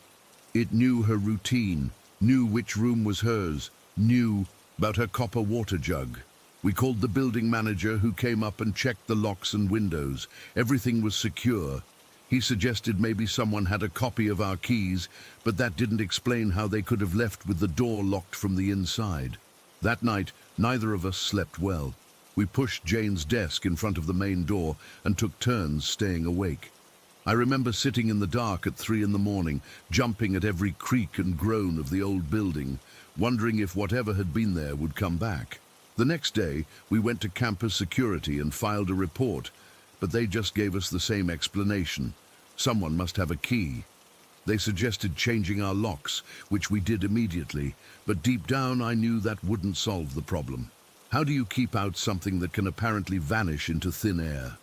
It knew her routine, knew which room was hers, knew about her copper water jug. We called the building manager, who came up and checked the locks and windows. Everything was secure. He suggested maybe someone had a copy of our keys, but that didn't explain how they could have left with the door locked from the inside. That night, neither of us slept well. We pushed Jane's desk in front of the main door and took turns staying awake. I remember sitting in the dark at 3 in the morning, jumping at every creak and groan of the old building, wondering if whatever had been there would come back. The next day, we went to campus security and filed a report, but they just gave us the same explanation. Someone must have a key. They suggested changing our locks, which we did immediately, but deep down I knew that wouldn't solve the problem. How do you keep out something that can apparently vanish into thin air?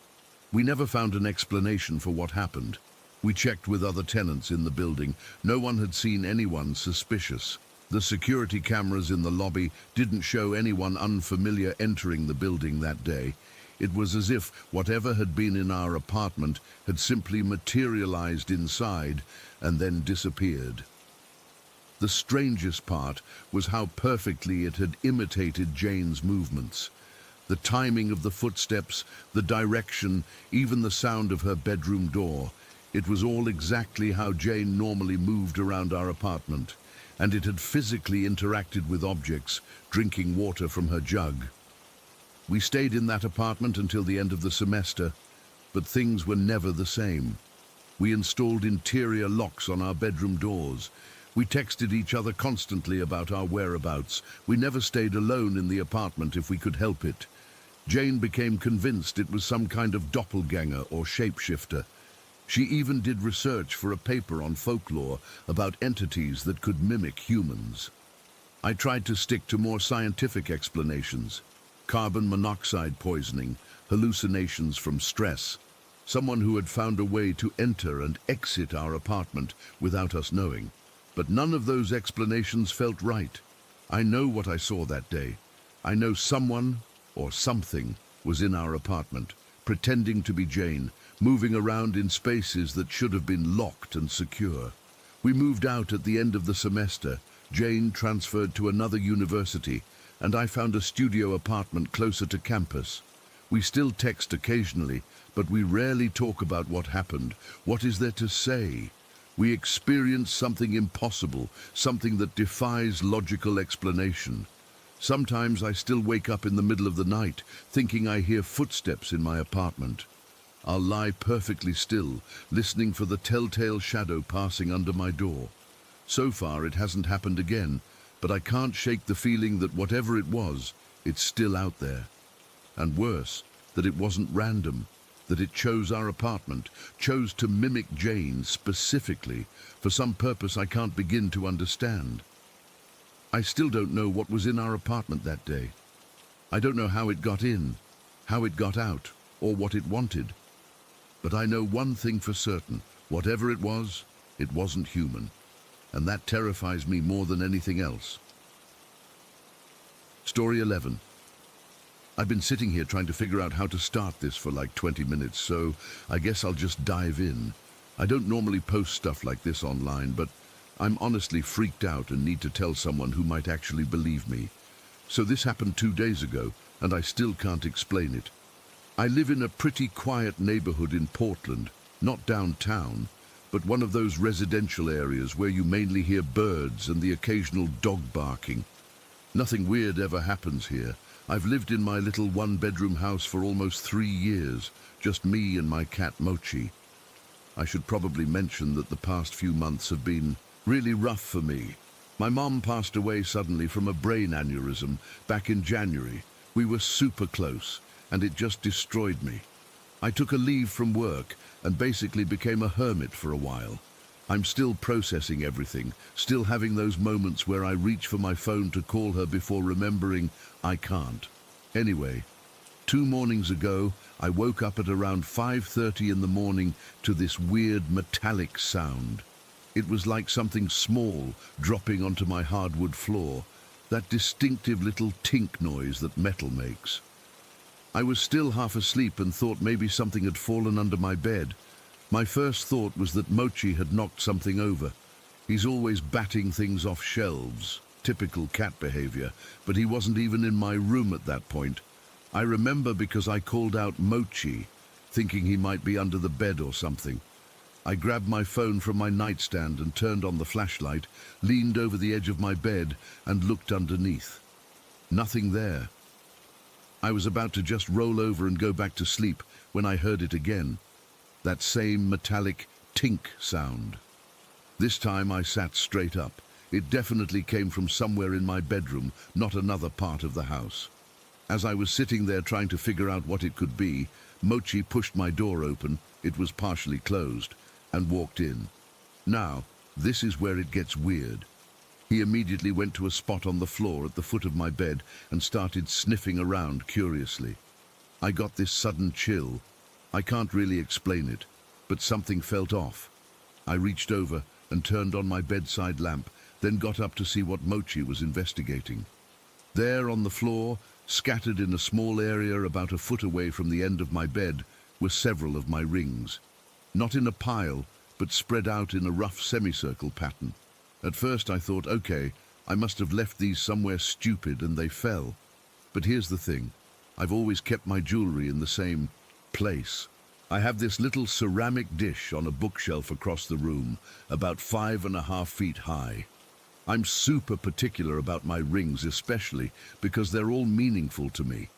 We never found an explanation for what happened. We checked with other tenants in the building. No one had seen anyone suspicious. The security cameras in the lobby didn't show anyone unfamiliar entering the building that day. It was as if whatever had been in our apartment had simply materialized inside and then disappeared. The strangest part was how perfectly it had imitated Jane's movements. The timing of the footsteps, the direction, even the sound of her bedroom door. It was all exactly how Jane normally moved around our apartment, and it had physically interacted with objects, drinking water from her jug. We stayed in that apartment until the end of the semester, but things were never the same. We installed interior locks on our bedroom doors. We texted each other constantly about our whereabouts. We never stayed alone in the apartment if we could help it. Jane became convinced it was some kind of doppelganger or shapeshifter. She even did research for a paper on folklore about entities that could mimic humans. I tried to stick to more scientific explanations. Carbon monoxide poisoning, hallucinations from stress. Someone who had found a way to enter and exit our apartment without us knowing. But none of those explanations felt right. I know what I saw that day. I know someone or something was in our apartment, pretending to be Jane, moving around in spaces that should have been locked and secure. We moved out at the end of the semester. Jane transferred to another university, and I found a studio apartment closer to campus. We still text occasionally, but we rarely talk about what happened. What is there to say? We experience something impossible, something that defies logical explanation. Sometimes I still wake up in the middle of the night, thinking I hear footsteps in my apartment. I'll lie perfectly still, listening for the telltale shadow passing under my door. So far it hasn't happened again, but I can't shake the feeling that whatever it was, it's still out there. And worse, that it wasn't random, that it chose our apartment, chose to mimic Jane specifically, for some purpose I can't begin to understand. I still don't know what was in our apartment that day. I don't know how it got in, how it got out, or what it wanted. But I know one thing for certain: whatever it wasn't human. And that terrifies me more than anything else. Story 11. I've been sitting here trying to figure out how to start this for like 20 minutes, so I guess I'll just dive in. I don't normally post stuff like this online, but I'm honestly freaked out and need to tell someone who might actually believe me. So this happened 2 days ago, and I still can't explain it. I live in a pretty quiet neighborhood in Portland, not downtown, but one of those residential areas where you mainly hear birds and the occasional dog barking. Nothing weird ever happens here. I've lived in my little one-bedroom house for almost 3 years, just me and my cat Mochi. I should probably mention that the past few months have been Really rough for me. My mom passed away suddenly from a brain aneurysm back in January. We were super close, and it just destroyed me. I took a leave from work and basically became a hermit for a while. I'm still processing everything, still having those moments where I reach for my phone to call her before remembering I can't. Anyway, 2 mornings ago, I woke up at around 5:30 in the morning to this weird metallic sound. It was like something small dropping onto my hardwood floor, that distinctive little tink noise that metal makes. I was still half asleep and thought maybe something had fallen under my bed. My first thought was that Mochi had knocked something over. He's always batting things off shelves, typical cat behavior, but he wasn't even in my room at that point. I remember because I called out Mochi, thinking he might be under the bed or something. I grabbed my phone from my nightstand and turned on the flashlight, leaned over the edge of my bed and looked underneath. Nothing there. I was about to just roll over and go back to sleep when I heard it again. That same metallic tink sound. This time I sat straight up. It definitely came from somewhere in my bedroom, not another part of the house. As I was sitting there trying to figure out what it could be, Mochi pushed my door open, it was partially closed, and walked in. Now, this is where it gets weird. He immediately went to a spot on the floor at the foot of my bed and started sniffing around curiously. I got this sudden chill. I can't really explain it, but something felt off. I reached over and turned on my bedside lamp, then got up to see what Mochi was investigating. There on the floor, scattered in a small area about a foot away from the end of my bed, were several of my rings. Not in a pile, but spread out in a rough semicircle pattern. At first I thought, okay, I must have left these somewhere stupid and they fell. But here's the thing, I've always kept my jewelry in the same place. I have this little ceramic dish on a bookshelf across the room, about 5.5 feet high. I'm super particular about my rings, especially because they're all meaningful to me.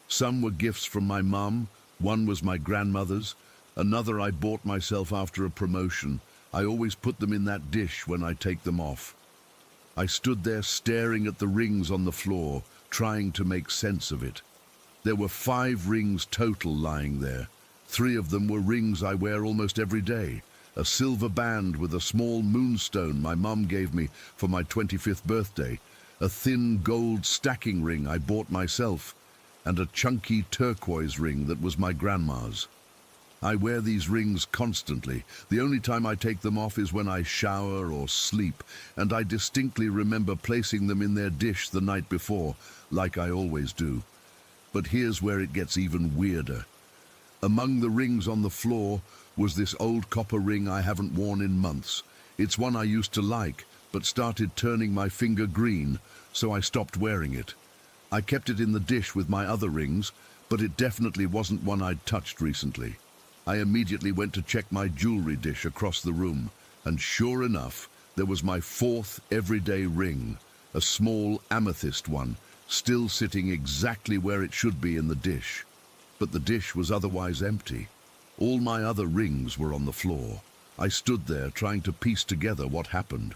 Some were gifts from my mum, one was my grandmother's, another I bought myself after a promotion. I always put them in that dish when I take them off. I stood there staring at the rings on the floor, trying to make sense of it. There were 5 rings total lying there. 3 of them were rings I wear almost every day. A silver band with a small moonstone my mum gave me for my 25th birthday, a thin gold stacking ring I bought myself, and a chunky turquoise ring that was my grandma's. I wear these rings constantly. The only time I take them off is when I shower or sleep, and I distinctly remember placing them in their dish the night before, like I always do. But here's where it gets even weirder. Among the rings on the floor was this old copper ring I haven't worn in months. It's one I used to like, but started turning my finger green, so I stopped wearing it. I kept it in the dish with my other rings, but it definitely wasn't one I'd touched recently. I immediately went to check my jewelry dish across the room, and sure enough, there was my 4th everyday ring, a small amethyst one, still sitting exactly where it should be in the dish. But the dish was otherwise empty. All my other rings were on the floor. I stood there trying to piece together what happened.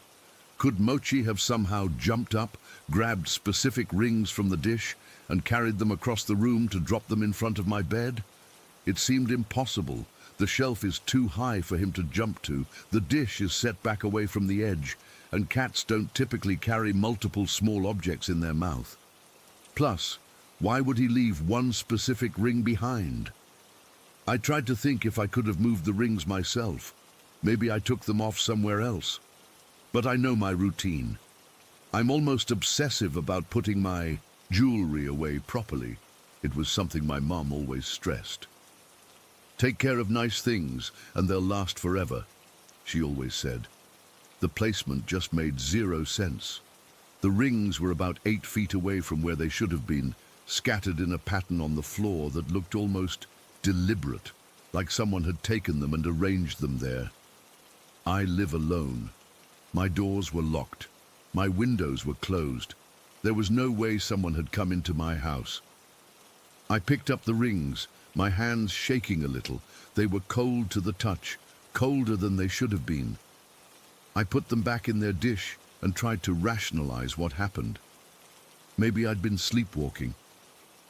Could Mochi have somehow jumped up, grabbed specific rings from the dish, and carried them across the room to drop them in front of my bed? It seemed impossible. The shelf is too high for him to jump to. The dish is set back away from the edge, and cats don't typically carry multiple small objects in their mouth. Plus, why would he leave one specific ring behind? I tried to think if I could have moved the rings myself. Maybe I took them off somewhere else. But I know my routine. I'm almost obsessive about putting my jewelry away properly. It was something my mom always stressed. Take care of nice things and they'll last forever, she always said. The placement just made 0 sense. The rings were about 8 feet away from where they should have been, scattered in a pattern on the floor that looked almost deliberate, like someone had taken them and arranged them there. I live alone. My doors were locked. My windows were closed. There was no way someone had come into my house. I picked up the rings, my hands shaking a little. They were cold to the touch, colder than they should have been. I put them back in their dish and tried to rationalize what happened. Maybe I'd been sleepwalking.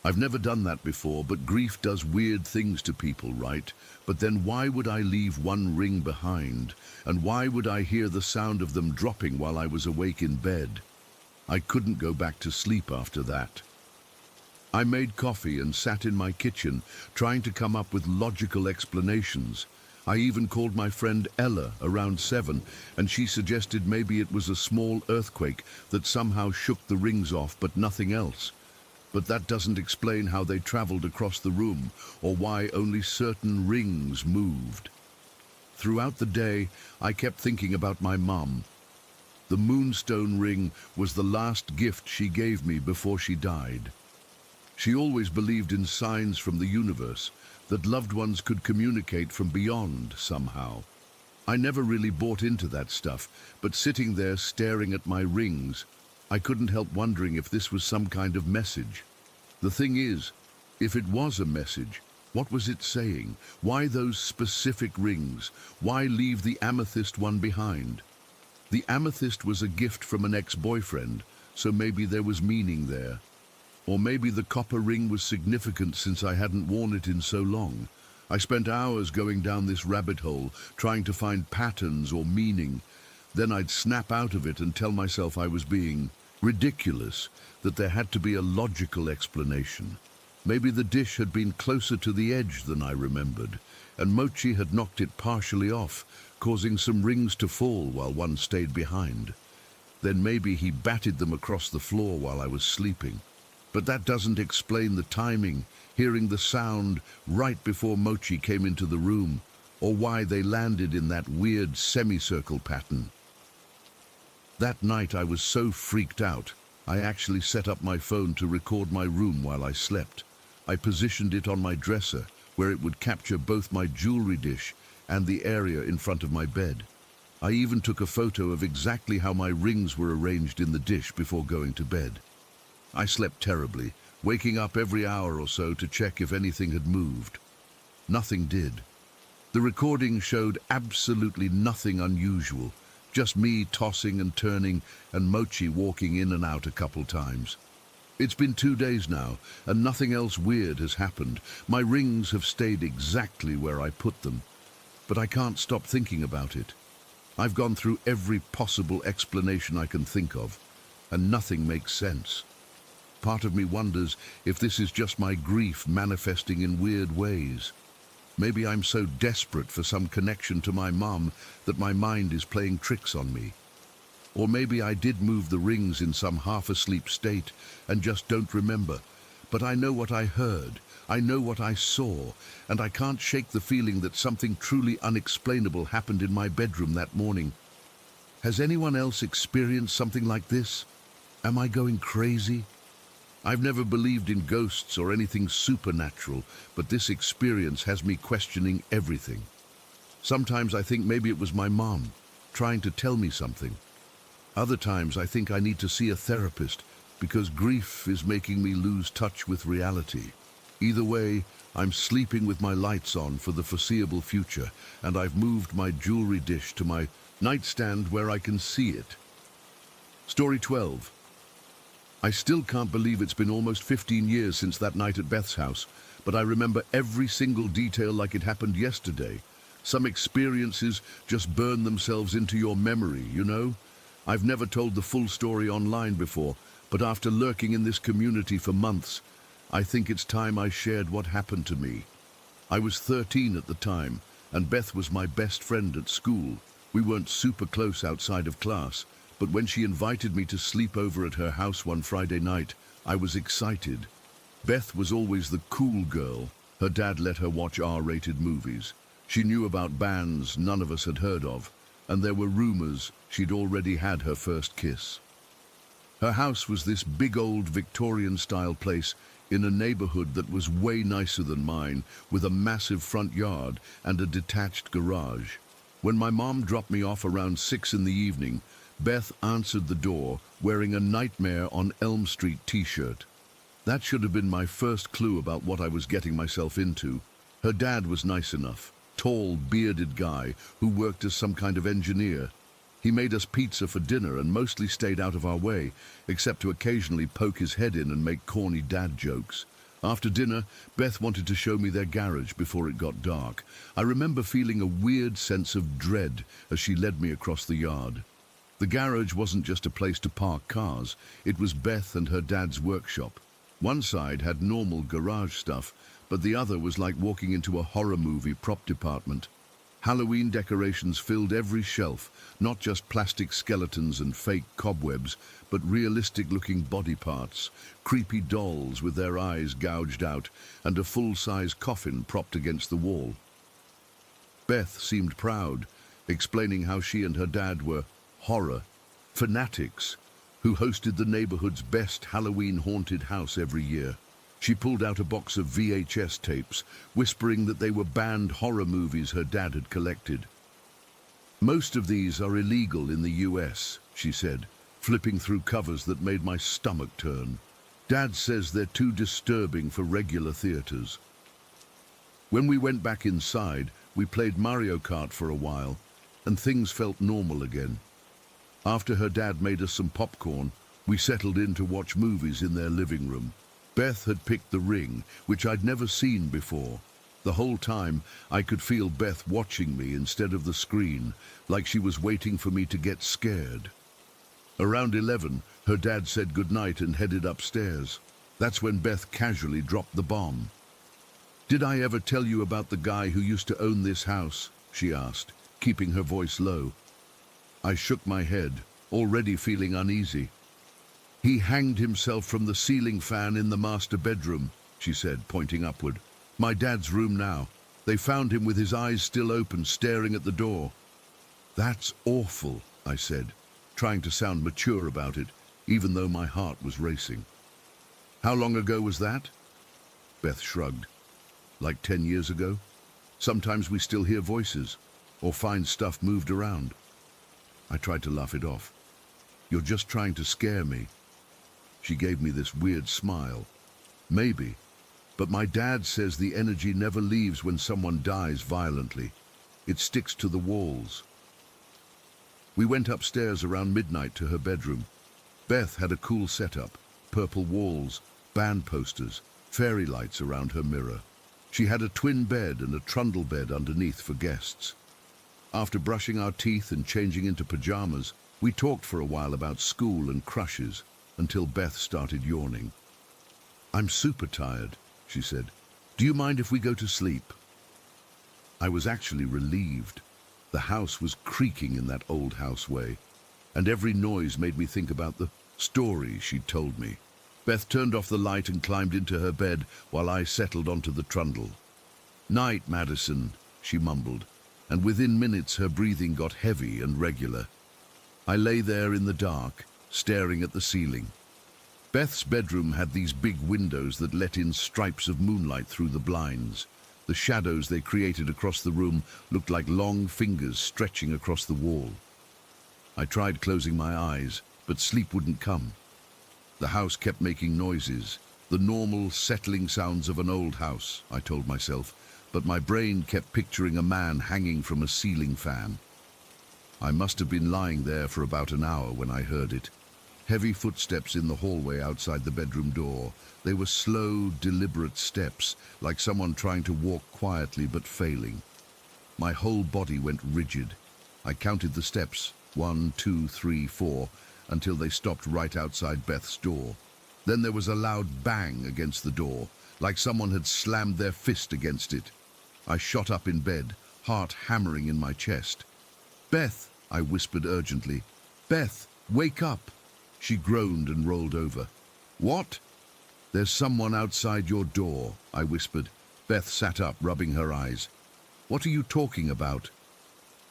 I've never done that before, but grief does weird things to people, right? But then why would I leave one ring behind? And why would I hear the sound of them dropping while I was awake in bed? I couldn't go back to sleep after that. I made coffee and sat in my kitchen, trying to come up with logical explanations. I even called my friend Ella around 7, and she suggested maybe it was a small earthquake that somehow shook the rings off, but nothing else. But that doesn't explain how they traveled across the room, or why only certain rings moved. Throughout the day, I kept thinking about my mum. The moonstone ring was the last gift she gave me before she died. She always believed in signs from the universe, that loved ones could communicate from beyond somehow. I never really bought into that stuff, but sitting there staring at my rings, I couldn't help wondering if this was some kind of message. The thing is, if it was a message, what was it saying? Why those specific rings? Why leave the amethyst one behind? The amethyst was a gift from an ex-boyfriend, so maybe there was meaning there. Or maybe the copper ring was significant since I hadn't worn it in so long. I spent hours going down this rabbit hole, trying to find patterns or meaning. Then I'd snap out of it and tell myself I was being ridiculous, that there had to be a logical explanation. Maybe the dish had been closer to the edge than I remembered, and Mochi had knocked it partially off, causing some rings to fall while one stayed behind. Then maybe he batted them across the floor while I was sleeping. But that doesn't explain the timing, hearing the sound right before Mochi came into the room, or why they landed in that weird semicircle pattern. That night I was so freaked out, I actually set up my phone to record my room while I slept. I positioned it on my dresser, where it would capture both my jewelry dish and the area in front of my bed. I even took a photo of exactly how my rings were arranged in the dish before going to bed. I slept terribly, waking up every hour or so to check if anything had moved. Nothing did. The recording showed absolutely nothing unusual, just me tossing and turning and Mochi walking in and out a couple times. It's been 2 days now, and nothing else weird has happened. My rings have stayed exactly where I put them, but I can't stop thinking about it. I've gone through every possible explanation I can think of, and nothing makes sense. Part of me wonders if this is just my grief manifesting in weird ways. Maybe I'm so desperate for some connection to my mum that my mind is playing tricks on me. Or maybe I did move the rings in some half-asleep state and just don't remember. But I know what I heard, I know what I saw, and I can't shake the feeling that something truly unexplainable happened in my bedroom that morning. Has anyone else experienced something like this? Am I going crazy? I've never believed in ghosts or anything supernatural, but this experience has me questioning everything. Sometimes I think maybe it was my mom, trying to tell me something. Other times I think I need to see a therapist, because grief is making me lose touch with reality. Either way, I'm sleeping with my lights on for the foreseeable future, and I've moved my jewelry dish to my nightstand where I can see it. Story 12. I still can't believe it's been almost 15 years since that night at Beth's house, but I remember every single detail like it happened yesterday. Some experiences just burn themselves into your memory, you know? I've never told the full story online before, but after lurking in this community for months, I think it's time I shared what happened to me. I was 13 at the time, and Beth was my best friend at school. We weren't super close outside of class, but when she invited me to sleep over at her house one Friday night, I was excited. Beth was always the cool girl. Her dad let her watch R-rated movies. She knew about bands none of us had heard of, and there were rumors she'd already had her first kiss. Her house was this big old Victorian-style place in a neighborhood that was way nicer than mine, with a massive front yard and a detached garage. When my mom dropped me off around 6 in the evening, Beth answered the door wearing a Nightmare on Elm Street t-shirt. That should have been my first clue about what I was getting myself into. Her dad was nice enough, tall, bearded guy who worked as some kind of engineer. He made us pizza for dinner and mostly stayed out of our way, except to occasionally poke his head in and make corny dad jokes. After dinner, Beth wanted to show me their garage before it got dark. I remember feeling a weird sense of dread as she led me across the yard. The garage wasn't just a place to park cars, it was Beth and her dad's workshop. One side had normal garage stuff, but the other was like walking into a horror movie prop department. Halloween decorations filled every shelf, not just plastic skeletons and fake cobwebs, but realistic-looking body parts, creepy dolls with their eyes gouged out, and a full-size coffin propped against the wall. Beth seemed proud, explaining how she and her dad were horror fanatics who hosted the neighborhood's best Halloween haunted house every year. She pulled out a box of VHS tapes, whispering that they were banned horror movies her dad had collected. "Most of these are illegal in the US," she said, flipping through covers that made my stomach turn. "Dad says they're too disturbing for regular theaters." When we went back inside, we played Mario Kart for a while, and things felt normal again. After her dad made us some popcorn, we settled in to watch movies in their living room. Beth had picked The Ring, which I'd never seen before. The whole time, I could feel Beth watching me instead of the screen, like she was waiting for me to get scared. Around 11, her dad said goodnight and headed upstairs. That's when Beth casually dropped the bomb. "Did I ever tell you about the guy who used to own this house?" she asked, keeping her voice low. I shook my head, already feeling uneasy. "He hanged himself from the ceiling fan in the master bedroom," she said, pointing upward. "My dad's room now. They found him with his eyes still open, staring at the door." "That's awful," I said, trying to sound mature about it, even though my heart was racing. "How long ago was that?" Beth shrugged. "Like 10 years ago. Sometimes we still hear voices, or find stuff moved around." I tried to laugh it off. "You're just trying to scare me." She gave me this weird smile. "Maybe, but my dad says the energy never leaves when someone dies violently. It sticks to the walls." We went upstairs around midnight to her bedroom. Beth had a cool setup, purple walls, band posters, fairy lights around her mirror. She had a twin bed and a trundle bed underneath for guests. After brushing our teeth and changing into pajamas, we talked for a while about school and crushes, until Beth started yawning. "I'm super tired," she said. "Do you mind if we go to sleep?" I was actually relieved. The house was creaking in that old house way, and every noise made me think about the story she'd told me. Beth turned off the light and climbed into her bed while I settled onto the trundle. "Night, Madison," she mumbled, and within minutes her breathing got heavy and regular. I lay there in the dark, staring at the ceiling. Beth's bedroom had these big windows that let in stripes of moonlight through the blinds. The shadows they created across the room looked like long fingers stretching across the wall. I tried closing my eyes, but sleep wouldn't come. The house kept making noises, the normal, settling sounds of an old house, I told myself, but my brain kept picturing a man hanging from a ceiling fan. I must have been lying there for about an hour when I heard it. Heavy footsteps in the hallway outside the bedroom door. They were slow, deliberate steps, like someone trying to walk quietly but failing. My whole body went rigid. I counted the steps, 1, 2, 3, 4, until they stopped right outside Beth's door. Then there was a loud bang against the door, like someone had slammed their fist against it. I shot up in bed, heart hammering in my chest. "Beth," I whispered urgently. "Beth, wake up." She groaned and rolled over. "What?" "There's someone outside your door," I whispered. Beth sat up, rubbing her eyes. "What are you talking about?"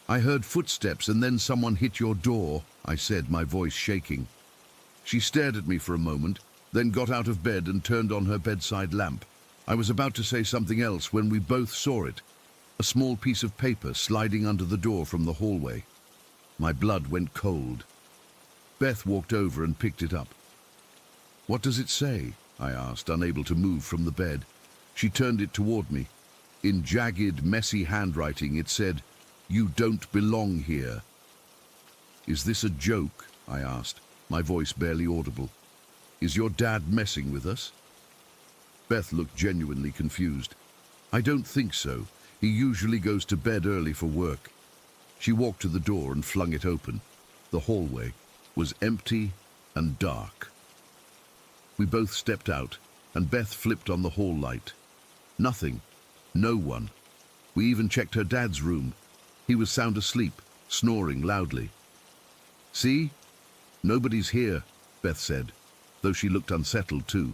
"I heard footsteps and then someone hit your door," I said, my voice shaking. She stared at me for a moment, then got out of bed and turned on her bedside lamp. I was about to say something else when we both saw it. A small piece of paper sliding under the door from the hallway. My blood went cold. Beth walked over and picked it up. "What does it say?" I asked, unable to move from the bed. She turned it toward me. In jagged, messy handwriting, it said, "You don't belong here." Is this a joke? I asked, my voice barely audible. Is your dad messing with us? Beth looked genuinely confused. I don't think so. He usually goes to bed early for work. She walked to the door and flung it open. The hallway was empty and dark. We both stepped out, and Beth flipped on the hall light. Nothing. No one. We even checked her dad's room. He was sound asleep, snoring loudly. See? Nobody's here, Beth said, though she looked unsettled too.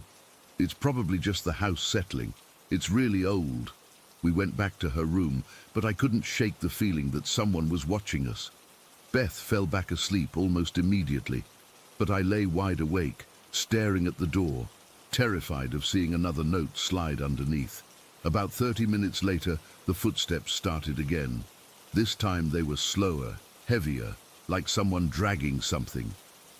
It's probably just the house settling. It's really old. We went back to her room, but I couldn't shake the feeling that someone was watching us. Beth fell back asleep almost immediately, but I lay wide awake, staring at the door, terrified of seeing another note slide underneath. About 30 minutes later, the footsteps started again. This time they were slower, heavier, like someone dragging something.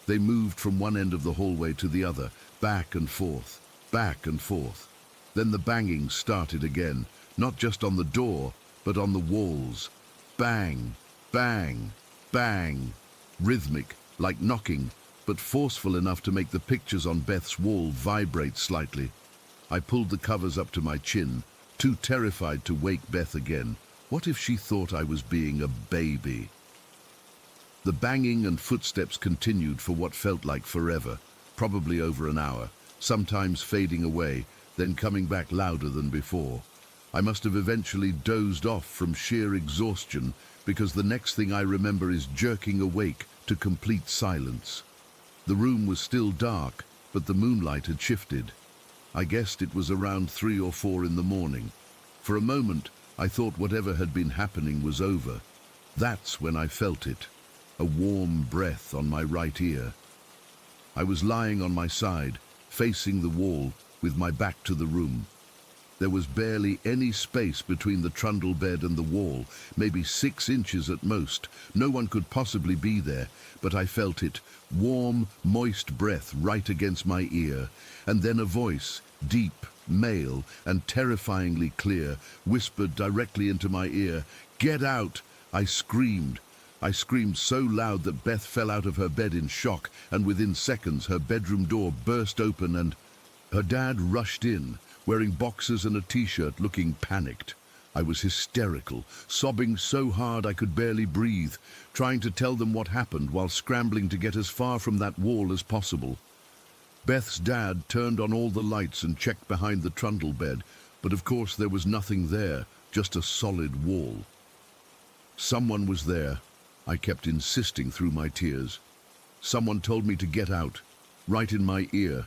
They moved from one end of the hallway to the other, back and forth, back and forth. Then the banging started again, not just on the door, but on the walls. Bang, bang, bang. Rhythmic, like knocking, but forceful enough to make the pictures on Beth's wall vibrate slightly. I pulled the covers up to my chin, too terrified to wake Beth again. What if she thought I was being a baby? The banging and footsteps continued for what felt like forever, probably over an hour, sometimes fading away, then coming back louder than before. I must have eventually dozed off from sheer exhaustion, because the next thing I remember is jerking awake to complete silence. The room was still dark, but the moonlight had shifted. I guessed it was around 3 or 4 in the morning. For a moment, I thought whatever had been happening was over. That's when I felt it, a warm breath on my right ear. I was lying on my side, facing the wall, with my back to the room. There was barely any space between the trundle bed and the wall, maybe 6 inches at most. No one could possibly be there, but I felt it, warm, moist breath right against my ear, and then a voice, deep, male, and terrifyingly clear, whispered directly into my ear, "Get out!" I screamed. I screamed so loud that Beth fell out of her bed in shock, and within seconds her bedroom door burst open and her dad rushed in, wearing boxers and a t-shirt, looking panicked. I was hysterical, sobbing so hard I could barely breathe, trying to tell them what happened while scrambling to get as far from that wall as possible. Beth's dad turned on all the lights and checked behind the trundle bed, but of course there was nothing there, just a solid wall. Someone was there, I kept insisting through my tears. Someone told me to get out, right in my ear.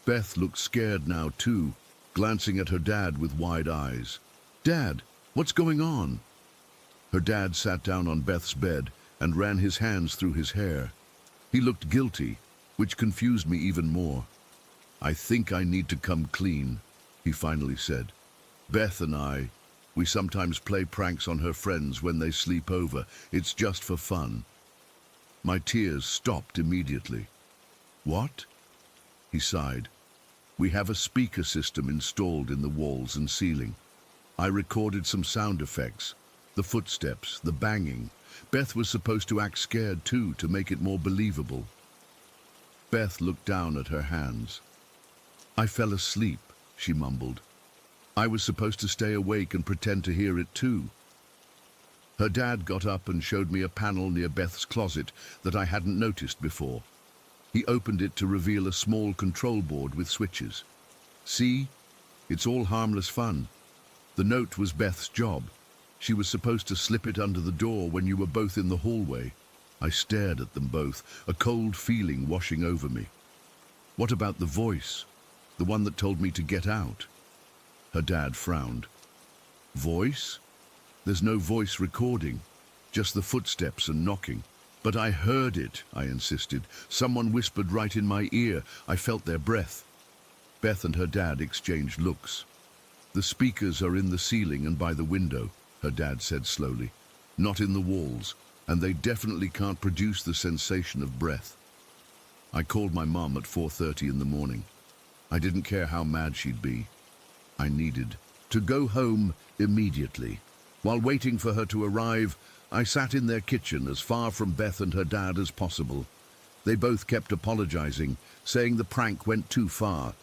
Beth looked scared now too, glancing at her dad with wide eyes. "Dad, what's going on?" Her dad sat down on Beth's bed and ran his hands through his hair. He looked guilty, which confused me even more. "I think I need to come clean," he finally said. "Beth and we sometimes play pranks on her friends when they sleep over. It's just for fun." My tears stopped immediately. "What?" He sighed. "We have a speaker system installed in the walls and ceiling. I recorded some sound effects, the footsteps, the banging. Beth was supposed to act scared too, to make it more believable." Beth looked down at her hands. "I fell asleep," she mumbled. "I was supposed to stay awake and pretend to hear it too." Her dad got up and showed me a panel near Beth's closet that I hadn't noticed before. He opened it to reveal a small control board with switches. "See? It's all harmless fun. The note was Beth's job. She was supposed to slip it under the door when you were both in the hallway." I stared at them both, a cold feeling washing over me. "What about the voice? The one that told me to get out?" Her dad frowned. "Voice? There's no voice recording, just the footsteps and knocking." "But I heard it," I insisted. "Someone whispered right in my ear. I felt their breath." Beth and her dad exchanged looks. "The speakers are in the ceiling and by the window," her dad said slowly. "Not in the walls, and they definitely can't produce the sensation of breath." I called my mom at 4:30 in the morning. I didn't care how mad she'd be. I needed to go home immediately. While waiting for her to arrive, I sat in their kitchen as far from Beth and her dad as possible. They both kept apologizing, saying the prank went too far,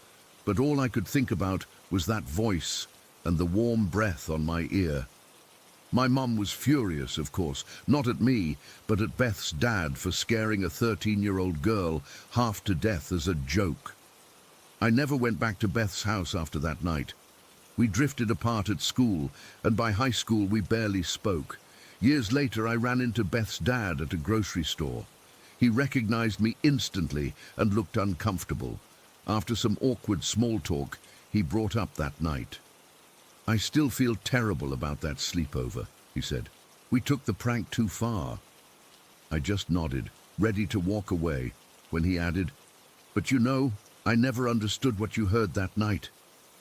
but all I could think about was that voice and the warm breath on my ear. My mum was furious, of course, not at me, but at Beth's dad for scaring a 13-year-old girl half to death as a joke. I never went back to Beth's house after that night. We drifted apart at school, and by high school we barely spoke. Years later, I ran into Beth's dad at a grocery store. He recognized me instantly and looked uncomfortable. After some awkward small talk, he brought up that night. "I still feel terrible about that sleepover," he said. "We took the prank too far." I just nodded, ready to walk away, when he added, "But you know, I never understood what you heard that night.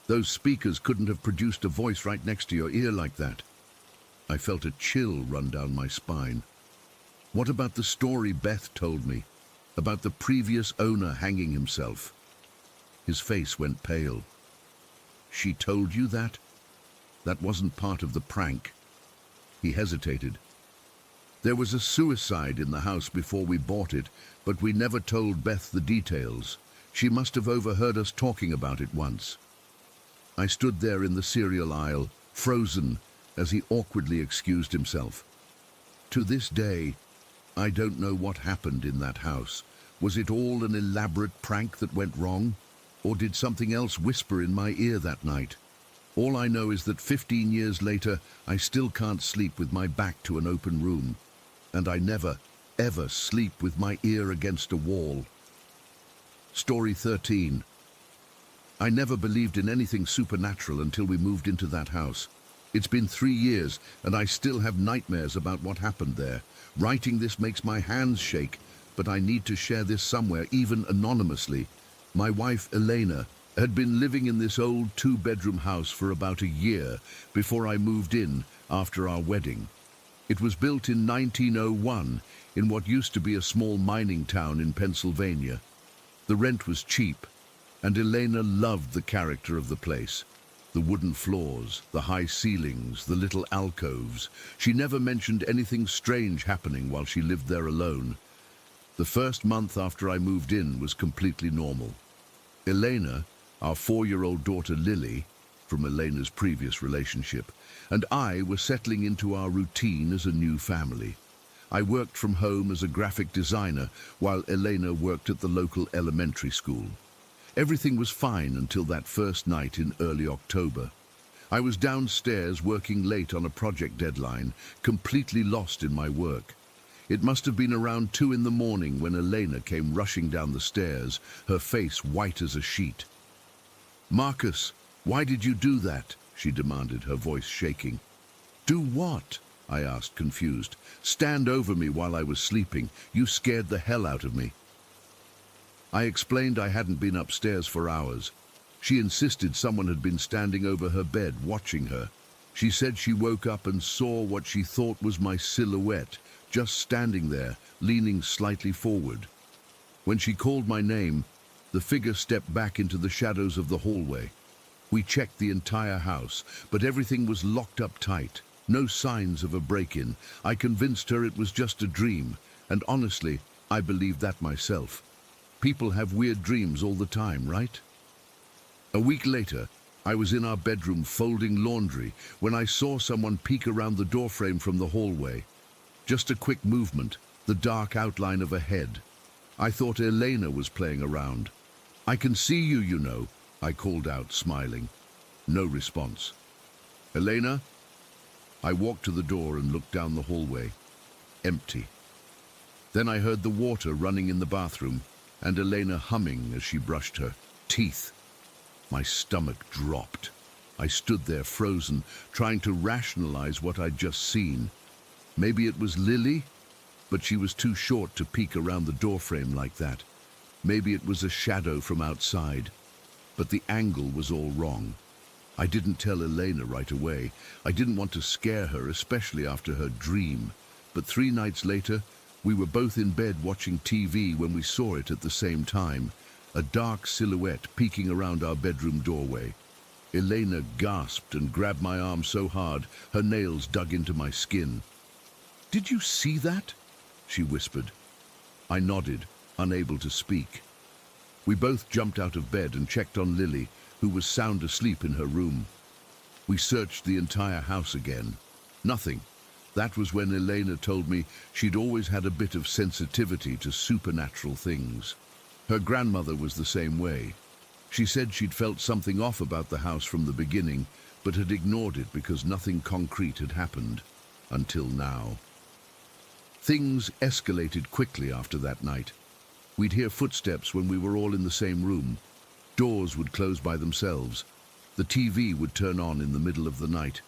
Those speakers couldn't have produced a voice right next to your ear like that." I felt a chill run down my spine. What about the story Beth told me, about the previous owner hanging himself? His face went pale. "She told you that? That wasn't part of the prank." He hesitated. "There was a suicide in the house before we bought it, but we never told Beth the details. She must have overheard us talking about it once." I stood there in the cereal aisle, frozen, as he awkwardly excused himself. To this day, I don't know what happened in that house. Was it all an elaborate prank that went wrong? Or did something else whisper in my ear that night? All I know is that 15 years later, I still can't sleep with my back to an open room. And I never, ever sleep with my ear against a wall. Story 13. I never believed in anything supernatural until we moved into that house. It's been 3 years, and I still have nightmares about what happened there. Writing this makes my hands shake, but I need to share this somewhere, even anonymously. My wife, Elena, had been living in this old 2-bedroom house for about a year before I moved in after our wedding. It was built in 1901 in what used to be a small mining town in Pennsylvania. The rent was cheap, and Elena loved the character of the place. The wooden floors, the high ceilings, the little alcoves. She never mentioned anything strange happening while she lived there alone. The first month after I moved in was completely normal. Elena, our 4-year-old daughter Lily, from Elena's previous relationship, and I were settling into our routine as a new family. I worked from home as a graphic designer while Elena worked at the local elementary school. Everything was fine until that first night in early October. I was downstairs working late on a project deadline, completely lost in my work. It must have been around 2 in the morning when Elena came rushing down the stairs, her face white as a sheet. "Marcus, why did you do that?" she demanded, her voice shaking. "Do what?" I asked, confused. "Stand over me while I was sleeping. You scared the hell out of me." I explained I hadn't been upstairs for hours. She insisted someone had been standing over her bed watching her. She said she woke up and saw what she thought was my silhouette, just standing there, leaning slightly forward. When she called my name, the figure stepped back into the shadows of the hallway. We checked the entire house, but everything was locked up tight. No signs of a break-in. I convinced her it was just a dream, and honestly, I believed that myself. People have weird dreams all the time, right? A week later, I was in our bedroom folding laundry when I saw someone peek around the doorframe from the hallway. Just a quick movement, the dark outline of a head. I thought Elena was playing around. "I can see you, you know," I called out, smiling. No response. "Elena?" I walked to the door and looked down the hallway. Empty. Then I heard the water running in the bathroom, and Elena humming as she brushed her teeth. My stomach dropped. I stood there frozen, trying to rationalize what I'd just seen. Maybe it was Lily, but she was too short to peek around the doorframe like that. Maybe it was a shadow from outside, but the angle was all wrong. I didn't tell Elena right away. I didn't want to scare her, especially after her dream. But 3 nights later, we were both in bed watching TV when we saw it at the same time, a dark silhouette peeking around our bedroom doorway. Elena gasped and grabbed my arm so hard, her nails dug into my skin. "Did you see that?" she whispered. I nodded, unable to speak. We both jumped out of bed and checked on Lily, who was sound asleep in her room. We searched the entire house again. Nothing. That was when Elena told me she'd always had a bit of sensitivity to supernatural things. Her grandmother was the same way. She said she'd felt something off about the house from the beginning, but had ignored it because nothing concrete had happened. Until now. Things escalated quickly after that night. We'd hear footsteps when we were all in the same room. Doors would close by themselves. The TV would turn on in the middle of the night.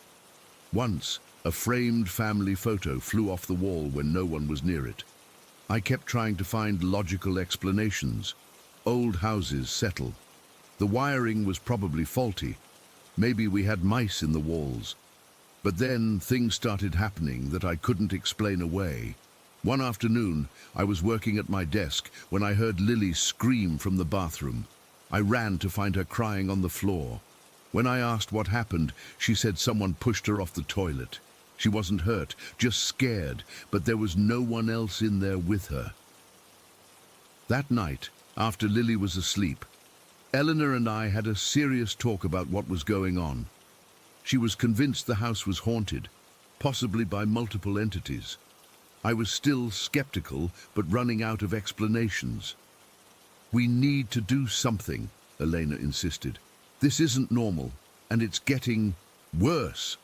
Once, a framed family photo flew off the wall when no one was near it. I kept trying to find logical explanations. Old houses settle. The wiring was probably faulty. Maybe we had mice in the walls. But then things started happening that I couldn't explain away. One afternoon, I was working at my desk when I heard Lily scream from the bathroom. I ran to find her crying on the floor. When I asked what happened, she said someone pushed her off the toilet. She wasn't hurt, just scared, but there was no one else in there with her. That night, after Lily was asleep, Eleanor and I had a serious talk about what was going on. She was convinced the house was haunted, possibly by multiple entities. I was still skeptical, but running out of explanations. "We need to do something," Elena insisted. "This isn't normal, and it's getting worse."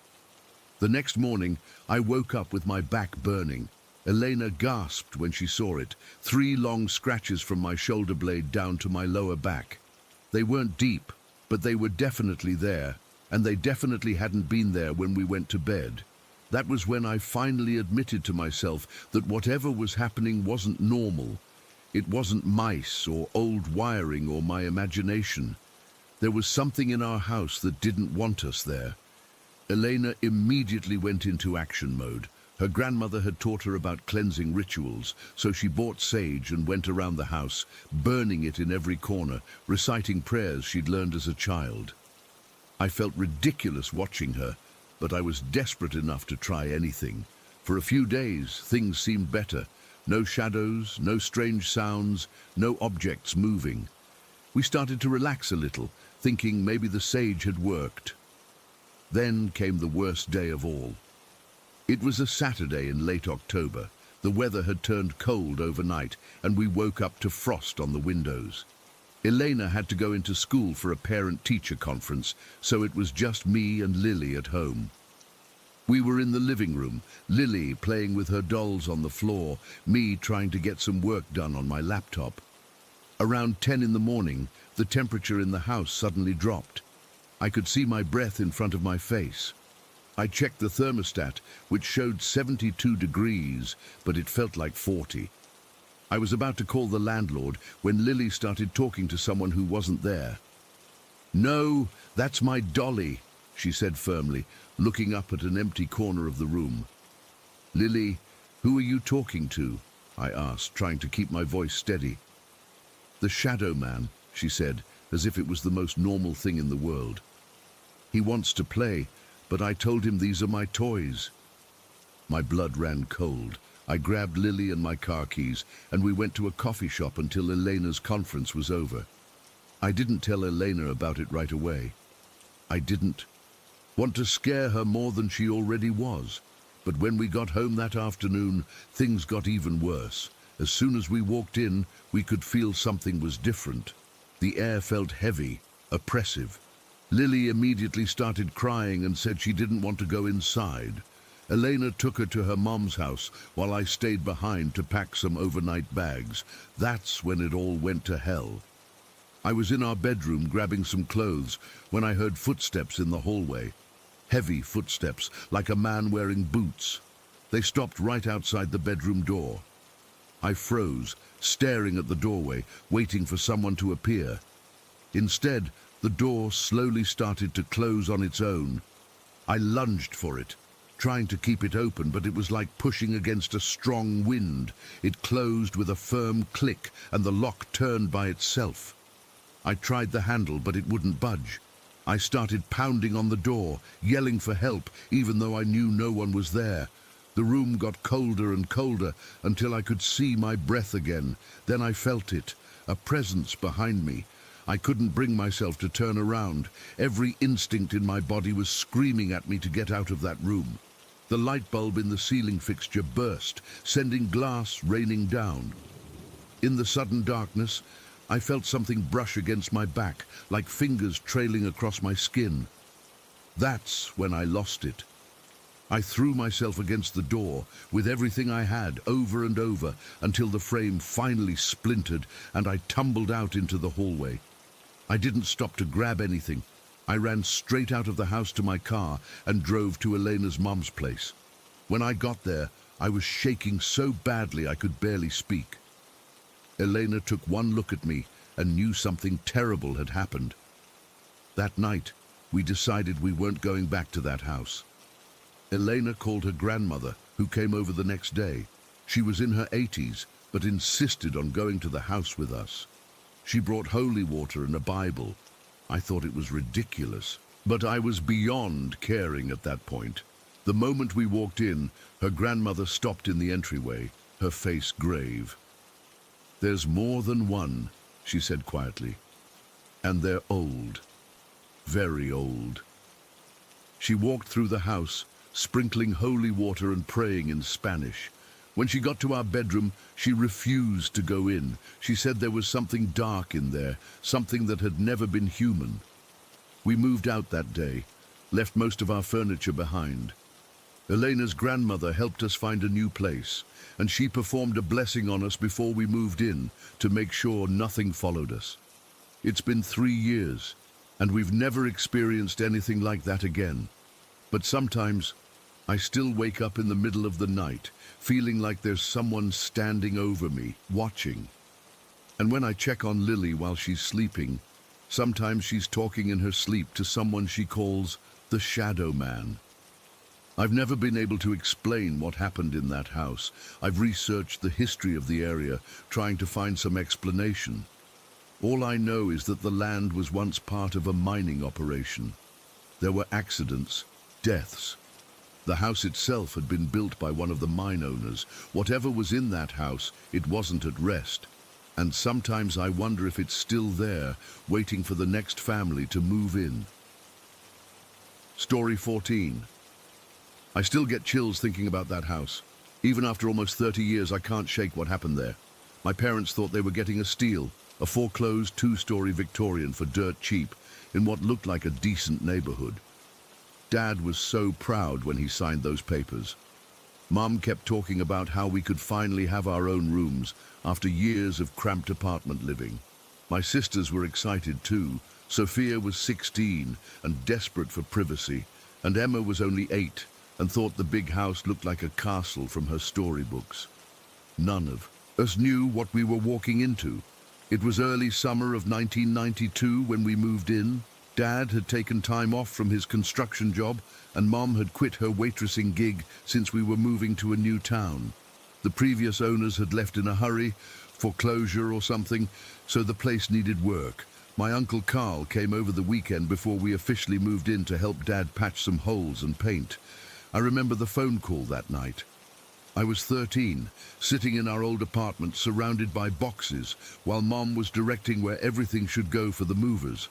The next morning, I woke up with my back burning. Elena gasped when she saw it, 3 long scratches from my shoulder blade down to my lower back. They weren't deep, but they were definitely there, and they definitely hadn't been there when we went to bed. That was when I finally admitted to myself that whatever was happening wasn't normal. It wasn't mice or old wiring or my imagination. There was something in our house that didn't want us there. Elena immediately went into action mode. Her grandmother had taught her about cleansing rituals, so she bought sage and went around the house, burning it in every corner, reciting prayers she'd learned as a child. I felt ridiculous watching her, but I was desperate enough to try anything. For a few days, things seemed better. No shadows, no strange sounds, no objects moving. We started to relax a little, thinking maybe the sage had worked. Then came the worst day of all. It was a Saturday in late October. The weather had turned cold overnight, and we woke up to frost on the windows. Elena had to go into school for a parent-teacher conference, so it was just me and Lily at home. We were in the living room, Lily playing with her dolls on the floor, me trying to get some work done on my laptop. Around 10 in the morning, the temperature in the house suddenly dropped. I could see my breath in front of my face. I checked the thermostat, which showed 72 degrees, but it felt like 40. I was about to call the landlord when Lily started talking to someone who wasn't there. "No, that's my dolly," she said firmly, looking up at an empty corner of the room. "Lily, who are you talking to?" I asked, trying to keep my voice steady. "The shadow man," she said, as if it was the most normal thing in the world. "He wants to play, but I told him these are my toys." My blood ran cold. I grabbed Lily and my car keys, and we went to a coffee shop until Elena's conference was over. I didn't tell Elena about it right away. I didn't want to scare her more than she already was. But when we got home that afternoon, things got even worse. As soon as we walked in, we could feel something was different. The air felt heavy, oppressive. Lily immediately started crying and said she didn't want to go inside. Elena took her to her mom's house while I stayed behind to pack some overnight bags. That's when it all went to hell. I was in our bedroom grabbing some clothes when I heard footsteps in the hallway. Heavy footsteps, like a man wearing boots. They stopped right outside the bedroom door. I froze, staring at the doorway, waiting for someone to appear. Instead, the door slowly started to close on its own. I lunged for it, trying to keep it open, but it was like pushing against a strong wind. It closed with a firm click, and the lock turned by itself. I tried the handle, but it wouldn't budge. I started pounding on the door, yelling for help, even though I knew no one was there. The room got colder and colder until I could see my breath again. Then I felt it, a presence behind me. I couldn't bring myself to turn around. Every instinct in my body was screaming at me to get out of that room. The light bulb in the ceiling fixture burst, sending glass raining down. In the sudden darkness, I felt something brush against my back, like fingers trailing across my skin. That's when I lost it. I threw myself against the door with everything I had, over and over, until the frame finally splintered and I tumbled out into the hallway. I didn't stop to grab anything. I ran straight out of the house to my car and drove to Elena's mom's place. When I got there, I was shaking so badly I could barely speak. Elena took one look at me and knew something terrible had happened. That night, we decided we weren't going back to that house. Elena called her grandmother, who came over the next day. She was in her 80s, but insisted on going to the house with us. She brought holy water and a Bible. I thought it was ridiculous, but I was beyond caring at that point. The moment we walked in, her grandmother stopped in the entryway, her face grave. "There's more than one," she said quietly, "and they're old, very old." She walked through the house, sprinkling holy water and praying in Spanish. When she got to our bedroom, she refused to go in. She said there was something dark in there, something that had never been human. We moved out that day, left most of our furniture behind. Elena's grandmother helped us find a new place, and she performed a blessing on us before we moved in to make sure nothing followed us. It's been 3 years, and we've never experienced anything like that again. But sometimes I still wake up in the middle of the night, feeling like there's someone standing over me, watching. And when I check on Lily while she's sleeping, sometimes she's talking in her sleep to someone she calls the Shadow Man. I've never been able to explain what happened in that house. I've researched the history of the area, trying to find some explanation. All I know is that the land was once part of a mining operation. There were accidents, deaths. The house itself had been built by one of the mine owners. Whatever was in that house, it wasn't at rest. And sometimes I wonder if it's still there, waiting for the next family to move in. Story 14. I still get chills thinking about that house. Even after almost 30 years, I can't shake what happened there. My parents thought they were getting a steal, a foreclosed 2-story Victorian for dirt cheap, in what looked like a decent neighborhood. Dad was so proud when he signed those papers. Mom kept talking about how we could finally have our own rooms after years of cramped apartment living. My sisters were excited too. Sophia was 16 and desperate for privacy, and Emma was only 8 and thought the big house looked like a castle from her storybooks. None of us knew what we were walking into. It was early summer of 1992 when we moved in. Dad had taken time off from his construction job, and Mom had quit her waitressing gig since we were moving to a new town. The previous owners had left in a hurry, foreclosure or something, so the place needed work. My Uncle Carl came over the weekend before we officially moved in to help Dad patch some holes and paint. I remember the phone call that night. I was 13, sitting in our old apartment surrounded by boxes, while Mom was directing where everything should go for the movers.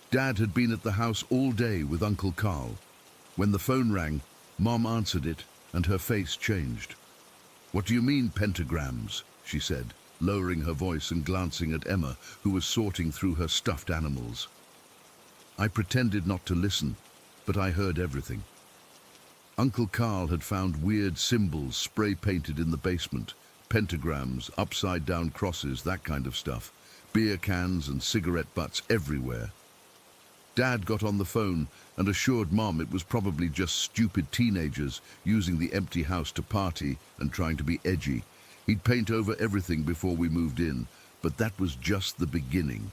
Dad had been at the house all day with Uncle Carl. When the phone rang, Mom answered it, and her face changed. "What do you mean, pentagrams?" she said, lowering her voice and glancing at Emma, who was sorting through her stuffed animals. I pretended not to listen, but I heard everything. Uncle Carl had found weird symbols spray-painted in the basement, pentagrams, upside-down crosses, that kind of stuff, beer cans and cigarette butts everywhere. Dad got on the phone and assured Mom it was probably just stupid teenagers using the empty house to party and trying to be edgy. He'd paint over everything before we moved in, but that was just the beginning.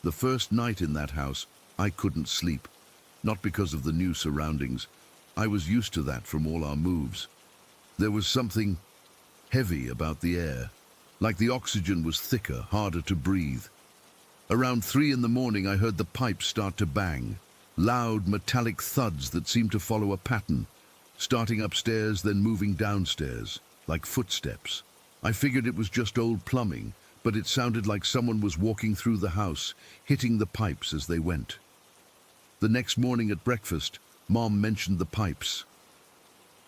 The first night in that house, I couldn't sleep. Not because of the new surroundings. I was used to that from all our moves. There was something heavy about the air, like the oxygen was thicker, harder to breathe. Around 3 in the morning, I heard the pipes start to bang, loud metallic thuds that seemed to follow a pattern. starting upstairs, then moving downstairs, like footsteps. I figured it was just old plumbing, but it sounded like someone was walking through the house, hitting the pipes as they went. The next morning at breakfast, Mom mentioned the pipes.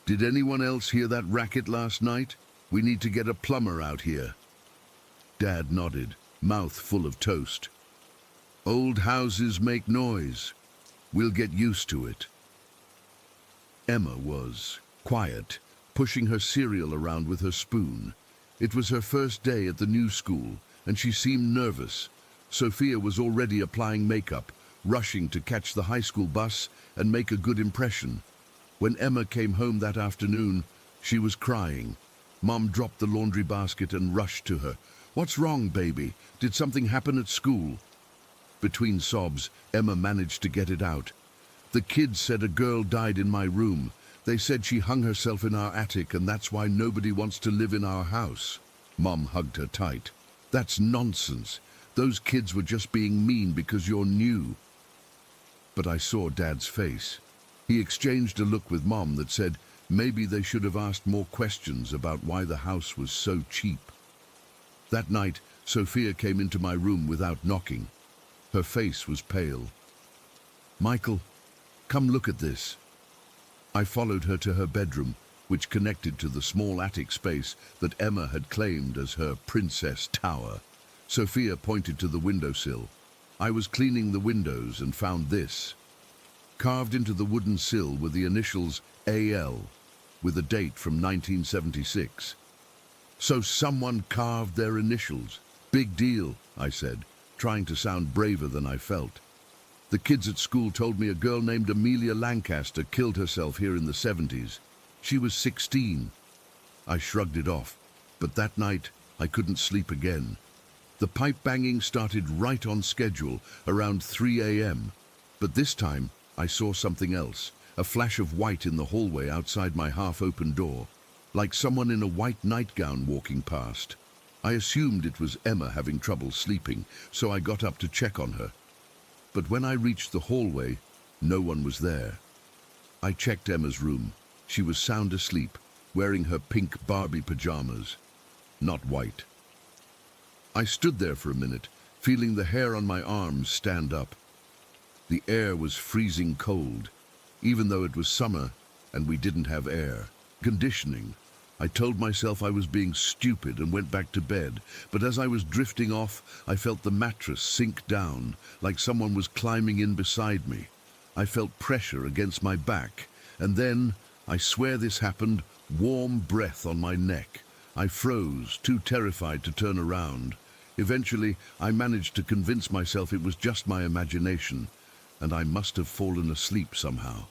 "Did anyone else hear that racket last night? We need to get a plumber out here." Dad nodded, mouth full of toast. "Old houses make noise. We'll get used to it." Emma was quiet, pushing her cereal around with her spoon. It was her first day at the new school, and she seemed nervous. Sophia was already applying makeup, rushing to catch the high school bus and make a good impression. When Emma came home that afternoon, she was crying. Mom dropped the laundry basket and rushed to her. "What's wrong, baby? Did something happen at school?" Between sobs, Emma managed to get it out. "The kids said a girl died in my room. They said she hung herself in our attic, and that's why nobody wants to live in our house." Mom hugged her tight. "That's nonsense. Those kids were just being mean because you're new." But I saw Dad's face. He exchanged a look with Mom that said maybe they should have asked more questions about why the house was so cheap. That night, Sophia came into my room without knocking. Her face was pale. "Michael, come look at this." I followed her to her bedroom, which connected to the small attic space that Emma had claimed as her princess tower. Sophia pointed to the windowsill. I was cleaning the windows and found this. Carved into the wooden sill were the initials AL, with a date from 1976. "So someone carved their initials. Big deal," I said, trying to sound braver than I felt. "The kids at school told me a girl named Amelia Lancaster killed herself here in the 70s. She was 16. I shrugged it off, but that night I couldn't sleep again. The pipe banging started right on schedule, around 3 a.m. But this time I saw something else, a flash of white in the hallway outside my half-open door, like someone in a white nightgown walking past. I assumed it was Emma having trouble sleeping, so I got up to check on her. But when I reached the hallway, no one was there. I checked Emma's room. She was sound asleep, wearing her pink Barbie pajamas, not white. I stood there for a minute, feeling the hair on my arms stand up. The air was freezing cold, even though it was summer and we didn't have air conditioning. I told myself I was being stupid and went back to bed, but as I was drifting off, I felt the mattress sink down, like someone was climbing in beside me. I felt pressure against my back, and then, I swear this happened, warm breath on my neck. I froze, too terrified to turn around. Eventually, I managed to convince myself it was just my imagination, and I must have fallen asleep somehow.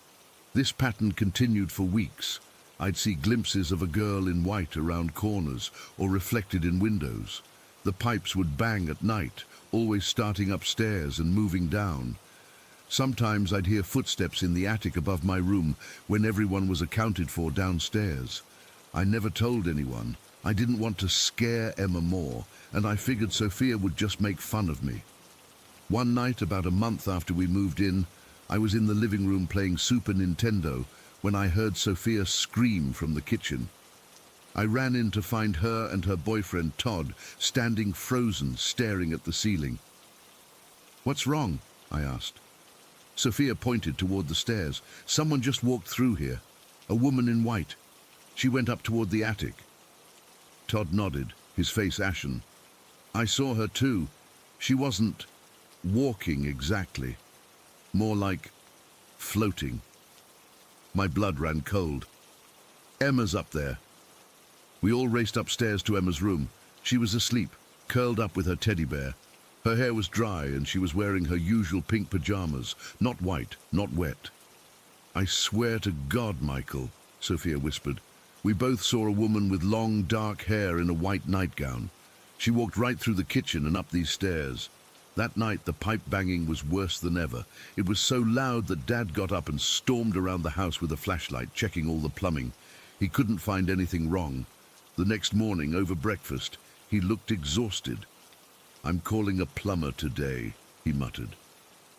This pattern continued for weeks. I'd see glimpses of a girl in white around corners or reflected in windows. The pipes would bang at night, always starting upstairs and moving down. Sometimes I'd hear footsteps in the attic above my room when everyone was accounted for downstairs. I never told anyone. I didn't want to scare Emma more, and I figured Sophia would just make fun of me. One night, about a month after we moved in, I was in the living room playing Super Nintendo when I heard Sophia scream from the kitchen. I ran in to find her and her boyfriend Todd standing frozen, staring at the ceiling. "What's wrong?" I asked. Sophia pointed toward the stairs. "Someone just walked through here. A woman in white. She went up toward the attic." Todd nodded, his face ashen. "I saw her too. She wasn't walking exactly. More like floating." My blood ran cold. "Emma's up there." We all raced upstairs to Emma's room. She was asleep, curled up with her teddy bear. Her hair was dry and she was wearing her usual pink pajamas, not white, not wet. "I swear to God, Michael," Sophia whispered. "We both saw a woman with long, dark hair in a white nightgown. She walked right through the kitchen and up these stairs. That night, the pipe banging was worse than ever. It was so loud that Dad got up and stormed around the house with a flashlight, checking all the plumbing. He couldn't find anything wrong. The next morning, over breakfast, he looked exhausted. "I'm calling a plumber today," he muttered.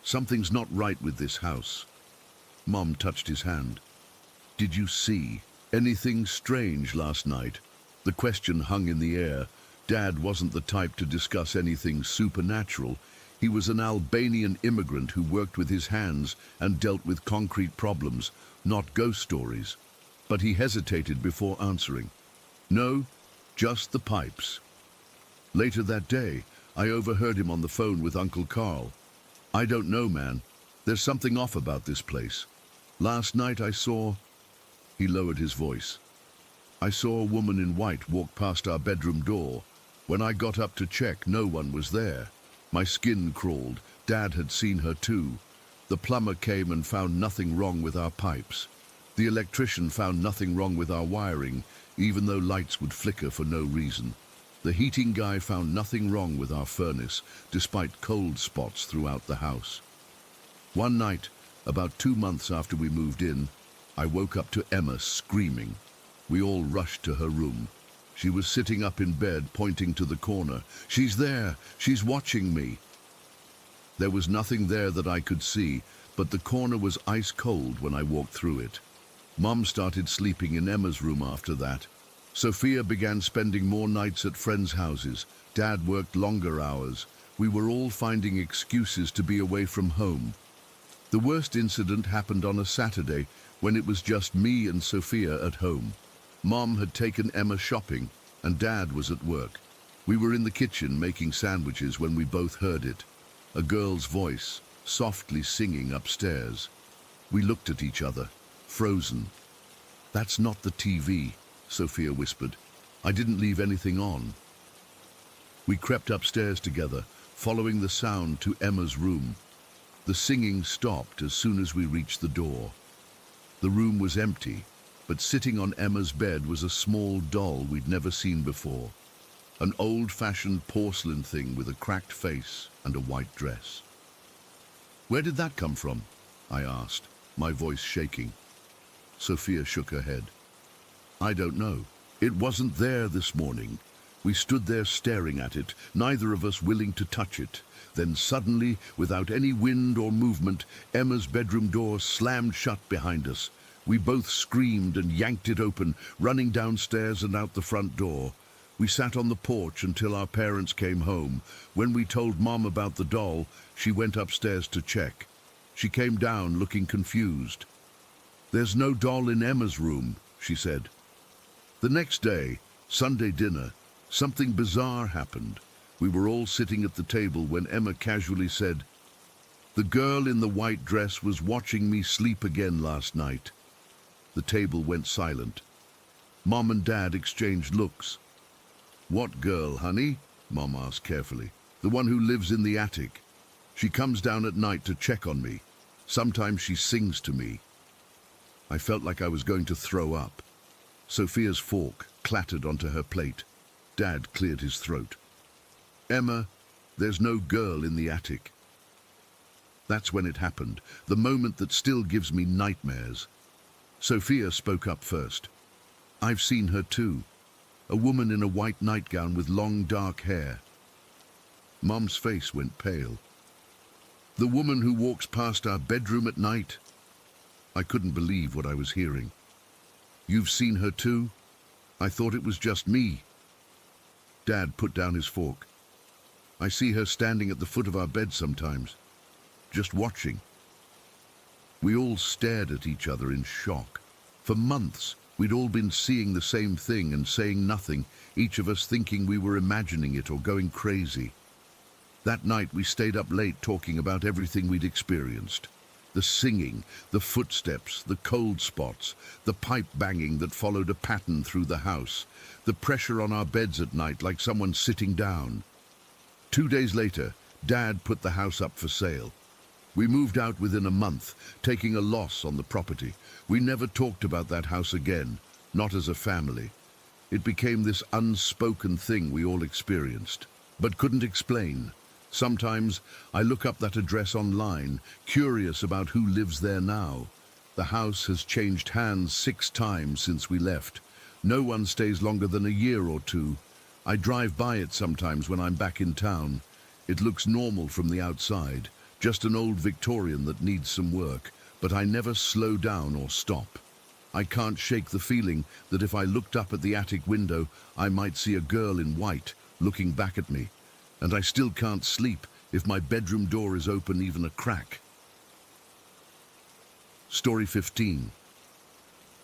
"Something's not right with this house." Mom touched his hand. Did you see anything strange last night? The question hung in the air. Dad wasn't the type to discuss anything supernatural. He was an Albanian immigrant who worked with his hands and dealt with concrete problems, not ghost stories. But he hesitated before answering. No, just the pipes. Later that day, I overheard him on the phone with Uncle Carl. I don't know, man. There's something off about this place. Last night I saw... He lowered his voice. I saw a woman in white walk past our bedroom door. When I got up to check, no one was there. My skin crawled. Dad had seen her too. The plumber came and found nothing wrong with our pipes. The electrician found nothing wrong with our wiring, even though lights would flicker for no reason. The heating guy found nothing wrong with our furnace, despite cold spots throughout the house. One night, about 2 months after we moved in, I woke up to Emma screaming. We all rushed to her room. She was sitting up in bed, pointing to the corner. She's there! She's watching me! There was nothing there that I could see, but the corner was ice cold when I walked through it. Mom started sleeping in Emma's room after that. Sophia began spending more nights at friends' houses. Dad worked longer hours. We were all finding excuses to be away from home. The worst incident happened on a Saturday when it was just me and Sophia at home. Mom had taken Emma shopping and Dad was at work. We were in the kitchen making sandwiches when we both heard it. A girl's voice, softly singing upstairs. We looked at each other, frozen. That's not the TV, Sophia whispered. I didn't leave anything on. We crept upstairs together, following the sound to Emma's room. The singing stopped as soon as we reached the door. The room was empty, but sitting on Emma's bed was a small doll we'd never seen before. An old-fashioned porcelain thing with a cracked face and a white dress. Where did that come from? I asked, my voice shaking. Sophia shook her head. I don't know. It wasn't there this morning. We stood there staring at it, neither of us willing to touch it. Then suddenly, without any wind or movement, Emma's bedroom door slammed shut behind us. We both screamed and yanked it open, running downstairs and out the front door. We sat on the porch until our parents came home. When we told Mom about the doll, she went upstairs to check. She came down looking confused. There's no doll in Emma's room, she said. The next day, Sunday dinner, something bizarre happened. We were all sitting at the table when Emma casually said, "The girl in the white dress was watching me sleep again last night." The table went silent. Mom and Dad exchanged looks. "What girl, honey?" Mom asked carefully. "The one who lives in the attic. She comes down at night to check on me. Sometimes she sings to me." I felt like I was going to throw up. Sophia's fork clattered onto her plate. Dad cleared his throat. "Emma, there's no girl in the attic." That's when it happened, the moment that still gives me nightmares. Sophia spoke up first. "I've seen her too. A woman in a white nightgown with long dark hair." Mom's face went pale. "The woman who walks past our bedroom at night?" I couldn't believe what I was hearing. "You've seen her too? I thought it was just me." Dad put down his fork. "I see her standing at the foot of our bed sometimes, just watching." We all stared at each other in shock. For months, we'd all been seeing the same thing and saying nothing, each of us thinking we were imagining it or going crazy. That night, we stayed up late talking about everything we'd experienced. The singing, the footsteps, the cold spots, the pipe banging that followed a pattern through the house, the pressure on our beds at night like someone sitting down. 2 days later, Dad put the house up for sale. We moved out within a month, taking a loss on the property. We never talked about that house again, not as a family. It became this unspoken thing we all experienced, but couldn't explain. Sometimes I look up that address online, curious about who lives there now. The house has changed hands 6 times since we left. No one stays longer than a year or two. I drive by it sometimes when I'm back in town. It looks normal from the outside, just an old Victorian that needs some work, but I never slow down or stop. I can't shake the feeling that if I looked up at the attic window, I might see a girl in white looking back at me. And I still can't sleep if my bedroom door is open even a crack. Story 15.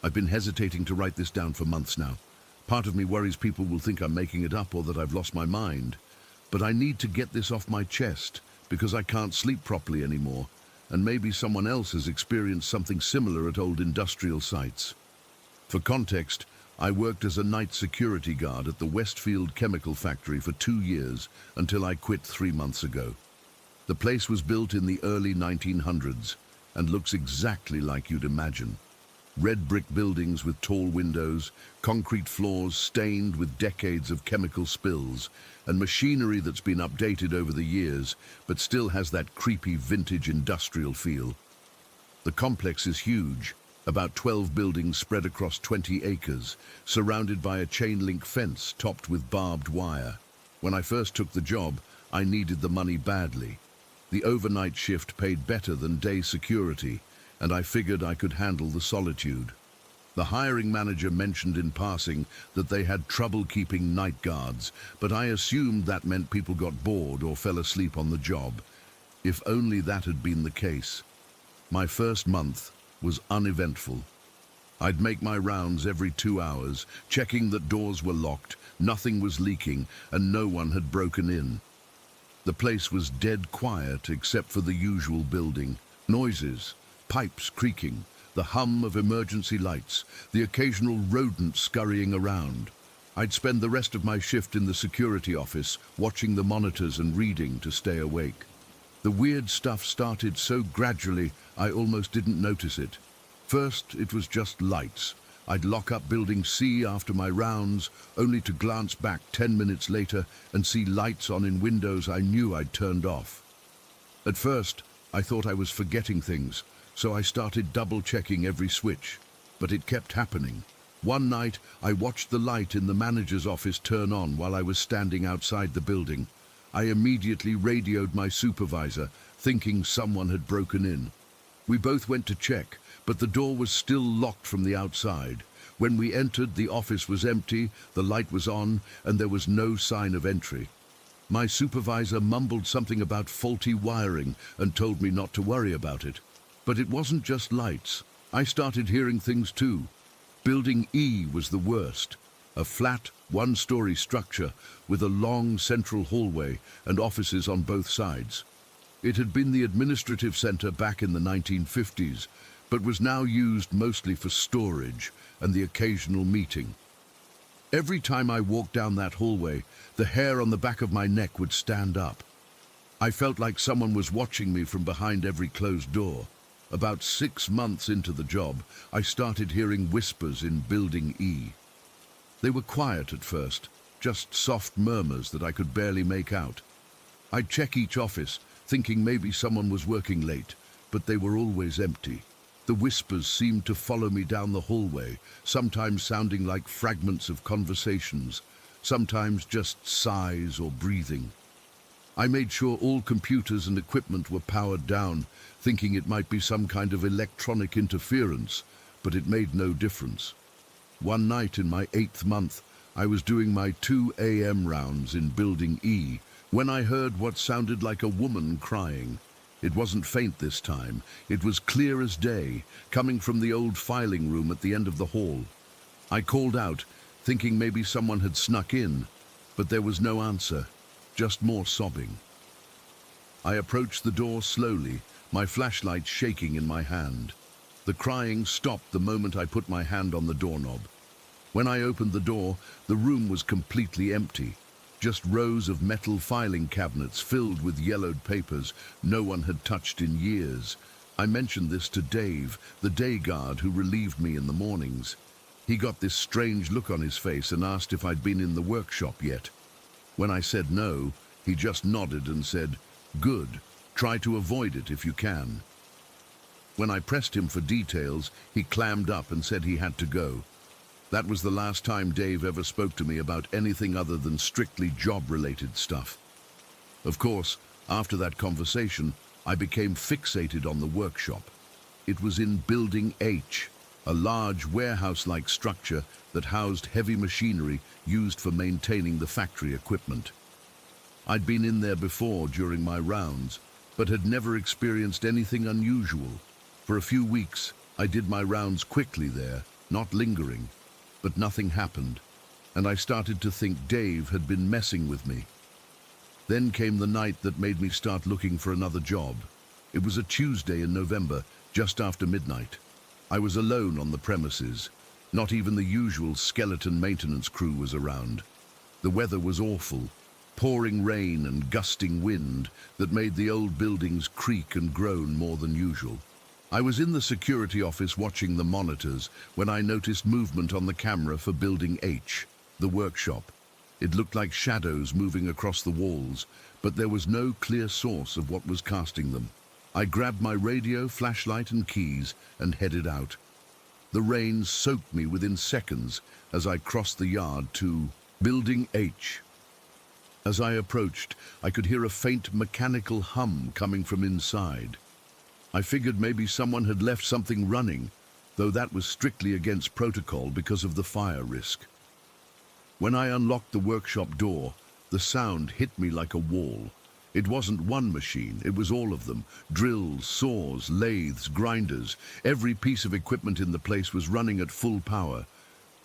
I've been hesitating to write this down for months now. Part of me worries people will think I'm making it up or that I've lost my mind. But I need to get this off my chest because I can't sleep properly anymore. And maybe someone else has experienced something similar at old industrial sites. For context, I worked as a night security guard at the Westfield chemical factory for 2 years until I quit 3 months ago. The place was built in the early 1900s and looks exactly like you'd imagine. Red brick buildings with tall windows, concrete floors stained with decades of chemical spills, and machinery that's been updated over the years but still has that creepy vintage industrial feel. The complex is huge, about 12 buildings spread across 20 acres, surrounded by a chain-link fence topped with barbed wire. When I first took the job, I needed the money badly. The overnight shift paid better than day security, and I figured I could handle the solitude. The hiring manager mentioned in passing that they had trouble keeping night guards, but I assumed that meant people got bored or fell asleep on the job. If only that had been the case. My first month was uneventful. I'd make my rounds every 2 hours, checking that doors were locked, nothing was leaking, and no one had broken in. The place was dead quiet except for the usual building. Noises, pipes creaking, the hum of emergency lights, the occasional rodent scurrying around. I'd spend the rest of my shift in the security office, watching the monitors and reading to stay awake. The weird stuff started so gradually, I almost didn't notice it. First, it was just lights. I'd lock up Building C after my rounds, only to glance back 10 minutes later and see lights on in windows I knew I'd turned off. At first, I thought I was forgetting things, so I started double-checking every switch. But it kept happening. One night, I watched the light in the manager's office turn on while I was standing outside the building. I immediately radioed my supervisor, thinking someone had broken in. We both went to check, but the door was still locked from the outside. When we entered, the office was empty, the light was on, and there was no sign of entry. My supervisor mumbled something about faulty wiring and told me not to worry about it. But it wasn't just lights. I started hearing things too. Building E was the worst. A flat, one-story structure with a long central hallway and offices on both sides. It had been the administrative center back in the 1950s, but was now used mostly for storage and the occasional meeting. Every time I walked down that hallway, the hair on the back of my neck would stand up. I felt like someone was watching me from behind every closed door. About 6 months into the job, I started hearing whispers in Building E. They were quiet at first, just soft murmurs that I could barely make out. I'd check each office, thinking maybe someone was working late, but they were always empty. The whispers seemed to follow me down the hallway, sometimes sounding like fragments of conversations, sometimes just sighs or breathing. I made sure all computers and equipment were powered down, thinking it might be some kind of electronic interference, but it made no difference. One night in my 8th month, I was doing my 2 a.m. rounds in Building E when I heard what sounded like a woman crying. It wasn't faint this time. It was clear as day, coming from the old filing room at the end of the hall. I called out, thinking maybe someone had snuck in, but there was no answer, just more sobbing. I approached the door slowly, my flashlight shaking in my hand. The crying stopped the moment I put my hand on the doorknob. When I opened the door, the room was completely empty. Just rows of metal filing cabinets filled with yellowed papers no one had touched in years. I mentioned this to Dave, the day guard who relieved me in the mornings. He got this strange look on his face and asked if I'd been in the workshop yet. When I said no, he just nodded and said, "Good, try to avoid it if you can." When I pressed him for details, he clammed up and said he had to go. That was the last time Dave ever spoke to me about anything other than strictly job-related stuff. Of course, after that conversation, I became fixated on the workshop. It was in Building H, a large warehouse-like structure that housed heavy machinery used for maintaining the factory equipment. I'd been in there before during my rounds, but had never experienced anything unusual. For a few weeks, I did my rounds quickly there, not lingering, but nothing happened, and I started to think Dave had been messing with me. Then came the night that made me start looking for another job. It was a Tuesday in November, just after midnight. I was alone on the premises. Not even the usual skeleton maintenance crew was around. The weather was awful, pouring rain and gusting wind that made the old buildings creak and groan more than usual. I was in the security office watching the monitors when I noticed movement on the camera for Building H, the workshop. It looked like shadows moving across the walls, but there was no clear source of what was casting them. I grabbed my radio, flashlight and keys and headed out. The rain soaked me within seconds as I crossed the yard to Building H. As I approached, I could hear a faint mechanical hum coming from inside. I figured maybe someone had left something running, though that was strictly against protocol because of the fire risk. When I unlocked the workshop door, the sound hit me like a wall. It wasn't one machine, it was all of them. Drills, saws, lathes, grinders. Every piece of equipment in the place was running at full power.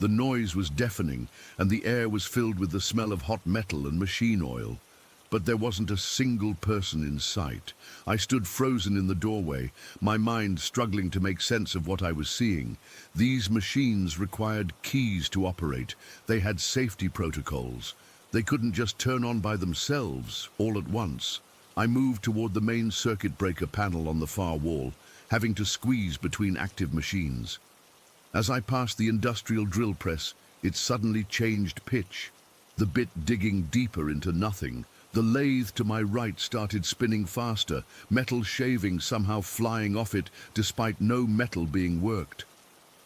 The noise was deafening, and the air was filled with the smell of hot metal and machine oil. But there wasn't a single person in sight. I stood frozen in the doorway, my mind struggling to make sense of what I was seeing. These machines required keys to operate. They had safety protocols. They couldn't just turn on by themselves, all at once. I moved toward the main circuit breaker panel on the far wall, having to squeeze between active machines. As I passed the industrial drill press, it suddenly changed pitch, the bit digging deeper into nothing. The lathe to my right started spinning faster, metal shavings somehow flying off it despite no metal being worked.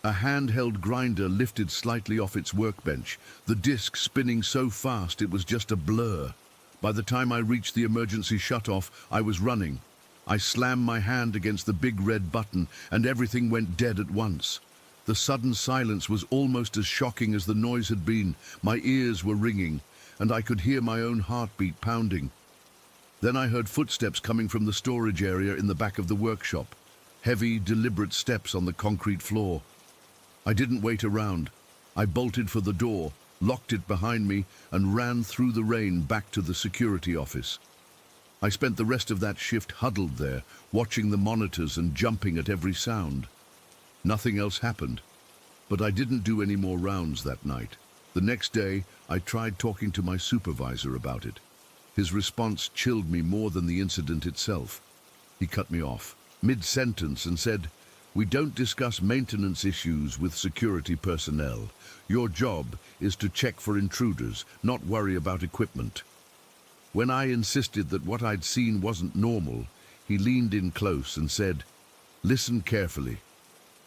A handheld grinder lifted slightly off its workbench, the disc spinning so fast it was just a blur. By the time I reached the emergency shutoff, I was running. I slammed my hand against the big red button and everything went dead at once. The sudden silence was almost as shocking as the noise had been. My ears were ringing, and I could hear my own heartbeat pounding. Then I heard footsteps coming from the storage area in the back of the workshop. Heavy, deliberate steps on the concrete floor. I didn't wait around. I bolted for the door, locked it behind me, and ran through the rain back to the security office. I spent the rest of that shift huddled there, watching the monitors and jumping at every sound. Nothing else happened, but I didn't do any more rounds that night. The next day, I tried talking to my supervisor about it. His response chilled me more than the incident itself. He cut me off, mid-sentence, and said, "We don't discuss maintenance issues with security personnel. Your job is to check for intruders, not worry about equipment." When I insisted that what I'd seen wasn't normal, he leaned in close and said, "Listen carefully.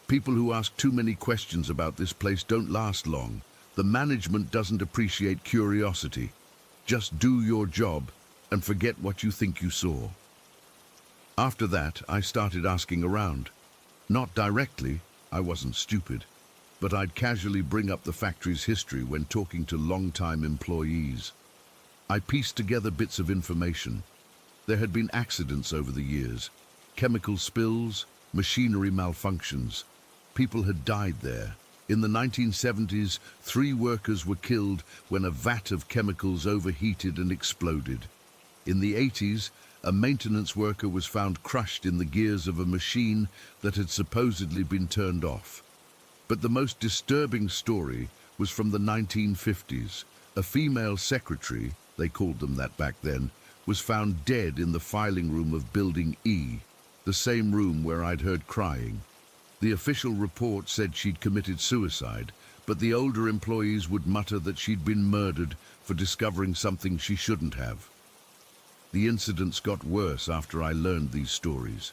People who ask too many questions about this place don't last long. The management doesn't appreciate curiosity. Just do your job and forget what you think you saw." After that, I started asking around. Not directly, I wasn't stupid, but I'd casually bring up the factory's history when talking to long-time employees. I pieced together bits of information. There had been accidents over the years, chemical spills, machinery malfunctions. People had died there. In the 1970s, 3 workers were killed when a vat of chemicals overheated and exploded. In the 80s, a maintenance worker was found crushed in the gears of a machine that had supposedly been turned off. But the most disturbing story was from the 1950s. A female secretary, they called them that back then, was found dead in the filing room of Building E, the same room where I'd heard crying. The official report said she'd committed suicide, but the older employees would mutter that she'd been murdered for discovering something she shouldn't have. The incidents got worse after I learned these stories.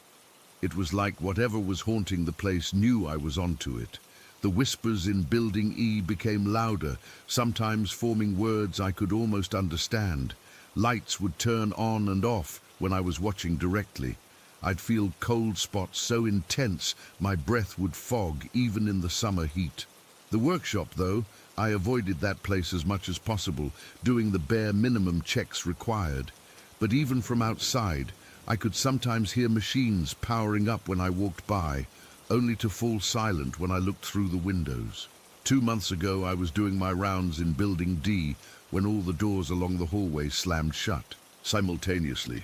It was like whatever was haunting the place knew I was onto it. The whispers in Building E became louder, sometimes forming words I could almost understand. Lights would turn on and off when I was watching directly. I'd feel cold spots so intense my breath would fog even in the summer heat. The workshop, though, I avoided that place as much as possible, doing the bare minimum checks required. But even from outside, I could sometimes hear machines powering up when I walked by, only to fall silent when I looked through the windows. 2 months ago, I was doing my rounds in Building D when all the doors along the hallway slammed shut, simultaneously.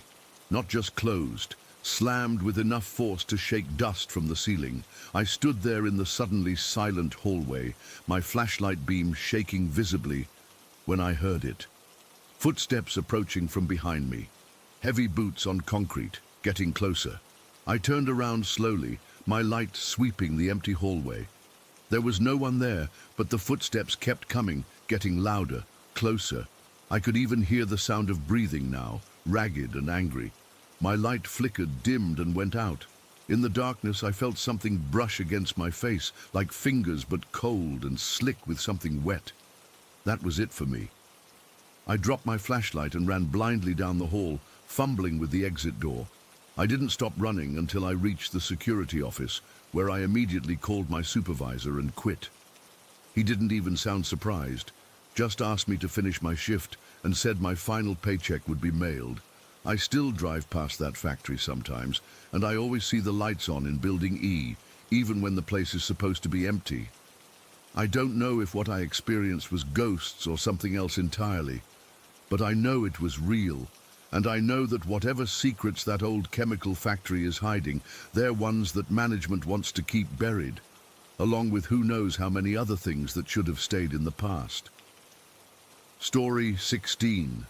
Not just closed, slammed with enough force to shake dust from the ceiling. I stood there in the suddenly silent hallway, my flashlight beam shaking visibly, when I heard it. Footsteps approaching from behind me. Heavy boots on concrete, getting closer. I turned around slowly, my light sweeping the empty hallway. There was no one there, but the footsteps kept coming, getting louder, closer. I could even hear the sound of breathing now, ragged and angry. My light flickered, dimmed, and went out. In the darkness, I felt something brush against my face, like fingers but cold and slick with something wet. That was it for me. I dropped my flashlight and ran blindly down the hall, fumbling with the exit door. I didn't stop running until I reached the security office, where I immediately called my supervisor and quit. He didn't even sound surprised, just asked me to finish my shift and said my final paycheck would be mailed. I still drive past that factory sometimes, and I always see the lights on in Building E, even when the place is supposed to be empty. I don't know if what I experienced was ghosts or something else entirely, but I know it was real, and I know that whatever secrets that old chemical factory is hiding, they're ones that management wants to keep buried, along with who knows how many other things that should have stayed in the past. Story 16.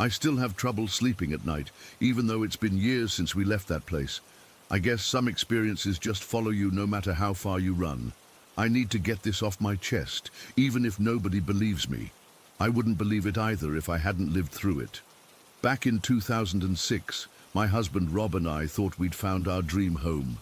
I still have trouble sleeping at night, even though it's been years since we left that place. I guess some experiences just follow you no matter how far you run. I need to get this off my chest, even if nobody believes me. I wouldn't believe it either if I hadn't lived through it. Back in 2006, my husband Rob and I thought we'd found our dream home.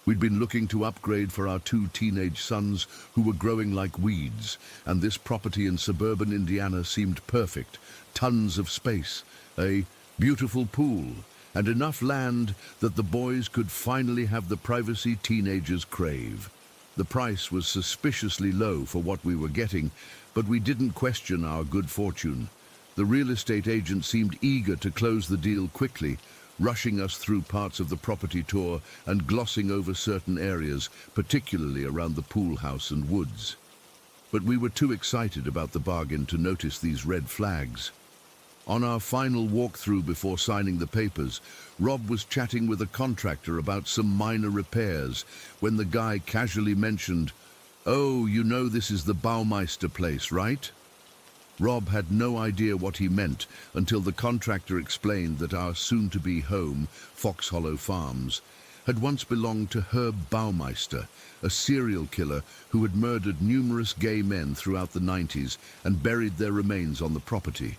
We'd been looking to upgrade for our 2 teenage sons who were growing like weeds, and this property in suburban Indiana seemed perfect. Tons of space, a beautiful pool, and enough land that the boys could finally have the privacy teenagers crave. The price was suspiciously low for what we were getting, but we didn't question our good fortune. The real estate agent seemed eager to close the deal quickly, rushing us through parts of the property tour and glossing over certain areas, particularly around the pool house and woods. But we were too excited about the bargain to notice these red flags. On our final walkthrough before signing the papers, Rob was chatting with a contractor about some minor repairs when the guy casually mentioned, "Oh, you know this is the Baumeister place, right?" Rob had no idea what he meant until the contractor explained that our soon-to-be home, Fox Hollow Farms, had once belonged to Herb Baumeister, a serial killer who had murdered numerous gay men throughout the 90s and buried their remains on the property.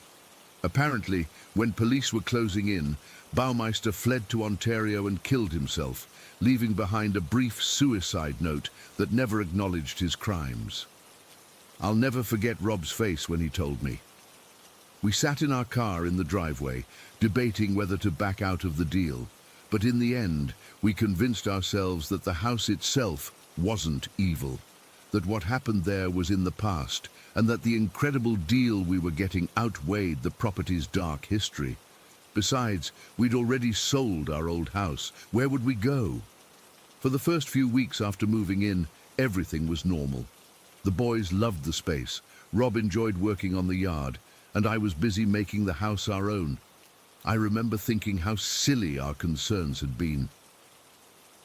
Apparently, when police were closing in, Baumeister fled to Ontario and killed himself, leaving behind a brief suicide note that never acknowledged his crimes. I'll never forget Rob's face when he told me. We sat in our car in the driveway, debating whether to back out of the deal, but in the end, we convinced ourselves that the house itself wasn't evil, that what happened there was in the past, and that the incredible deal we were getting outweighed the property's dark history. Besides, we'd already sold our old house. Where would we go? For the first few weeks after moving in, everything was normal. The boys loved the space, Rob enjoyed working on the yard, and I was busy making the house our own. I remember thinking how silly our concerns had been.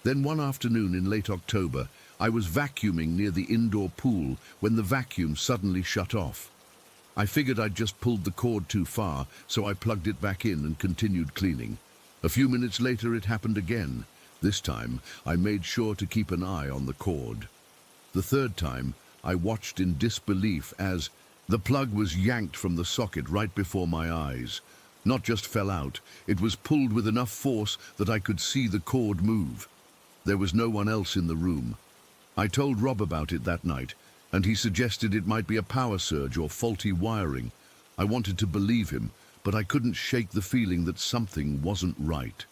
Then one afternoon in late October, I was vacuuming near the indoor pool when the vacuum suddenly shut off. I figured I'd just pulled the cord too far, so I plugged it back in and continued cleaning. A few minutes later it happened again. This time, I made sure to keep an eye on the cord. The third time, I watched in disbelief as the plug was yanked from the socket right before my eyes. Not just fell out, it was pulled with enough force that I could see the cord move. There was no one else in the room. I told Rob about it that night, and he suggested it might be a power surge or faulty wiring. I wanted to believe him, but I couldn't shake the feeling that something wasn't right.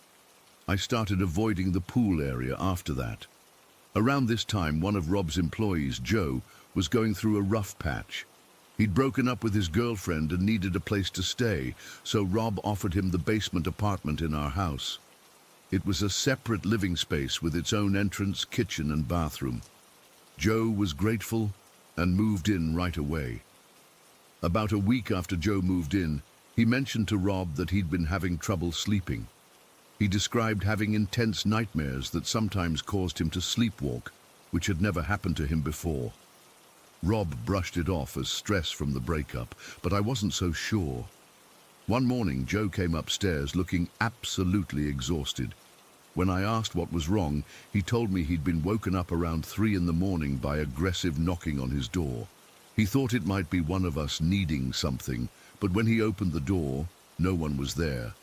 I started avoiding the pool area after that. Around this time, one of Rob's employees, Joe, was going through a rough patch. He'd broken up with his girlfriend and needed a place to stay, so Rob offered him the basement apartment in our house. It was a separate living space with its own entrance, kitchen and bathroom. Joe was grateful and moved in right away. About a week after Joe moved in, he mentioned to Rob that he'd been having trouble sleeping. He described having intense nightmares that sometimes caused him to sleepwalk, which had never happened to him before. Rob brushed it off as stress from the breakup, but I wasn't so sure. One morning, Joe came upstairs looking absolutely exhausted. When I asked what was wrong, he told me he'd been woken up around 3 in the morning by aggressive knocking on his door. He thought it might be one of us needing something, but when he opened the door, no one was there.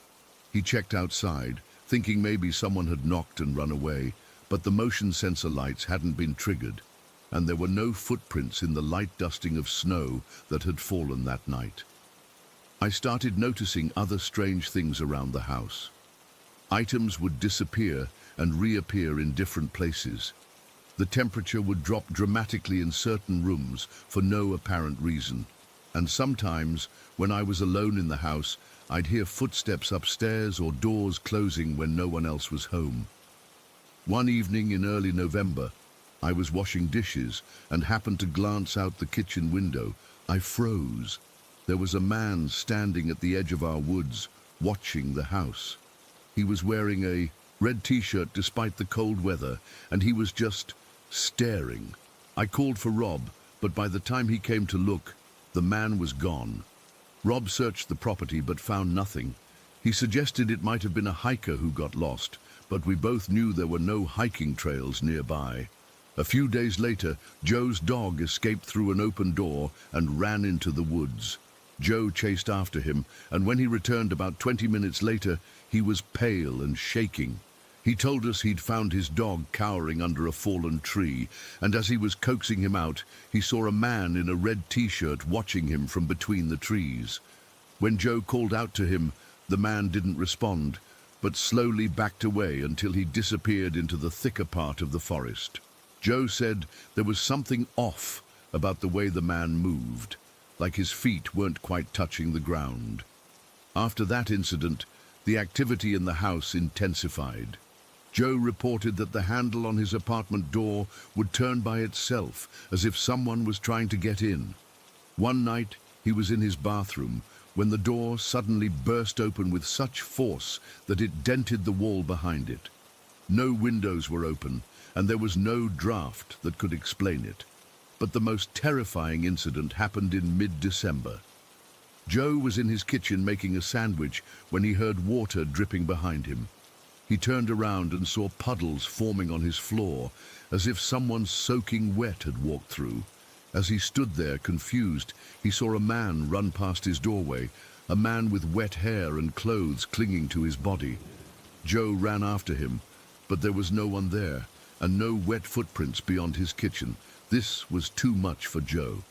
He checked outside, thinking maybe someone had knocked and run away, but the motion sensor lights hadn't been triggered, and there were no footprints in the light dusting of snow that had fallen that night. I started noticing other strange things around the house. Items would disappear and reappear in different places. The temperature would drop dramatically in certain rooms for no apparent reason, and sometimes, when I was alone in the house, I'd hear footsteps upstairs or doors closing when no one else was home. One evening in early November, I was washing dishes and happened to glance out the kitchen window. I froze. There was a man standing at the edge of our woods, watching the house. He was wearing a red t-shirt despite the cold weather, and he was just staring. I called for Rob, but by the time he came to look, the man was gone. Rob searched the property but found nothing. He suggested it might have been a hiker who got lost, but we both knew there were no hiking trails nearby. A few days later, Joe's dog escaped through an open door and ran into the woods. Joe chased after him, and when he returned about 20 minutes later, he was pale and shaking. He told us he'd found his dog cowering under a fallen tree, and as he was coaxing him out, he saw a man in a red t-shirt watching him from between the trees. When Joe called out to him, the man didn't respond, but slowly backed away until he disappeared into the thicker part of the forest. Joe said there was something off about the way the man moved, like his feet weren't quite touching the ground. After that incident, the activity in the house intensified. Joe reported that the handle on his apartment door would turn by itself, as if someone was trying to get in. One night, he was in his bathroom when the door suddenly burst open with such force that it dented the wall behind it. No windows were open, and there was no draft that could explain it. But the most terrifying incident happened in mid-December. Joe was in his kitchen making a sandwich when he heard water dripping behind him. He turned around and saw puddles forming on his floor, as if someone soaking wet had walked through. As he stood there, confused, he saw a man run past his doorway, a man with wet hair and clothes clinging to his body. Joe ran after him, but there was no one there, and no wet footprints beyond his kitchen. This was too much for Joe.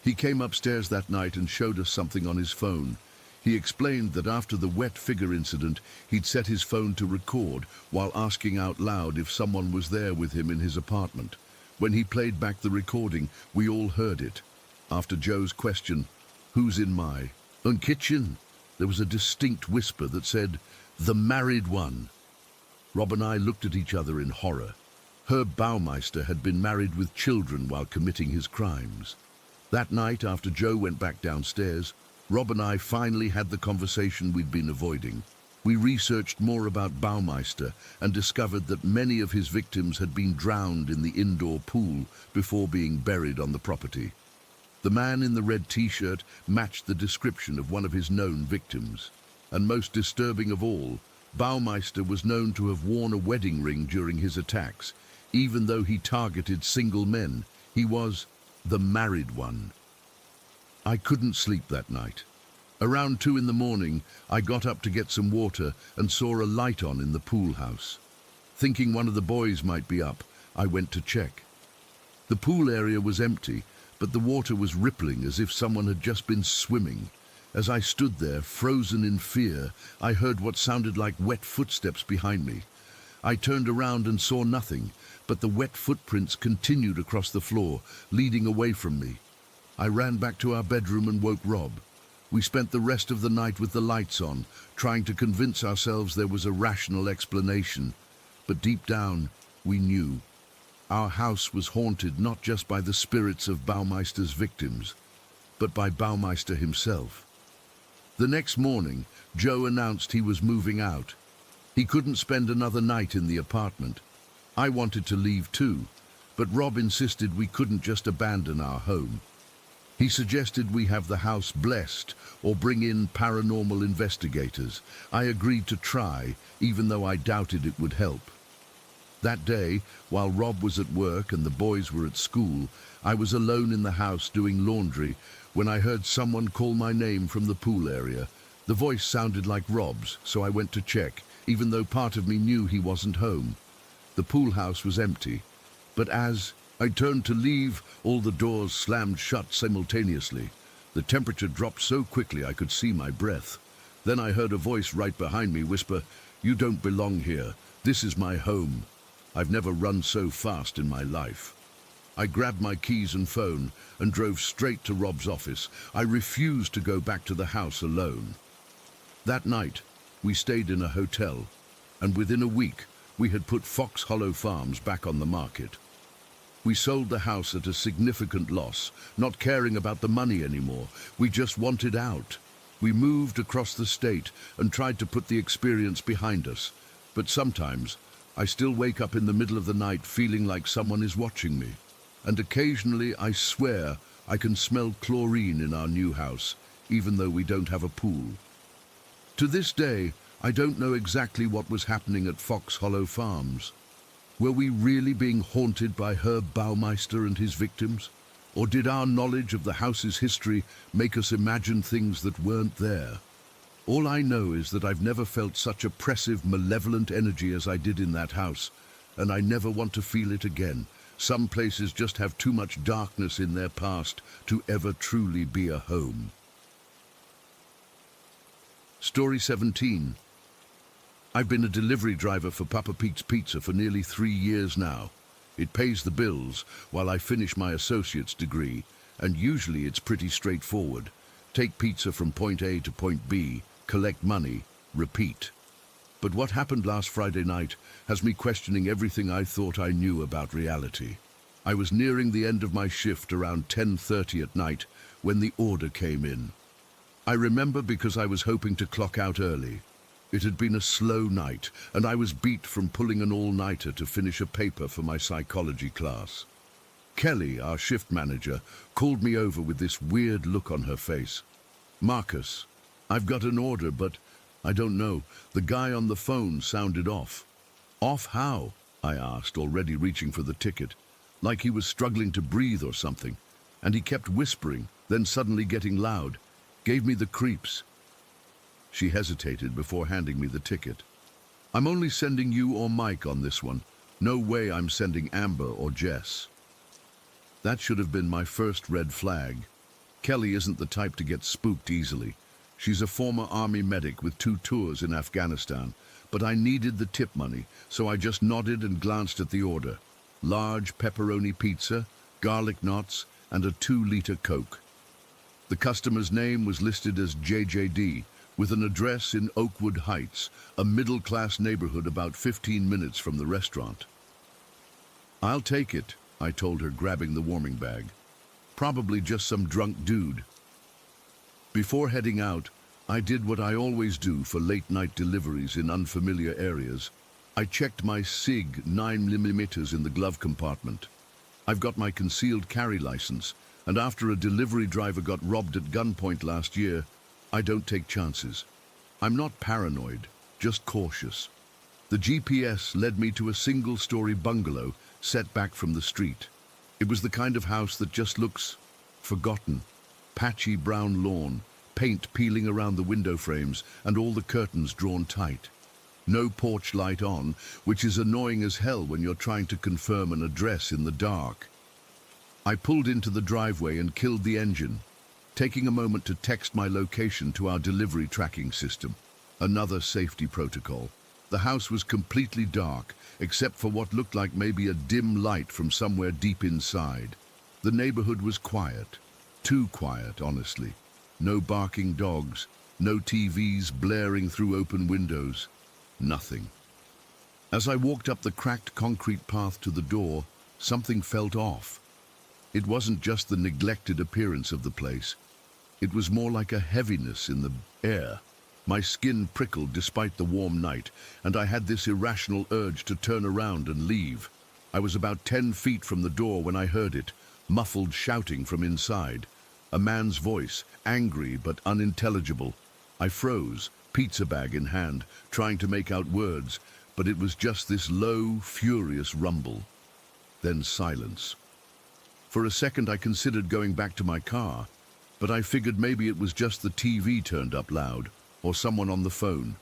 He came upstairs that night and showed us something on his phone. He explained that after the wet figure incident, he'd set his phone to record while asking out loud if someone was there with him in his apartment. When he played back the recording, we all heard it. After Joe's question, "Who's in my kitchen?" there was a distinct whisper that said, "The married one." Rob and I looked at each other in horror. Herb Baumeister had been married with children while committing his crimes. That night, after Joe went back downstairs, Rob and I finally had the conversation we'd been avoiding. We researched more about Baumeister and discovered that many of his victims had been drowned in the indoor pool before being buried on the property. The man in the red t-shirt matched the description of one of his known victims. And most disturbing of all, Baumeister was known to have worn a wedding ring during his attacks. Even though he targeted single men, he was the married one. I couldn't sleep that night. Around 2 in the morning, I got up to get some water and saw a light on in the pool house. Thinking one of the boys might be up, I went to check. The pool area was empty, but the water was rippling as if someone had just been swimming. As I stood there, frozen in fear, I heard what sounded like wet footsteps behind me. I turned around and saw nothing, but the wet footprints continued across the floor, leading away from me. I ran back to our bedroom and woke Rob. We spent the rest of the night with the lights on, trying to convince ourselves there was a rational explanation. But deep down, we knew. Our house was haunted not just by the spirits of Baumeister's victims, but by Baumeister himself. The next morning, Joe announced he was moving out. He couldn't spend another night in the apartment. I wanted to leave too, but Rob insisted we couldn't just abandon our home. He suggested we have the house blessed or bring in paranormal investigators. I agreed to try, even though I doubted it would help. That day, while Rob was at work and the boys were at school, I was alone in the house doing laundry when I heard someone call my name from the pool area. The voice sounded like Rob's, so I went to check, even though part of me knew he wasn't home. The pool house was empty, but as I turned to leave, all the doors slammed shut simultaneously. The temperature dropped so quickly I could see my breath. Then I heard a voice right behind me whisper, "You don't belong here. This is my home." I've never run so fast in my life. I grabbed my keys and phone and drove straight to Rob's office. I refused to go back to the house alone. That night, we stayed in a hotel, and within a week, we had put Fox Hollow Farms back on the market. We sold the house at a significant loss, not caring about the money anymore. We just wanted out. We moved across the state and tried to put the experience behind us. But sometimes, I still wake up in the middle of the night feeling like someone is watching me. And occasionally, I swear, I can smell chlorine in our new house, even though we don't have a pool. To this day, I don't know exactly what was happening at Fox Hollow Farms. Were we really being haunted by Herb Baumeister and his victims? Or did our knowledge of the house's history make us imagine things that weren't there? All I know is that I've never felt such oppressive, malevolent energy as I did in that house, and I never want to feel it again. Some places just have too much darkness in their past to ever truly be a home. Story 17. I've been a delivery driver for Papa Pete's Pizza for nearly 3 years now. It pays the bills while I finish my associate's degree, and usually it's pretty straightforward. Take pizza from point A to point B, collect money, repeat. But what happened last Friday night has me questioning everything I thought I knew about reality. I was nearing the end of my shift around 10:30 at night when the order came in. I remember because I was hoping to clock out early. It had been a slow night, and I was beat from pulling an all-nighter to finish a paper for my psychology class. Kelly, our shift manager, called me over with this weird look on her face. "Marcus, I've got an order, but I don't know. The guy on the phone sounded off." "Off how?" I asked, already reaching for the ticket. Like he was struggling to breathe or something. And he kept whispering, then suddenly getting loud. Gave me the creeps. She hesitated before handing me the ticket. "I'm only sending you or Mike on this one. No way I'm sending Amber or Jess." That should have been my first red flag. Kelly isn't the type to get spooked easily. She's a former army medic with 2 tours in Afghanistan, but I needed the tip money, so I just nodded and glanced at the order. Large pepperoni pizza, garlic knots, and a 2-liter Coke. The customer's name was listed as JJD, with an address in Oakwood Heights, a middle-class neighborhood about 15 minutes from the restaurant. "I'll take it," I told her, grabbing the warming bag. "Probably just some drunk dude." Before heading out, I did what I always do for late-night deliveries in unfamiliar areas. I checked my SIG 9mm in the glove compartment. I've got my concealed carry license, and after a delivery driver got robbed at gunpoint last year, I don't take chances. I'm not paranoid, just cautious. The GPS led me to a single-story bungalow set back from the street. It was the kind of house that just looks forgotten. Patchy brown lawn, paint peeling around the window frames, and all the curtains drawn tight. No porch light on, which is annoying as hell when you're trying to confirm an address in the dark. I pulled into the driveway and killed the engine. taking a moment to text my location to our delivery tracking system. Another safety protocol. The house was completely dark, except for what looked like maybe a dim light from somewhere deep inside. The neighborhood was quiet. Too quiet, honestly. No barking dogs, no TVs blaring through open windows. Nothing. As I walked up the cracked concrete path to the door, something felt off. It wasn't just the neglected appearance of the place. It was more like a heaviness in the air. My skin prickled despite the warm night, and I had this irrational urge to turn around and leave. I was about 10 feet from the door when I heard it, muffled shouting from inside. A man's voice, angry but unintelligible. I froze, pizza bag in hand, trying to make out words, but it was just this low, furious rumble. Then silence. For a second I considered going back to my car, but I figured maybe it was just the TV turned up loud, or someone on the phone.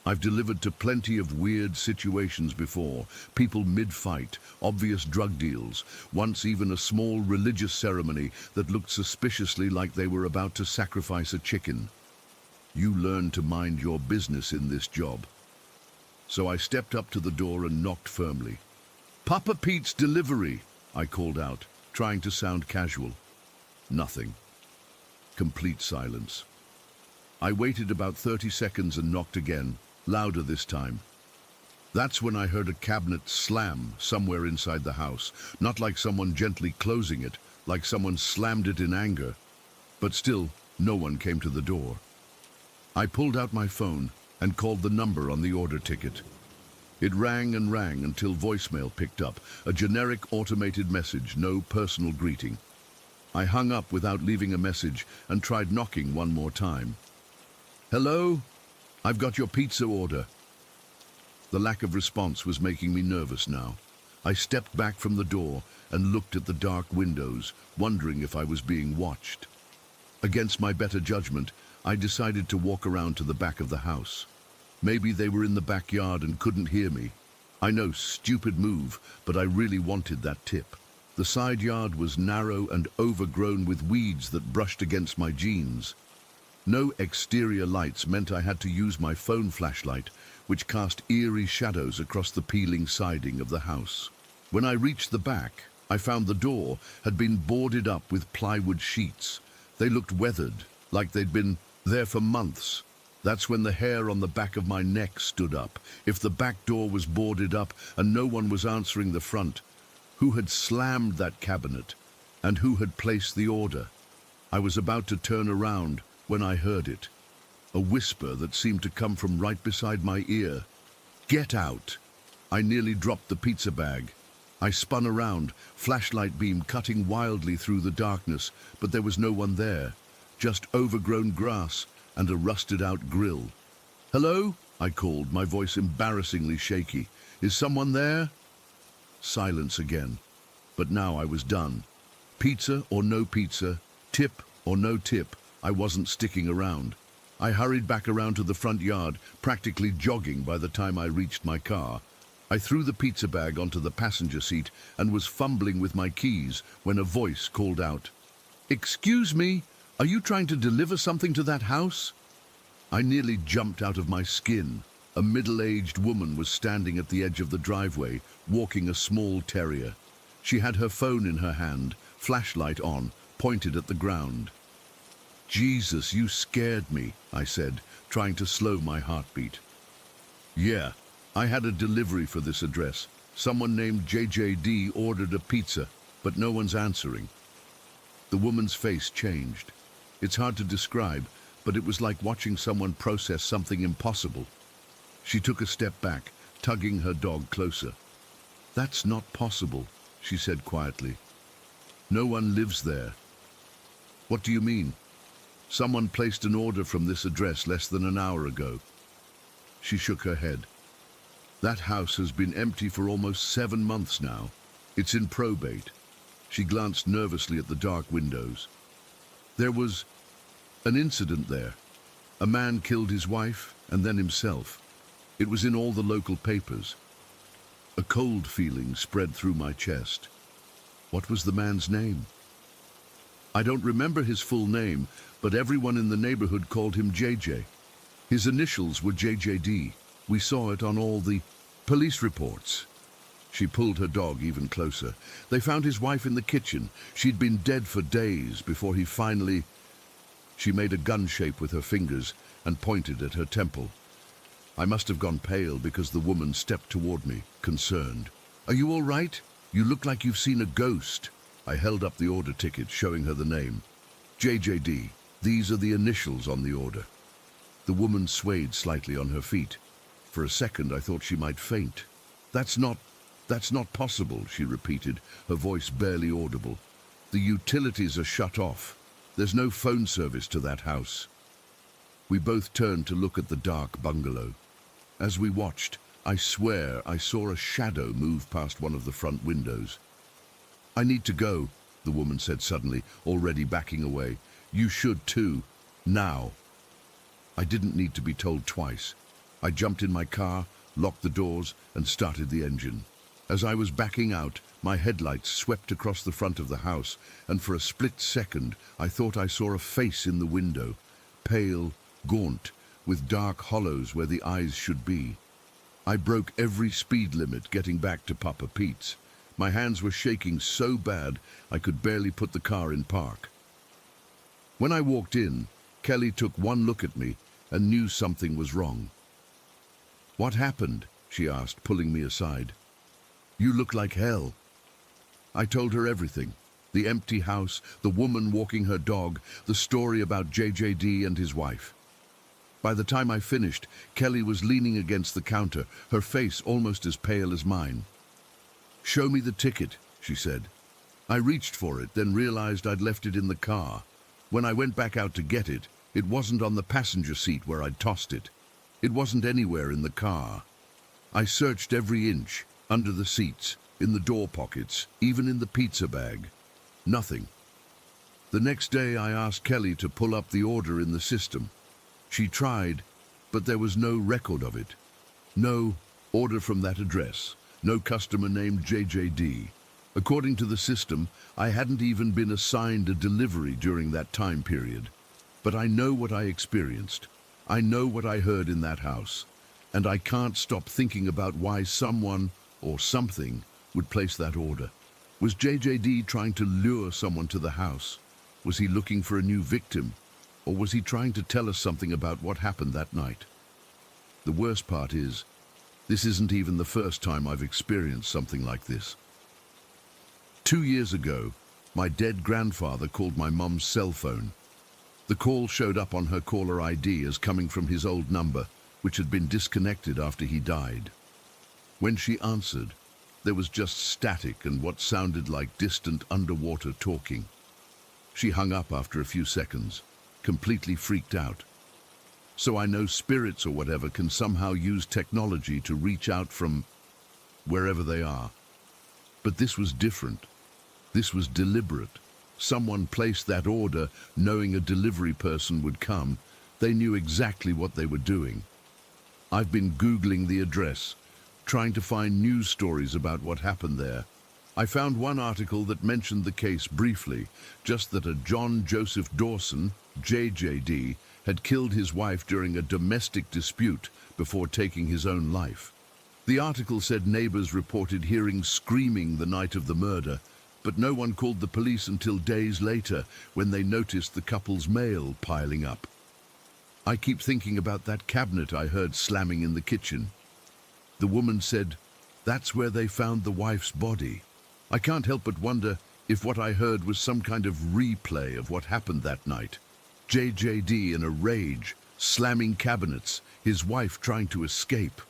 I've delivered to plenty of weird situations before, people mid-fight, obvious drug deals, once even a small religious ceremony that looked suspiciously like they were about to sacrifice a chicken. You learn to mind your business in this job. So I stepped up to the door and knocked firmly. "Papa Pete's delivery," I called out, trying to sound casual. Nothing. Complete silence. I waited about 30 seconds and knocked again, louder this time. That's when I heard a cabinet slam somewhere inside the house, not like someone gently closing it, like someone slammed it in anger. But still, no one came to the door. I pulled out my phone and called the number on the order ticket. It rang and rang until voicemail picked up, a generic automated message, no personal greeting. I hung up without leaving a message and tried knocking one more time. "Hello? I've got your pizza order." The lack of response was making me nervous now. I stepped back from the door and looked at the dark windows, wondering if I was being watched. Against my better judgment, I decided to walk around to the back of the house. Maybe they were in the backyard and couldn't hear me. I know, stupid move, but I really wanted that tip. The side yard was narrow and overgrown with weeds that brushed against my jeans. No exterior lights meant I had to use my phone flashlight, which cast eerie shadows across the peeling siding of the house. When I reached the back, I found the door had been boarded up with plywood sheets. They looked weathered, like they'd been there for months. That's when the hair on the back of my neck stood up. If the back door was boarded up and no one was answering the front, who had slammed that cabinet? And who had placed the order? I was about to turn around when I heard it. A whisper that seemed to come from right beside my ear. "Get out!" I nearly dropped the pizza bag. I spun around, flashlight beam cutting wildly through the darkness, but there was no one there. Just overgrown grass and a rusted-out grill. "Hello?" I called, my voice embarrassingly shaky. "Is someone there?" Silence again. But now I was done. Pizza or no pizza, tip or no tip, I wasn't sticking around. I hurried back around to the front yard, practically jogging by the time I reached my car. I threw the pizza bag onto the passenger seat and was fumbling with my keys when a voice called out, "Excuse me, are you trying to deliver something to that house?" I nearly jumped out of my skin. A middle-aged woman was standing at the edge of the driveway, walking a small terrier. She had her phone in her hand, flashlight on, pointed at the ground. "Jesus, you scared me," I said, trying to slow my heartbeat. "Yeah, I had a delivery for this address. Someone named JJD ordered a pizza, but no one's answering." The woman's face changed. It's hard to describe, but it was like watching someone process something impossible. She took a step back, tugging her dog closer. "That's not possible," she said quietly. "No one lives there." "What do you mean?" "Someone placed an order from this address less than an hour ago." She shook her head. "That house has been empty for almost 7 months now. It's in probate." She glanced nervously at the dark windows. "There was an incident there. A man killed his wife and then himself. It was in all the local papers." A cold feeling spread through my chest. What was the man's name? I don't remember his full name, but everyone in the neighborhood called him JJ. His initials were JJD. We saw it on all the police reports. She pulled her dog even closer. They found his wife in the kitchen. She'd been dead for days before he finally... She made a gun shape with her fingers and pointed at her temple. I must have gone pale because the woman stepped toward me, concerned. "Are you all right? You look like you've seen a ghost." I held up the order ticket, showing her the name. JJD. These are the initials on the order. The woman swayed slightly on her feet. For a second, I thought she might faint. That's not possible," she repeated, her voice barely audible. "The utilities are shut off. There's no phone service to that house." We both turned to look at the dark bungalow. As we watched, I swear I saw a shadow move past one of the front windows. "I need to go," the woman said suddenly, already backing away. "You should too. Now." I didn't need to be told twice. I jumped in my car, locked the doors, and started the engine. As I was backing out, my headlights swept across the front of the house, and for a split second I thought I saw a face in the window, pale, gaunt, with dark hollows where the eyes should be. I broke every speed limit getting back to Papa Pete's. My hands were shaking so bad I could barely put the car in park. When I walked in, Kelly took one look at me and knew something was wrong. "What happened?" she asked, pulling me aside. "You look like hell." I told her everything. The empty house, the woman walking her dog, the story about JJD and his wife. By the time I finished, Kelly was leaning against the counter, her face almost as pale as mine. "Show me the ticket," she said. I reached for it, then realized I'd left it in the car. When I went back out to get it, it wasn't on the passenger seat where I'd tossed it. It wasn't anywhere in the car. I searched every inch, under the seats, in the door pockets, even in the pizza bag. Nothing. The next day I asked Kelly to pull up the order in the system. She tried, but there was no record of it. No order from that address, no customer named JJD. According to the system, I hadn't even been assigned a delivery during that time period. But I know what I experienced. I know what I heard in that house. And I can't stop thinking about why someone or something would place that order. Was JJD trying to lure someone to the house? Was he looking for a new victim? Or was he trying to tell us something about what happened that night? The worst part is, this isn't even the first time I've experienced something like this. 2 years ago, my dead grandfather called my mum's cell phone. The call showed up on her caller ID as coming from his old number, which had been disconnected after he died. When she answered, there was just static and what sounded like distant underwater talking. She hung up after a few seconds, completely freaked out. So I know spirits or whatever can somehow use technology to reach out from wherever they are. But this was different. This was deliberate. Someone placed that order knowing a delivery person would come. They knew exactly what they were doing. I've been Googling the address, trying to find news stories about what happened there. I found one article that mentioned the case briefly, just that a John Joseph Dawson, JJD, had killed his wife during a domestic dispute before taking his own life. The article said neighbors reported hearing screaming the night of the murder, but no one called the police until days later when they noticed the couple's mail piling up. I keep thinking about that cabinet I heard slamming in the kitchen. The woman said, that's where they found the wife's body. I can't help but wonder if what I heard was some kind of replay of what happened that night. JJD in a rage, slamming cabinets, his wife trying to escape.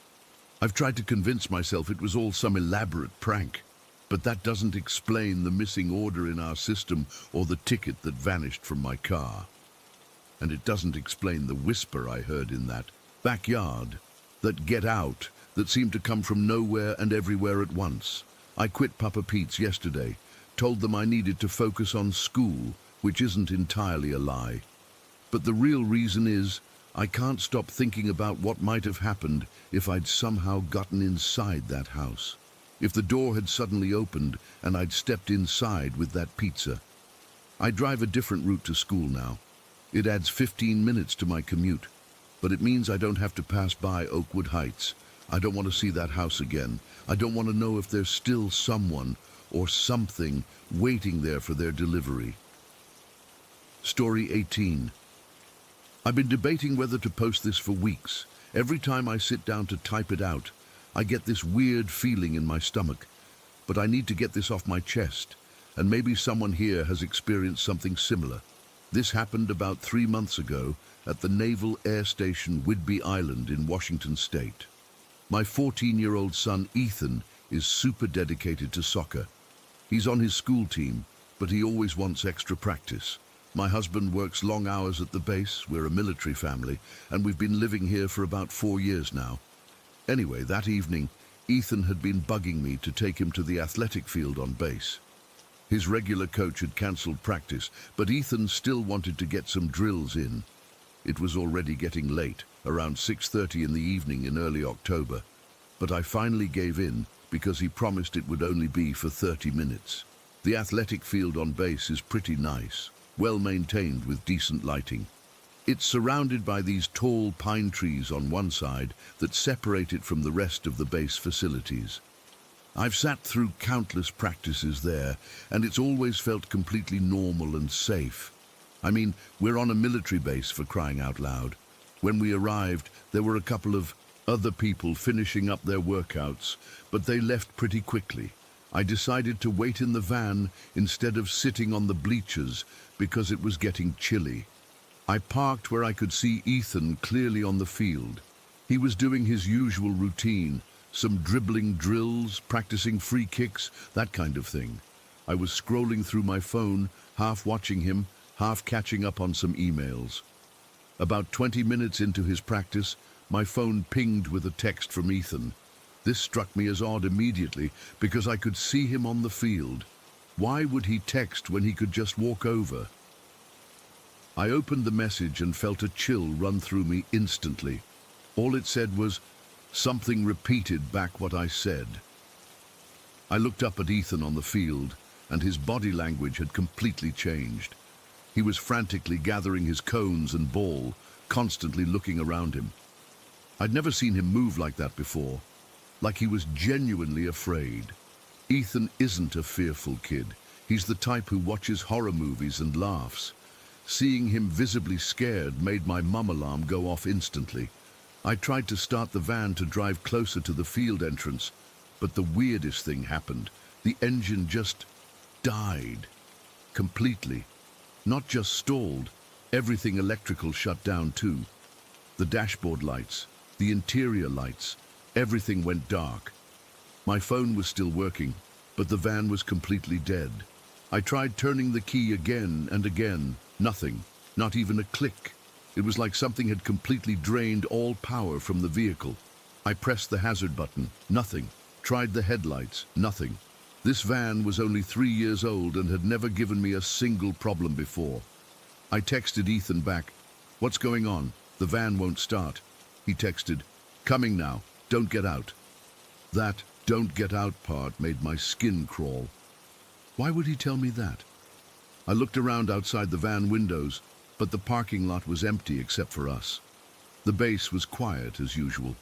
I've tried to convince myself it was all some elaborate prank, but that doesn't explain the missing order in our system or the ticket that vanished from my car. And it doesn't explain the whisper I heard in that backyard, that get out, that seemed to come from nowhere and everywhere at once. I quit Papa Pete's yesterday, told them I needed to focus on school, which isn't entirely a lie. But the real reason is, I can't stop thinking about what might have happened if I'd somehow gotten inside that house. If the door had suddenly opened and I'd stepped inside with that pizza. I drive a different route to school now. It adds 15 minutes to my commute, but it means I don't have to pass by Oakwood Heights. I don't want to see that house again. I don't want to know if there's still someone or something waiting there for their delivery. Story 18. I've been debating whether to post this for weeks. Every time I sit down to type it out, I get this weird feeling in my stomach. But I need to get this off my chest, and maybe someone here has experienced something similar. This happened about 3 months ago at the Naval Air Station Whidbey Island in Washington State. My 14-year-old son Ethan is super dedicated to soccer. He's on his school team, but he always wants extra practice. My husband works long hours at the base. We're a military family, and we've been living here for about 4 years now. Anyway, that evening, Ethan had been bugging me to take him to the athletic field on base. His regular coach had cancelled practice, but Ethan still wanted to get some drills in. It was already getting late, around 6:30 in the evening in early October, but I finally gave in because he promised it would only be for 30 minutes. The athletic field on base is pretty nice, well maintained with decent lighting. It's surrounded by these tall pine trees on one side that separate it from the rest of the base facilities. I've sat through countless practices there, and it's always felt completely normal and safe. I mean, we're on a military base, for crying out loud. When we arrived, there were a couple of other people finishing up their workouts, but they left pretty quickly. I decided to wait in the van instead of sitting on the bleachers because it was getting chilly. I parked where I could see Ethan clearly on the field. He was doing his usual routine, some dribbling drills, practicing free kicks, that kind of thing. I was scrolling through my phone, half watching him, half catching up on some emails. About 20 minutes into his practice, my phone pinged with a text from Ethan. This struck me as odd immediately because I could see him on the field. Why would he text when he could just walk over? I opened the message and felt a chill run through me instantly. All it said was, something repeated back what I said. I looked up at Ethan on the field, and his body language had completely changed. He was frantically gathering his cones and ball, constantly looking around him. I'd never seen him move like that before, like he was genuinely afraid. Ethan isn't a fearful kid. He's the type who watches horror movies and laughs. Seeing him visibly scared made my mum alarm go off instantly. I tried to start the van to drive closer to the field entrance, but the weirdest thing happened. The engine just died. Completely. Not just stalled, everything electrical shut down too. The dashboard lights, the interior lights, everything went dark. My phone was still working, but the van was completely dead. I tried turning the key again and again. Nothing, not even a click. It was like something had completely drained all power from the vehicle. I pressed the hazard button, nothing. Tried the headlights, nothing. This van was only 3 years old and had never given me a single problem before. I texted Ethan back, "What's going on? The van won't start." He texted, "Coming now, don't get out." That "don't get out" part made my skin crawl. Why would he tell me that? I looked around outside the van windows, but the parking lot was empty except for us. The base was quiet as usual.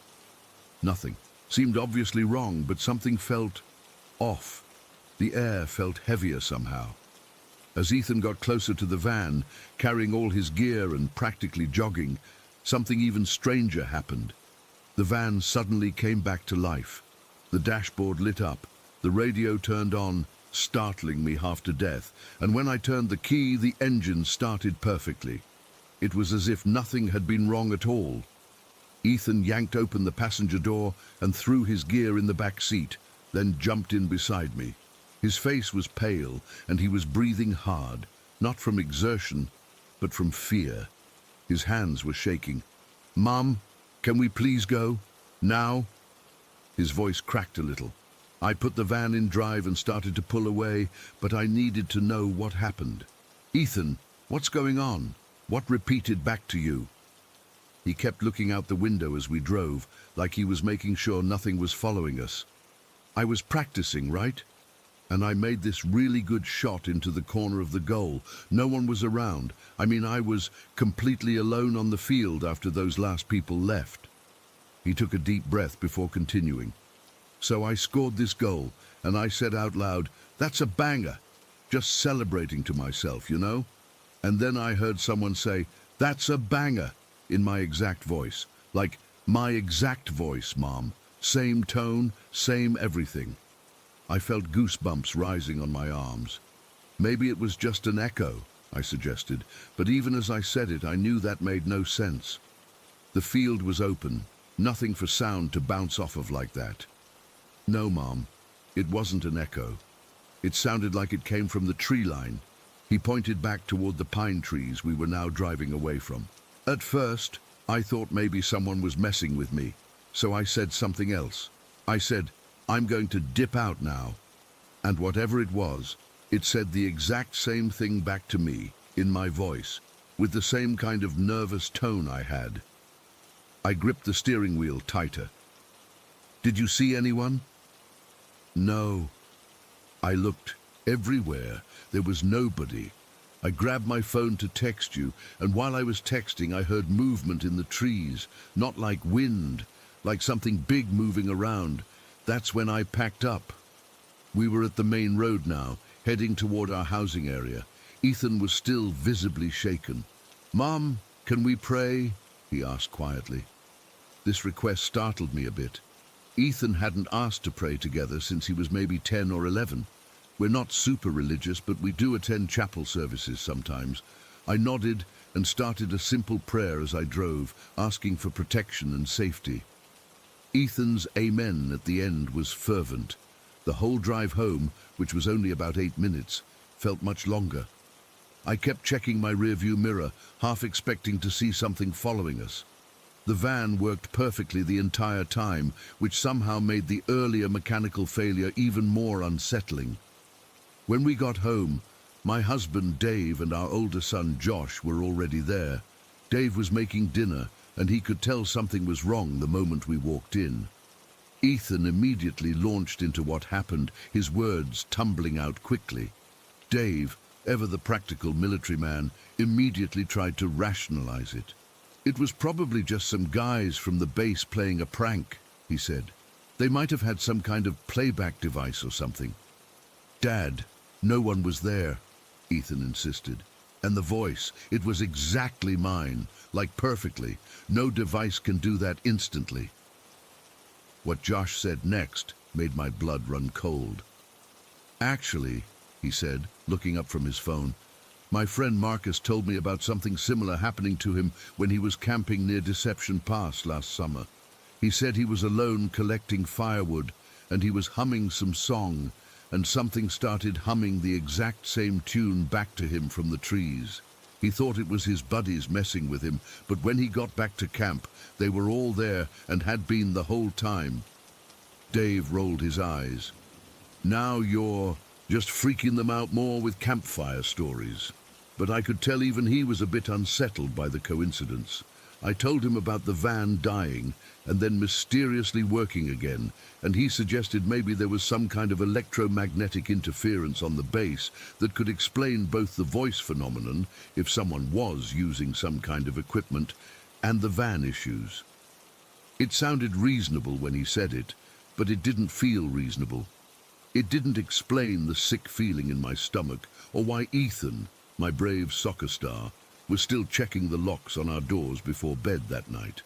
Nothing. Seemed obviously wrong, but something felt off. The air felt heavier somehow. As Ethan got closer to the van, carrying all his gear and practically jogging, something even stranger happened. The van suddenly came back to life. The dashboard lit up, the radio turned on, startling me half to death, and when I turned the key, the engine started perfectly. It was as if nothing had been wrong at all. Ethan yanked open the passenger door and threw his gear in the back seat, then jumped in beside me. His face was pale, and he was breathing hard, not from exertion, but from fear. His hands were shaking. "Mom, can we please go? Now?" His voice cracked a little. I put the van in drive and started to pull away, but I needed to know what happened. "Ethan, what's going on? What repeated back to you?" He kept looking out the window as we drove, like he was making sure nothing was following us. "I was practicing, right?" And I made this really good shot into the corner of the goal. No one was around. I was completely alone on the field after those last people left. He took a deep breath before continuing. So I scored this goal, and I said out loud, "That's a banger," just celebrating to myself, you know? And then I heard someone say, "That's a banger," in my exact voice. Like, my exact voice, Mom. Same tone, same everything. I felt goosebumps rising on my arms. Maybe it was just an echo, I suggested, but even as I said it, I knew that made no sense. The field was open, nothing for sound to bounce off of like that. No, Mom, it wasn't an echo. It sounded like it came from the tree line. He pointed back toward the pine trees we were now driving away from. At first, I thought maybe someone was messing with me, so I said something else. I said, "I'm going to dip out now." And whatever it was, it said the exact same thing back to me, in my voice, with the same kind of nervous tone I had. I gripped the steering wheel tighter. "Did you see anyone?" "No." I looked everywhere. There was nobody. I grabbed my phone to text you, and while I was texting, I heard movement in the trees, not like wind, like something big moving around. That's when I packed up. We were at the main road now, heading toward our housing area. Ethan was still visibly shaken. "Mom, can we pray?" he asked quietly. This request startled me a bit. Ethan hadn't asked to pray together since he was maybe 10 or 11. We're not super religious, but we do attend chapel services sometimes. I nodded and started a simple prayer as I drove, asking for protection and safety. Ethan's amen at the end was fervent. The whole drive home, which was only about 8 minutes, felt much longer. I kept checking my rearview mirror, half expecting to see something following us. The van worked perfectly the entire time, which somehow made the earlier mechanical failure even more unsettling. When we got home, my husband Dave and our older son Josh were already there. Dave was making dinner, and he could tell something was wrong the moment we walked in. Ethan immediately launched into what happened, his words tumbling out quickly. Dave, ever the practical military man, immediately tried to rationalize it. "It was probably just some guys from the base playing a prank," he said. "They might have had some kind of playback device or something." "Dad, no one was there," Ethan insisted. And the voice, it was exactly mine, like perfectly. No device can do that instantly. What Josh said next made my blood run cold. "Actually," he said, looking up from his phone, "my friend Marcus told me about something similar happening to him when he was camping near Deception Pass last summer. He said he was alone collecting firewood, and he was humming some song, and something started humming the exact same tune back to him from the trees. He thought it was his buddies messing with him, but when he got back to camp, they were all there and had been the whole time." Dave rolled his eyes. "Now you're just freaking them out more with campfire stories." But I could tell even he was a bit unsettled by the coincidence. I told him about the van dying and then mysteriously working again, and he suggested maybe there was some kind of electromagnetic interference on the base that could explain both the voice phenomenon, if someone was using some kind of equipment, and the van issues. It sounded reasonable when he said it, but it didn't feel reasonable. It didn't explain the sick feeling in my stomach, or why Ethan, my brave soccer star, was still checking the locks on our doors before bed that night.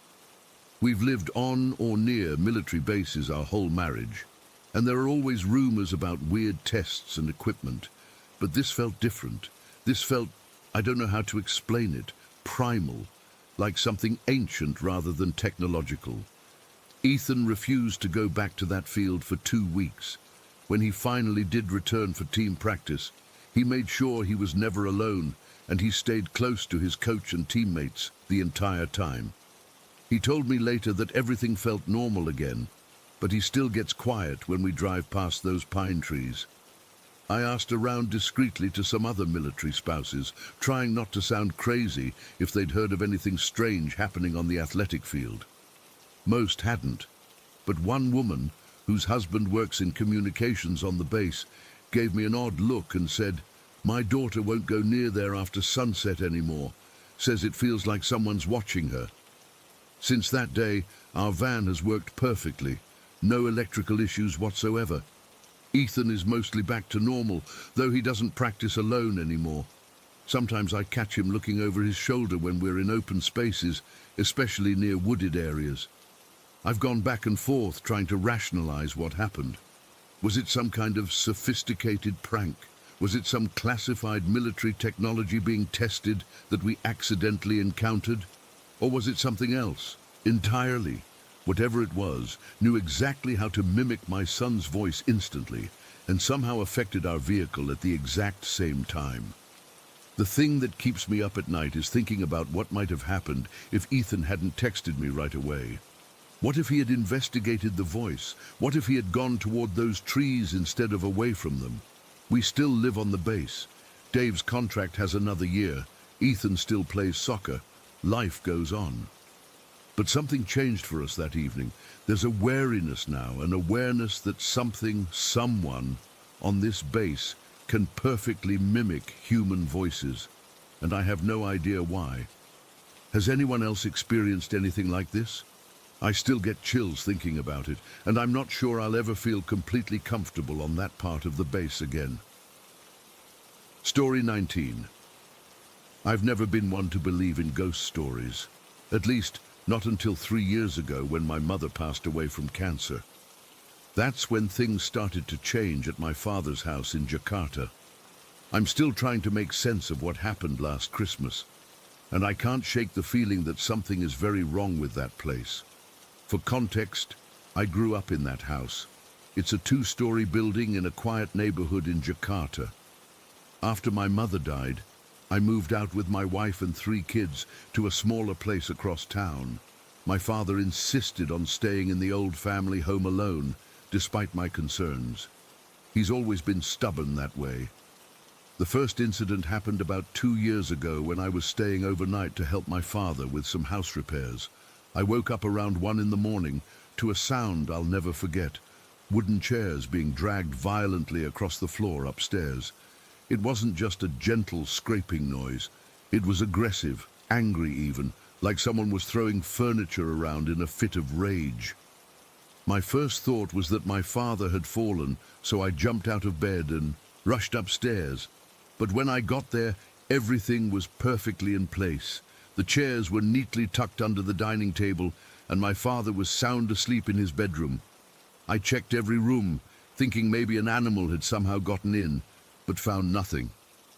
We've lived on or near military bases our whole marriage, and there are always rumors about weird tests and equipment, but this felt different. This felt, I don't know how to explain it, primal, like something ancient rather than technological. Ethan refused to go back to that field for 2 weeks. When he finally did return for team practice, he made sure he was never alone, and he stayed close to his coach and teammates the entire time. He told me later that everything felt normal again, but he still gets quiet when we drive past those pine trees. I asked around discreetly to some other military spouses, trying not to sound crazy, if they'd heard of anything strange happening on the athletic field. Most hadn't, but one woman, whose husband works in communications on the base, gave me an odd look and said, "My daughter won't go near there after sunset anymore. Says it feels like someone's watching her." Since that day, our van has worked perfectly. No electrical issues whatsoever. Ethan is mostly back to normal, though he doesn't practice alone anymore. Sometimes I catch him looking over his shoulder when we're in open spaces, especially near wooded areas. I've gone back and forth trying to rationalize what happened. Was it some kind of sophisticated prank? Was it some classified military technology being tested that we accidentally encountered? Or was it something else, entirely? Whatever it was, knew exactly how to mimic my son's voice instantly, and somehow affected our vehicle at the exact same time. The thing that keeps me up at night is thinking about what might have happened if Ethan hadn't texted me right away. What if he had investigated the voice? What if he had gone toward those trees instead of away from them? We still live on the base. Dave's contract has another year. Ethan still plays soccer. Life goes on. But something changed for us that evening. There's a wariness now, an awareness that something, someone on this base can perfectly mimic human voices, and I have no idea why. Has anyone else experienced anything like this? I still get chills thinking about it, and I'm not sure I'll ever feel completely comfortable on that part of the base again. Story 19. I've never been one to believe in ghost stories. At least, not until 3 years ago when my mother passed away from cancer. That's when things started to change at my father's house in Jakarta. I'm still trying to make sense of what happened last Christmas, and I can't shake the feeling that something is very wrong with that place. For context, I grew up in that house. It's a 2-story building in a quiet neighborhood in Jakarta. After my mother died, I moved out with my wife and 3 kids to a smaller place across town. My father insisted on staying in the old family home alone, despite my concerns. He's always been stubborn that way. The first incident happened about 2 years ago when I was staying overnight to help my father with some house repairs. I woke up around 1 in the morning to a sound I'll never forget. Wooden chairs being dragged violently across the floor upstairs. It wasn't just a gentle scraping noise. It was aggressive, angry even, like someone was throwing furniture around in a fit of rage. My first thought was that my father had fallen, so I jumped out of bed and rushed upstairs. But when I got there, everything was perfectly in place. The chairs were neatly tucked under the dining table, and my father was sound asleep in his bedroom. I checked every room, thinking maybe an animal had somehow gotten in, but found nothing.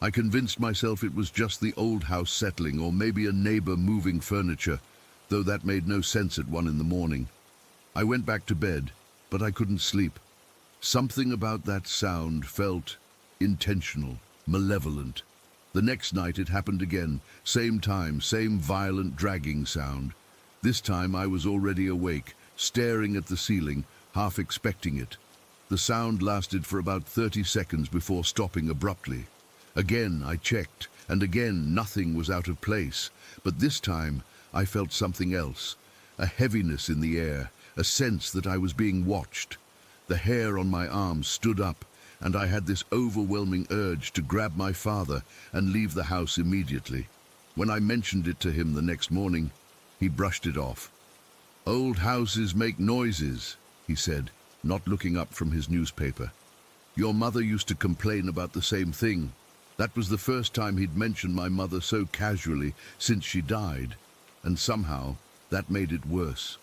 I convinced myself it was just the old house settling, or maybe a neighbor moving furniture, though that made no sense at 1 in the morning. I went back to bed, but I couldn't sleep. Something about that sound felt intentional, malevolent. The next night it happened again, same time, same violent dragging sound. This time I was already awake, staring at the ceiling, half expecting it. The sound lasted for about 30 seconds before stopping abruptly. Again I checked, and again nothing was out of place. But this time I felt something else, a heaviness in the air, a sense that I was being watched. The hair on my arms stood up, and I had this overwhelming urge to grab my father and leave the house immediately. When I mentioned it to him the next morning, he brushed it off. "Old houses make noises," he said, not looking up from his newspaper. "Your mother used to complain about the same thing." That was the first time he'd mentioned my mother so casually since she died, and somehow that made it worse.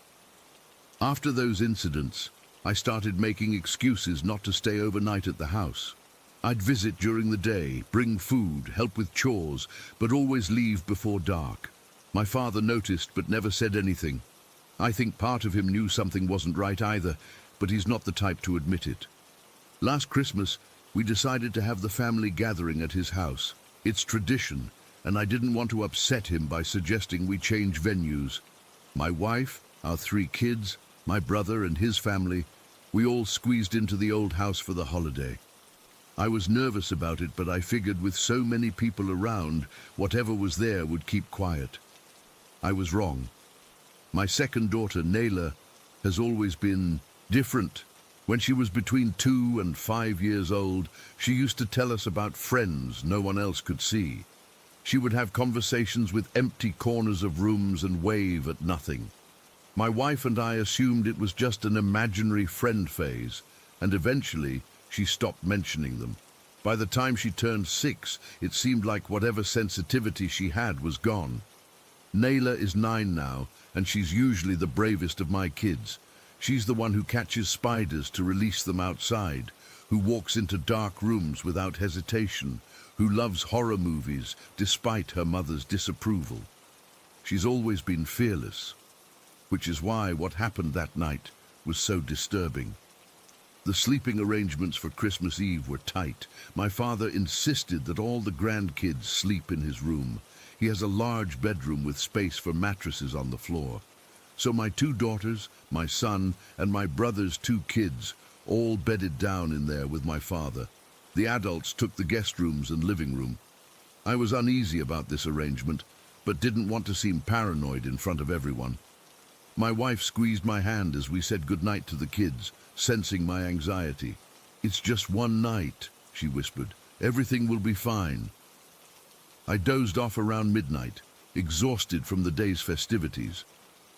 After those incidents, I started making excuses not to stay overnight at the house. I'd visit during the day, bring food, help with chores, but always leave before dark. My father noticed but never said anything. I think part of him knew something wasn't right either, but he's not the type to admit it. Last Christmas, we decided to have the family gathering at his house. It's tradition, and I didn't want to upset him by suggesting we change venues. My wife, our 3 kids, my brother and his family, we all squeezed into the old house for the holiday. I was nervous about it, but I figured with so many people around, whatever was there would keep quiet. I was wrong. My second daughter, Nayla, has always been different. When she was between 2 and 5 years old, she used to tell us about friends no one else could see. She would have conversations with empty corners of rooms and wave at nothing. My wife and I assumed it was just an imaginary friend phase, and eventually she stopped mentioning them. By the time she turned 6, it seemed like whatever sensitivity she had was gone. Nayla is 9 now, and she's usually the bravest of my kids. She's the one who catches spiders to release them outside, who walks into dark rooms without hesitation, who loves horror movies despite her mother's disapproval. She's always been fearless, which is why what happened that night was so disturbing. The sleeping arrangements for Christmas Eve were tight. My father insisted that all the grandkids sleep in his room. He has a large bedroom with space for mattresses on the floor. So my 2 daughters, my son, and my brother's 2 kids all bedded down in there with my father. The adults took the guest rooms and living room. I was uneasy about this arrangement, but didn't want to seem paranoid in front of everyone. My wife squeezed my hand as we said goodnight to the kids, sensing my anxiety. "It's just one night," she whispered. "Everything will be fine." I dozed off around midnight, exhausted from the day's festivities.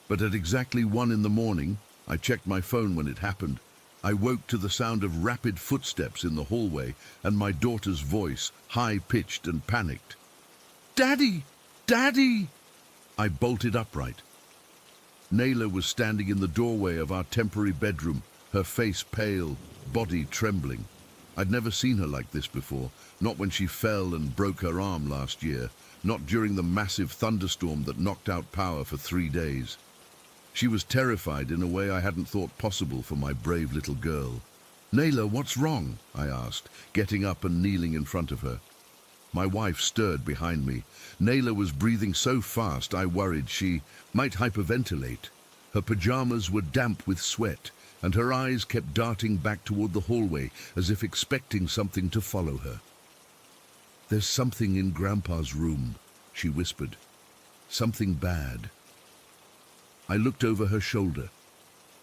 But at exactly 1 in the morning, I checked my phone when it happened. I woke to the sound of rapid footsteps in the hallway and my daughter's voice, high-pitched and panicked. "Daddy! Daddy!" I bolted upright. Nayla was standing in the doorway of our temporary bedroom, her face pale, body trembling. I'd never seen her like this before, not when she fell and broke her arm last year, not during the massive thunderstorm that knocked out power for 3 days. She was terrified in a way I hadn't thought possible for my brave little girl. "Nayla, what's wrong?" I asked, getting up and kneeling in front of her. My wife stirred behind me. Nayla was breathing so fast I worried she might hyperventilate. Her pajamas were damp with sweat, and her eyes kept darting back toward the hallway as if expecting something to follow her. "There's something in Grandpa's room," she whispered. "Something bad." I looked over her shoulder.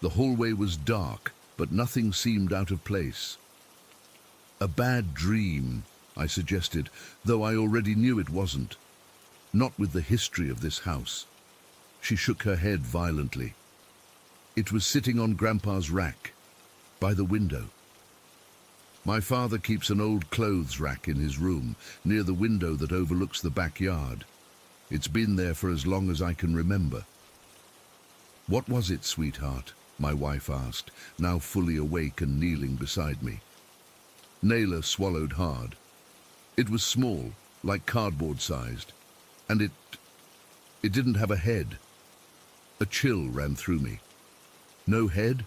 The hallway was dark, but nothing seemed out of place. "A bad dream," I suggested, though I already knew it wasn't. Not with the history of this house. She shook her head violently. It was sitting on Grandpa's rack, by the window. My father keeps an old clothes rack in his room, near the window that overlooks the backyard. It's been there for as long as I can remember. "What was it, sweetheart?" my wife asked, now fully awake and kneeling beside me. Nayla swallowed hard. It was small, like cardboard-sized, and it didn't have a head. A chill ran through me. "No head?"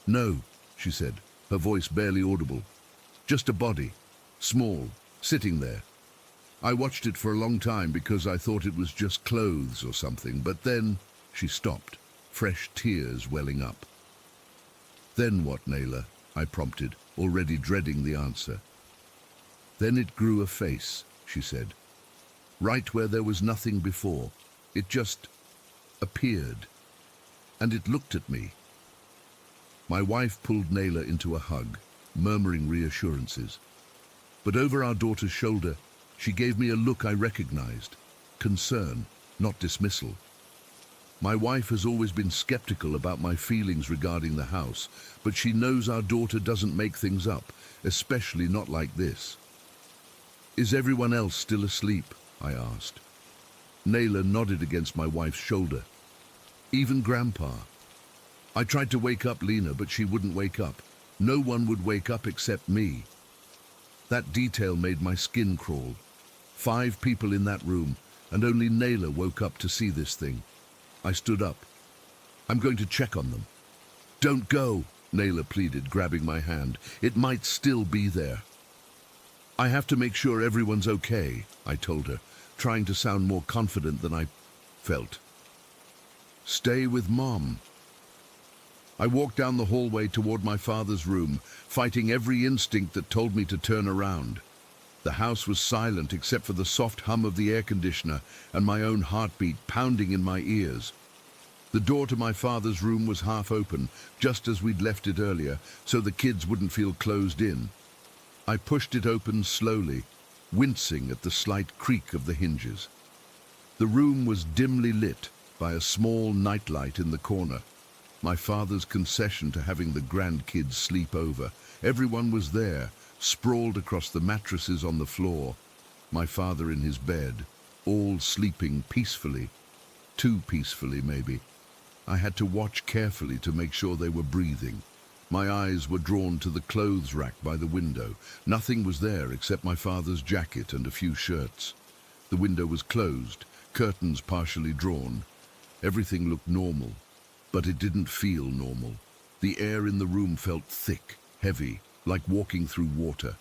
"No," she said, her voice barely audible. "Just a body, small, sitting there. I watched it for a long time because I thought it was just clothes or something, but then..." She stopped, fresh tears welling up. "Then what, Nayla?" I prompted, already dreading the answer. "Then it grew a face," she said. "Right where there was nothing before. It just appeared. And it looked at me." My wife pulled Nayla into a hug, murmuring reassurances. But over our daughter's shoulder, she gave me a look I recognized. Concern, not dismissal. My wife has always been skeptical about my feelings regarding the house, but she knows our daughter doesn't make things up, especially not like this. "Is everyone else still asleep?" I asked. Nayla nodded against my wife's shoulder. "Even Grandpa." I tried to wake up Lena, but she wouldn't wake up. No one would wake up except me. That detail made my skin crawl. 5 people in that room, and only Nayla woke up to see this thing. I stood up. "I'm going to check on them." "Don't go," Nayla pleaded, grabbing my hand. "It might still be there." "I have to make sure everyone's okay," I told her, trying to sound more confident than I felt. "Stay with Mom." I walked down the hallway toward my father's room, fighting every instinct that told me to turn around. The house was silent except for the soft hum of the air conditioner and my own heartbeat pounding in my ears. The door to my father's room was half open, just as we'd left it earlier, so the kids wouldn't feel closed in. I pushed it open slowly, wincing at the slight creak of the hinges. The room was dimly lit by a small nightlight in the corner, my father's concession to having the grandkids sleep over. Everyone was there, sprawled across the mattresses on the floor, my father in his bed, all sleeping peacefully, too peacefully maybe. I had to watch carefully to make sure they were breathing. My eyes were drawn to the clothes rack by the window. Nothing was there except my father's jacket and a few shirts. The window was closed, curtains partially drawn. Everything looked normal, but it didn't feel normal. The air in the room felt thick, heavy, like walking through water.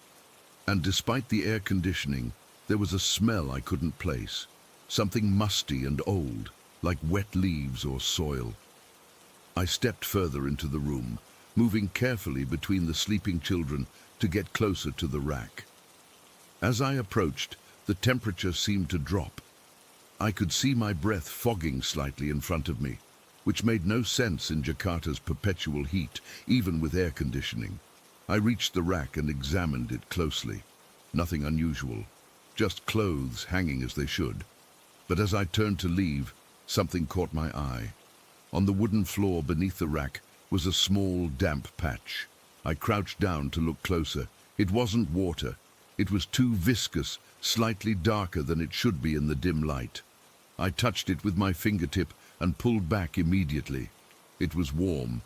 And despite the air conditioning, there was a smell I couldn't place. Something musty and old, like wet leaves or soil. I stepped further into the room, moving carefully between the sleeping children to get closer to the rack. As I approached, the temperature seemed to drop. I could see my breath fogging slightly in front of me, which made no sense in Jakarta's perpetual heat, even with air conditioning. I reached the rack and examined it closely. Nothing unusual, just clothes hanging as they should. But as I turned to leave, something caught my eye. On the wooden floor beneath the rack was a small, damp patch. I crouched down to look closer. It wasn't water. It was too viscous, slightly darker than it should be in the dim light. I touched it with my fingertip and pulled back immediately. It was warm.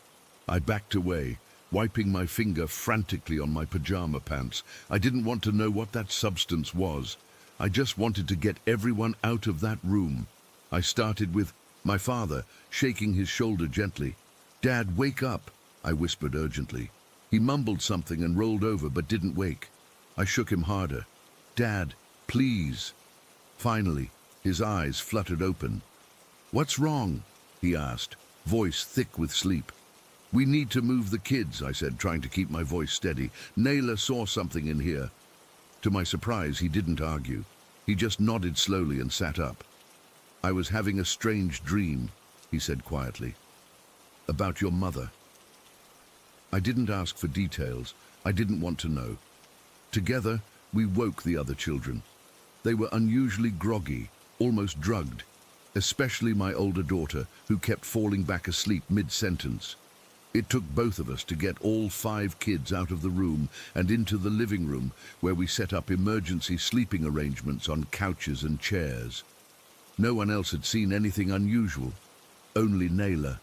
I backed away, wiping my finger frantically on my pajama pants. I didn't want to know what that substance was. I just wanted to get everyone out of that room. I started with my father, shaking his shoulder gently. "Dad, wake up," I whispered urgently. He mumbled something and rolled over but didn't wake. I shook him harder. "Dad, please." Finally, his eyes fluttered open. "What's wrong?" he asked, voice thick with sleep. "We need to move the kids," I said, trying to keep my voice steady. "Naila saw something in here." To my surprise, he didn't argue. He just nodded slowly and sat up. "I was having a strange dream," he said quietly. "About your mother." I didn't ask for details. I didn't want to know. Together, we woke the other children. They were unusually groggy, almost drugged, especially my older daughter, who kept falling back asleep mid-sentence. It took both of us to get all 5 kids out of the room and into the living room, where we set up emergency sleeping arrangements on couches and chairs. No one else had seen anything unusual, only Naila.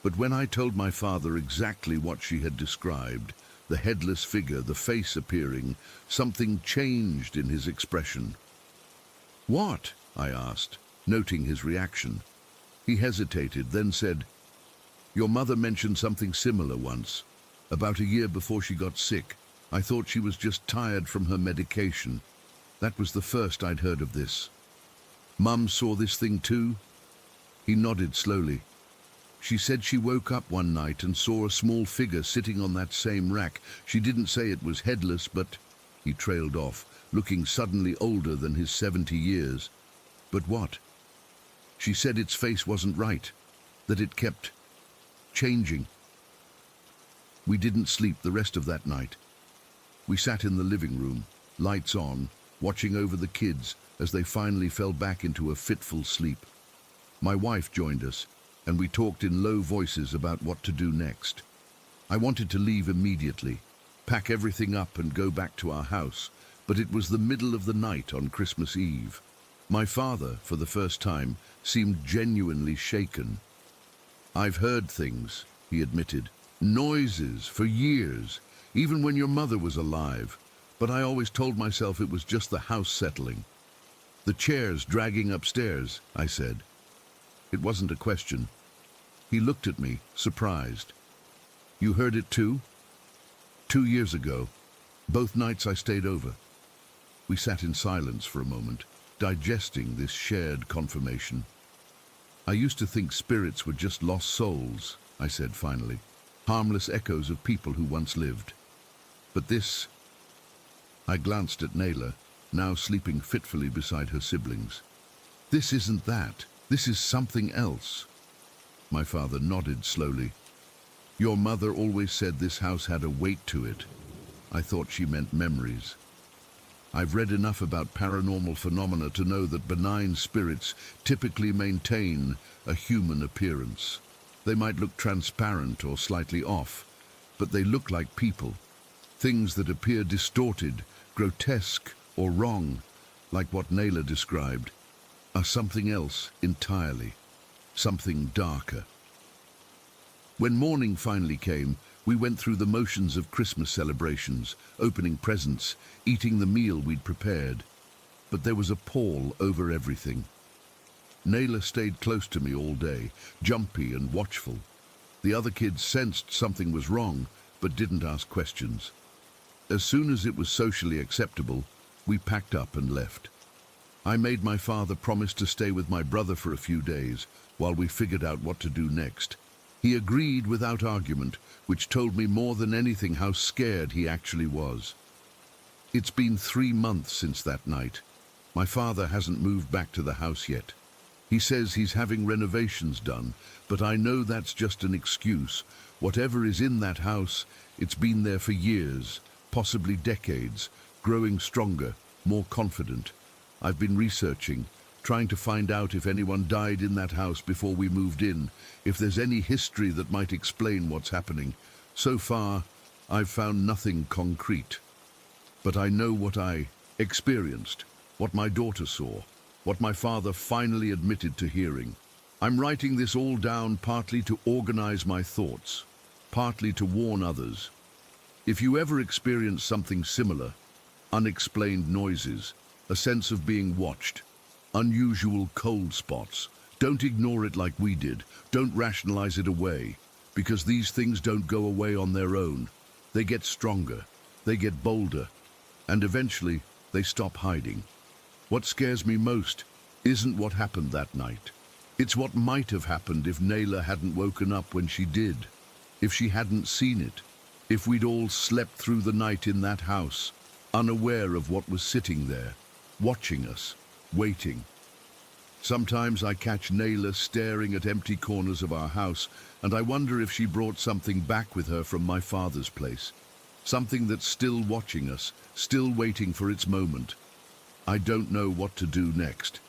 But when I told my father exactly what she had described, the headless figure, the face appearing, something changed in his expression. "What?" I asked, noting his reaction. He hesitated, then said, "Your mother mentioned something similar once, about a year before she got sick. I thought she was just tired from her medication. That was the first I'd heard of this." "Mum saw this thing too?" He nodded slowly. "She said she woke up one night and saw a small figure sitting on that same rack. She didn't say it was headless, but—" He trailed off, looking suddenly older than his 70 years. "But what?" "She said its face wasn't right, that it kept changing." We didn't sleep the rest of that night. We sat in the living room, lights on, watching over the kids as they finally fell back into a fitful sleep. My wife joined us, and we talked in low voices about what to do next. I wanted to leave immediately, pack everything up and go back to our house, but it was the middle of the night on Christmas Eve. My father, for the first time, seemed genuinely shaken. "I've heard things," he admitted. "Noises for years, even when your mother was alive. But I always told myself it was just the house settling." "The chairs dragging upstairs," I said. It wasn't a question. He looked at me, surprised. "You heard it too?" "2 years ago. Both nights I stayed over." We sat in silence for a moment, digesting this shared confirmation. "I used to think spirits were just lost souls," I said finally. "Harmless echoes of people who once lived. But this—" I glanced at Naila, now sleeping fitfully beside her siblings. "This isn't that. This is something else." My father nodded slowly. Your mother always said this house had a weight to it. I thought she meant memories. I've read enough about paranormal phenomena to know that benign spirits typically maintain a human appearance. They might look transparent or slightly off, but they look like people. Things that appear distorted, grotesque, or wrong, like what Naylor described, are something else entirely, something darker. When morning finally came, we went through the motions of Christmas celebrations, opening presents, eating the meal we'd prepared. But there was a pall over everything. Naylor stayed close to me all day, jumpy and watchful. The other kids sensed something was wrong, but didn't ask questions. As soon as it was socially acceptable, we packed up and left. I made my father promise to stay with my brother for a few days while we figured out what to do next. He agreed without argument, which told me more than anything how scared he actually was. It's been 3 months since that night. My father hasn't moved back to the house yet. He says he's having renovations done, but I know that's just an excuse. Whatever is in that house, it's been there for years, possibly decades, growing stronger, more confident. I've been researching, trying to find out if anyone died in that house before we moved in, if there's any history that might explain what's happening. So far, I've found nothing concrete. But I know what I experienced, what my daughter saw, what my father finally admitted to hearing. I'm writing this all down partly to organize my thoughts, partly to warn others. If you ever experience something similar, unexplained noises, a sense of being watched, unusual cold spots, don't ignore it like we did. Don't rationalize it away, because these things don't go away on their own. They get stronger, they get bolder, and eventually they stop hiding. What scares me most isn't what happened that night. It's what might have happened if Naylor hadn't woken up when she did, if she hadn't seen it, if we'd all slept through the night in that house, unaware of what was sitting there, watching us, waiting. Sometimes I catch Naylor staring at empty corners of our house, and I wonder if she brought something back with her from my father's place. Something that's still watching us, still waiting for its moment. I don't know what to do next.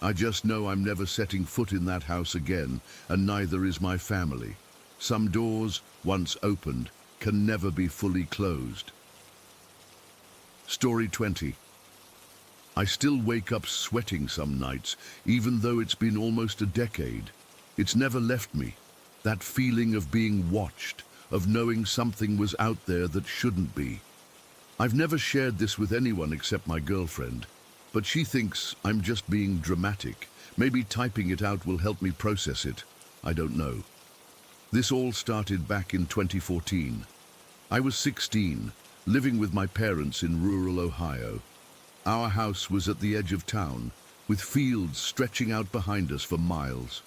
I just know I'm never setting foot in that house again, and neither is my family. Some doors, once opened, can never be fully closed. Story 20. I still wake up sweating some nights, even though it's been almost a decade. It's never left me. That feeling of being watched, of knowing something was out there that shouldn't be. I've never shared this with anyone except my girlfriend, but she thinks I'm just being dramatic. Maybe typing it out will help me process it. I don't know. This all started back in 2014. I was 16, living with my parents in rural Ohio. Our house was at the edge of town, with fields stretching out behind us for miles.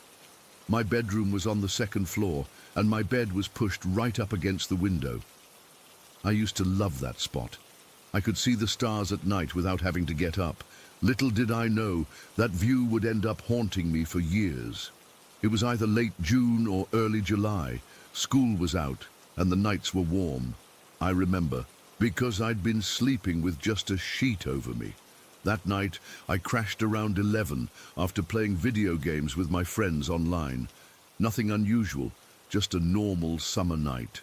My bedroom was on the second floor, and my bed was pushed right up against the window. I used to love that spot. I could see the stars at night without having to get up. Little did I know that view would end up haunting me for years. It was either late June or early July. School was out, and the nights were warm. I remember, because I'd been sleeping with just a sheet over me. That night, I crashed around 11 after playing video games with my friends online. Nothing unusual, just a normal summer night.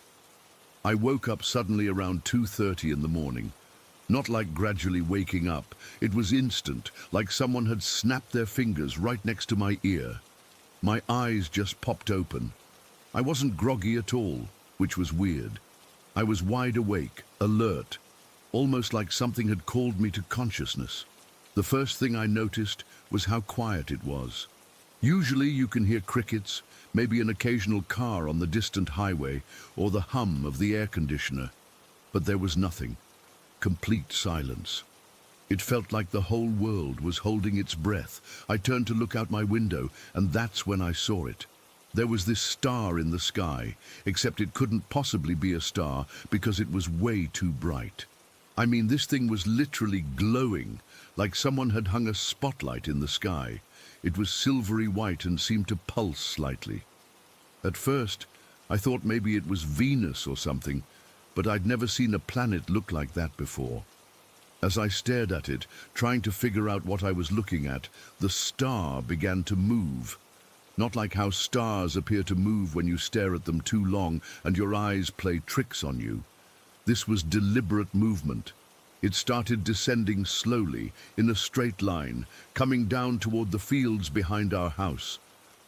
I woke up suddenly around 2:30 in the morning. Not like gradually waking up. It was instant, like someone had snapped their fingers right next to my ear. My eyes just popped open. I wasn't groggy at all, which was weird. I was wide awake, alert, almost like something had called me to consciousness. The first thing I noticed was how quiet it was. Usually you can hear crickets, maybe an occasional car on the distant highway, or the hum of the air conditioner. But there was nothing. Complete silence. It felt like the whole world was holding its breath. I turned to look out my window, and that's when I saw it. There was this star in the sky, except it couldn't possibly be a star because it was way too bright. I mean, this thing was literally glowing, like someone had hung a spotlight in the sky. It was silvery white and seemed to pulse slightly. At first, I thought maybe it was Venus or something, but I'd never seen a planet look like that before. As I stared at it, trying to figure out what I was looking at, the star began to move. Not like how stars appear to move when you stare at them too long and your eyes play tricks on you. This was deliberate movement. It started descending slowly, in a straight line, coming down toward the fields behind our house.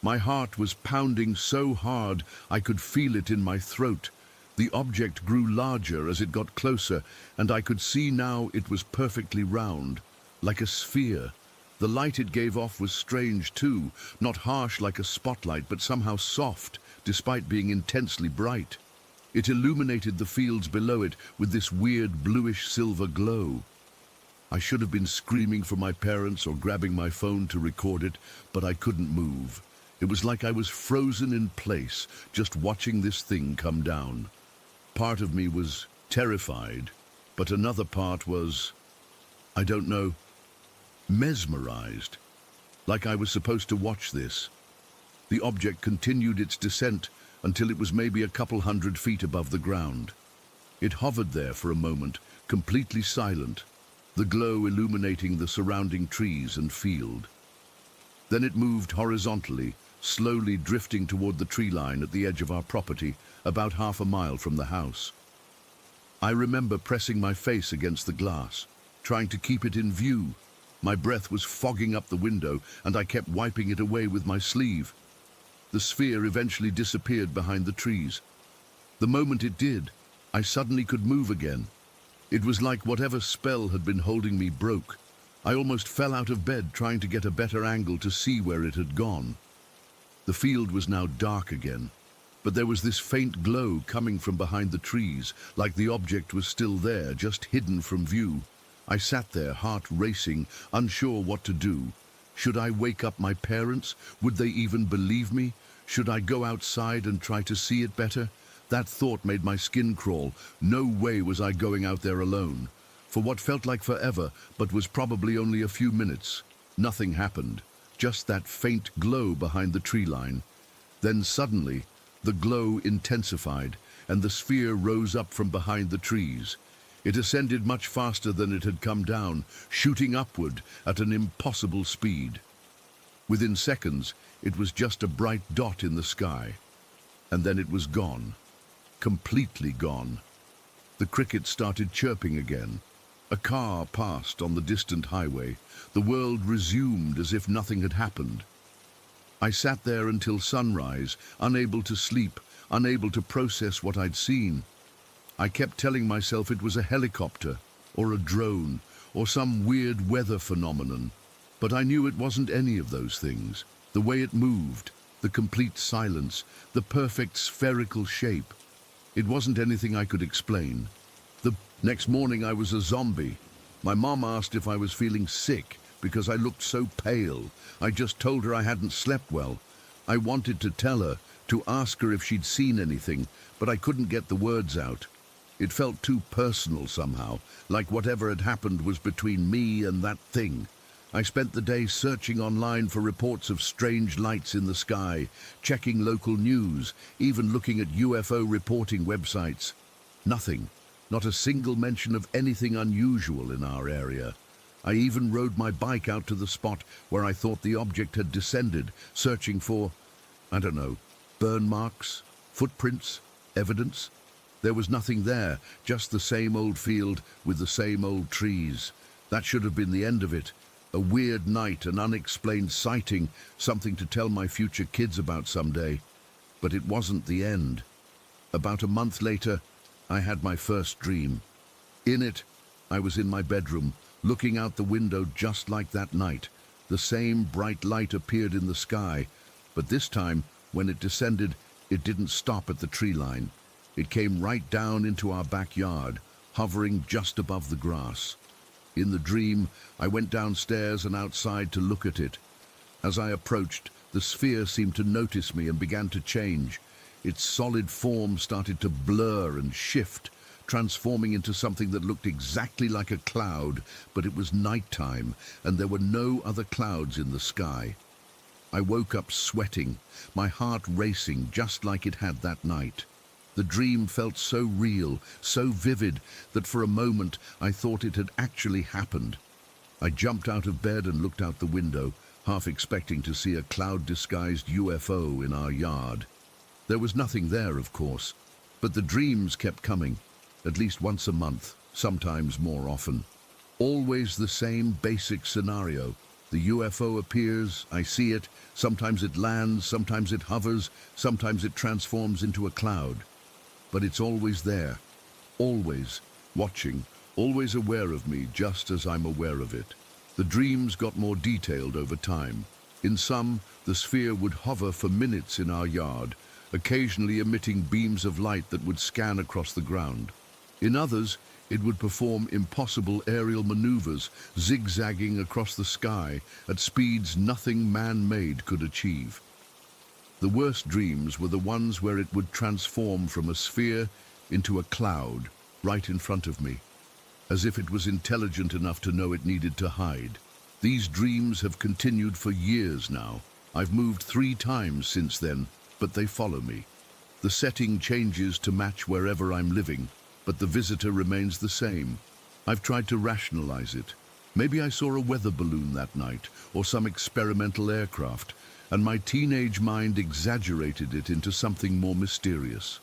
My heart was pounding so hard I could feel it in my throat. The object grew larger as it got closer, and I could see now it was perfectly round, like a sphere. The light it gave off was strange too, not harsh like a spotlight, but somehow soft, despite being intensely bright. It illuminated the fields below it with this weird bluish-silver glow. I should have been screaming for my parents or grabbing my phone to record it, but I couldn't move. It was like I was frozen in place, just watching this thing come down. Part of me was terrified, but another part was, I don't know, mesmerized, like I was supposed to watch this. The object continued its descent until it was maybe a couple 100 feet above the ground. It hovered there for a moment, completely silent, the glow illuminating the surrounding trees and field. Then it moved horizontally, slowly drifting toward the tree line at the edge of our property, about half a mile from the house. I remember pressing my face against the glass, trying to keep it in view. My breath was fogging up the window, and I kept wiping it away with my sleeve. The sphere eventually disappeared behind the trees. The moment it did, I suddenly could move again. It was like whatever spell had been holding me broke. I almost fell out of bed trying to get a better angle to see where it had gone. The field was now dark again, but there was this faint glow coming from behind the trees, like the object was still there, just hidden from view. I sat there, heart racing, unsure what to do. Should I wake up my parents? Would they even believe me? Should I go outside and try to see it better? That thought made my skin crawl. No way was I going out there alone. For what felt like forever, but was probably only a few minutes, nothing happened. Just that faint glow behind the tree line. Then suddenly, the glow intensified, and the sphere rose up from behind the trees. It ascended much faster than it had come down, shooting upward at an impossible speed. Within seconds, it was just a bright dot in the sky. And then it was gone. Completely gone. The crickets started chirping again. A car passed on the distant highway. The world resumed as if nothing had happened. I sat there until sunrise, unable to sleep, unable to process what I'd seen. I kept telling myself it was a helicopter, or a drone, or some weird weather phenomenon. But I knew it wasn't any of those things. The way it moved, the complete silence, the perfect spherical shape. It wasn't anything I could explain. The next morning I was a zombie. My mom asked if I was feeling sick because I looked so pale. I just told her I hadn't slept well. I wanted to tell her, to ask her if she'd seen anything, but I couldn't get the words out. It felt too personal somehow, like whatever had happened was between me and that thing. I spent the day searching online for reports of strange lights in the sky, checking local news, even looking at UFO reporting websites. Nothing. Not a single mention of anything unusual in our area. I even rode my bike out to the spot where I thought the object had descended, searching for, I don't know, burn marks, footprints, evidence. There was nothing there, just the same old field with the same old trees. That should have been the end of it. A weird night, an unexplained sighting, something to tell my future kids about someday. But it wasn't the end. About a month later, I had my first dream. In it, I was in my bedroom, looking out the window just like that night. The same bright light appeared in the sky, but this time, when it descended, it didn't stop at the tree line. It came right down into our backyard, hovering just above the grass. In the dream, I went downstairs and outside to look at it. As I approached, the sphere seemed to notice me and began to change. Its solid form started to blur and shift, transforming into something that looked exactly like a cloud, but it was nighttime, and there were no other clouds in the sky. I woke up sweating, my heart racing just like it had that night. The dream felt so real, so vivid, that for a moment I thought it had actually happened. I jumped out of bed and looked out the window, half expecting to see a cloud-disguised UFO in our yard. There was nothing there, of course, but the dreams kept coming, at least once a month, sometimes more often. Always the same basic scenario. The UFO appears, I see it, sometimes it lands, sometimes it hovers, sometimes it transforms into a cloud. But it's always there, always watching, always aware of me just as I'm aware of it. The dreams got more detailed over time. In some, the sphere would hover for minutes in our yard, occasionally emitting beams of light that would scan across the ground. In others, it would perform impossible aerial maneuvers, zigzagging across the sky at speeds nothing man-made could achieve. The worst dreams were the ones where it would transform from a sphere into a cloud right in front of me, as if it was intelligent enough to know it needed to hide. These dreams have continued for years now. I've moved 3 times since then, but they follow me. The setting changes to match wherever I'm living, but the visitor remains the same. I've tried to rationalize it. Maybe I saw a weather balloon that night, or some experimental aircraft, and my teenage mind exaggerated it into something more mysterious.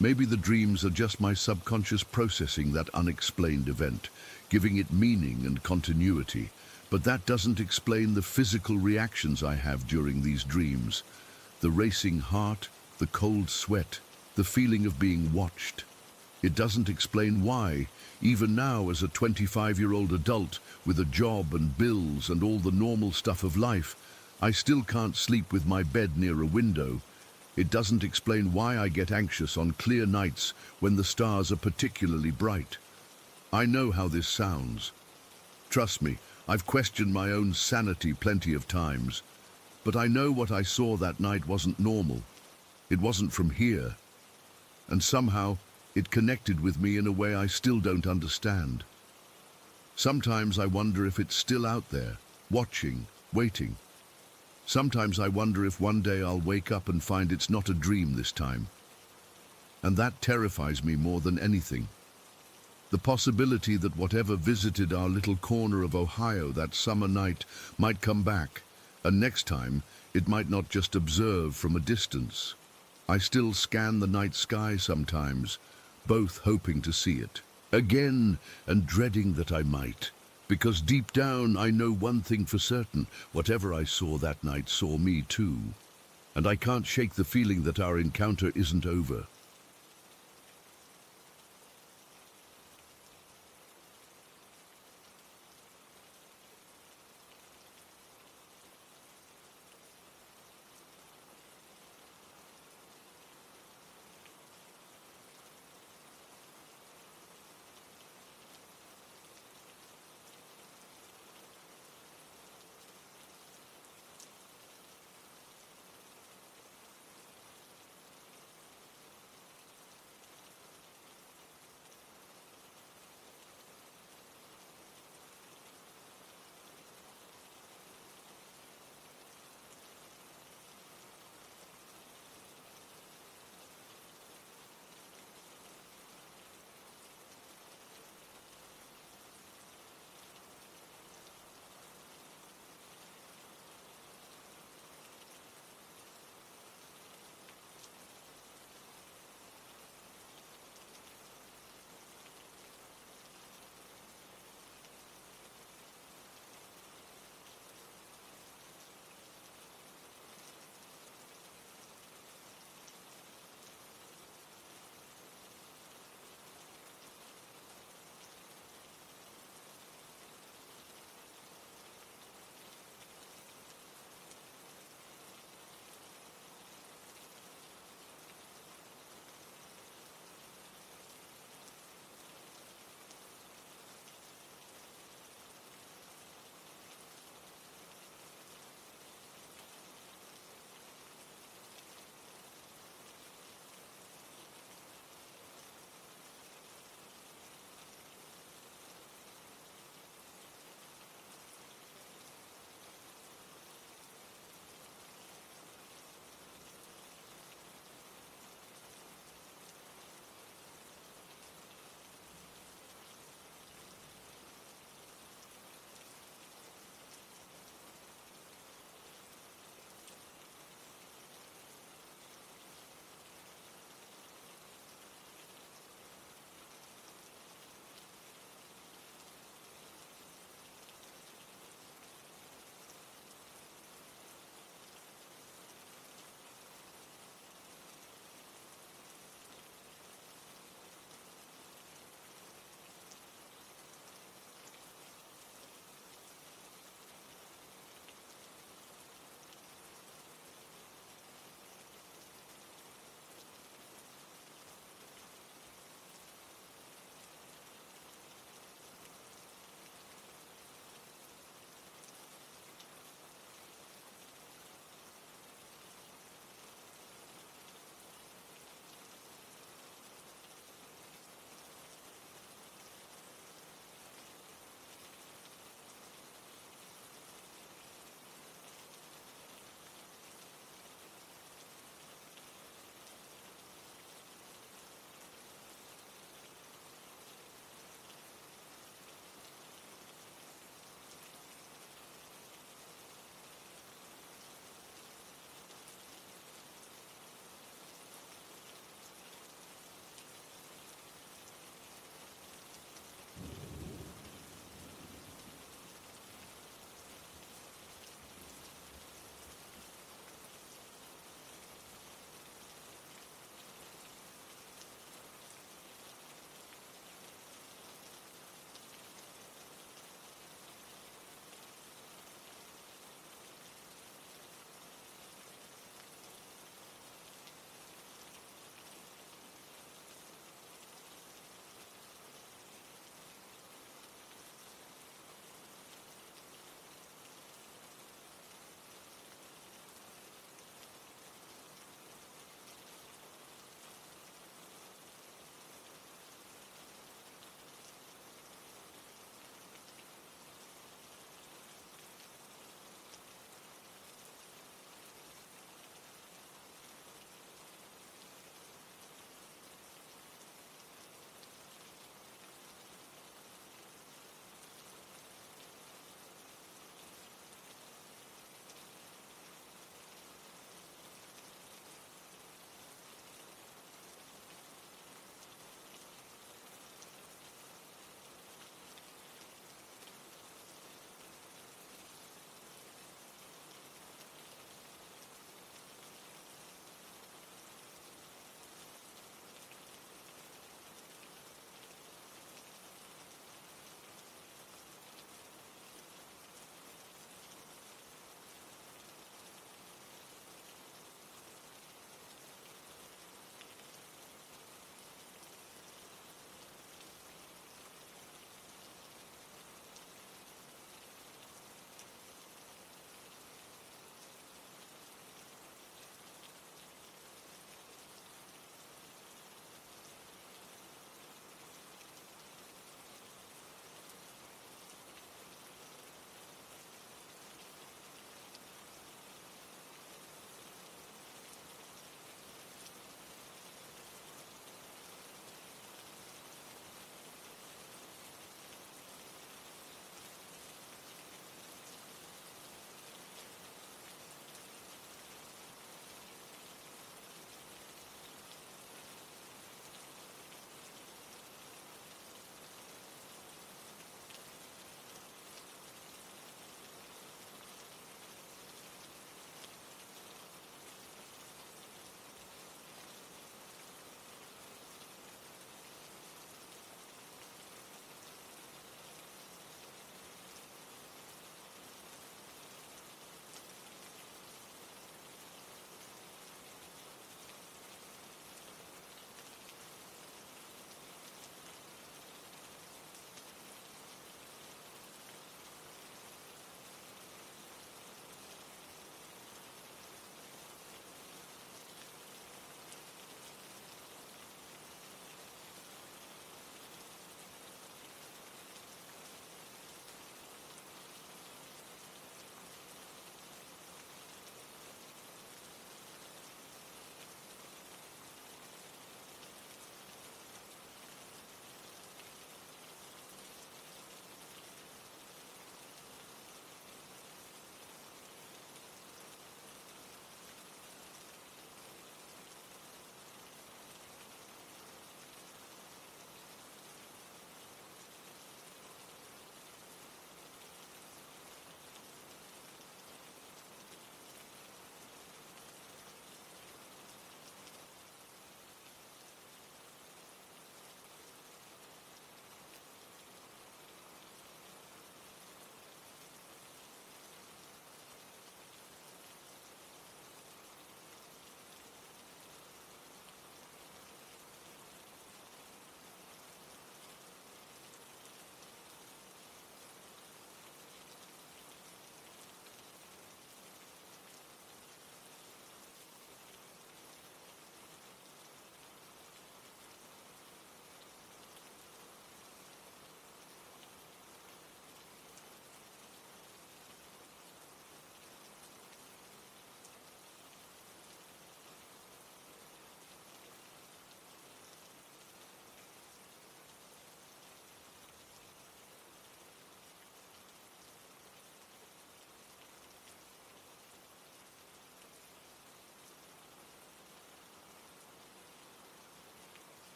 Maybe the dreams are just my subconscious processing that unexplained event, giving it meaning and continuity, but that doesn't explain the physical reactions I have during these dreams. The racing heart, the cold sweat, the feeling of being watched. It doesn't explain why, even now as a 25-year-old adult with a job and bills and all the normal stuff of life, I still can't sleep with my bed near a window. It doesn't explain why I get anxious on clear nights when the stars are particularly bright. I know how this sounds. Trust me, I've questioned my own sanity plenty of times. But I know what I saw that night wasn't normal. It wasn't from here. And somehow, it connected with me in a way I still don't understand. Sometimes I wonder if it's still out there, watching, waiting. Sometimes I wonder if one day I'll wake up and find it's not a dream this time. And that terrifies me more than anything. The possibility that whatever visited our little corner of Ohio that summer night might come back, and next time it might not just observe from a distance. I still scan the night sky sometimes, both hoping to see it again and dreading that I might. Because deep down I know one thing for certain: whatever I saw that night saw me too. And I can't shake the feeling that our encounter isn't over.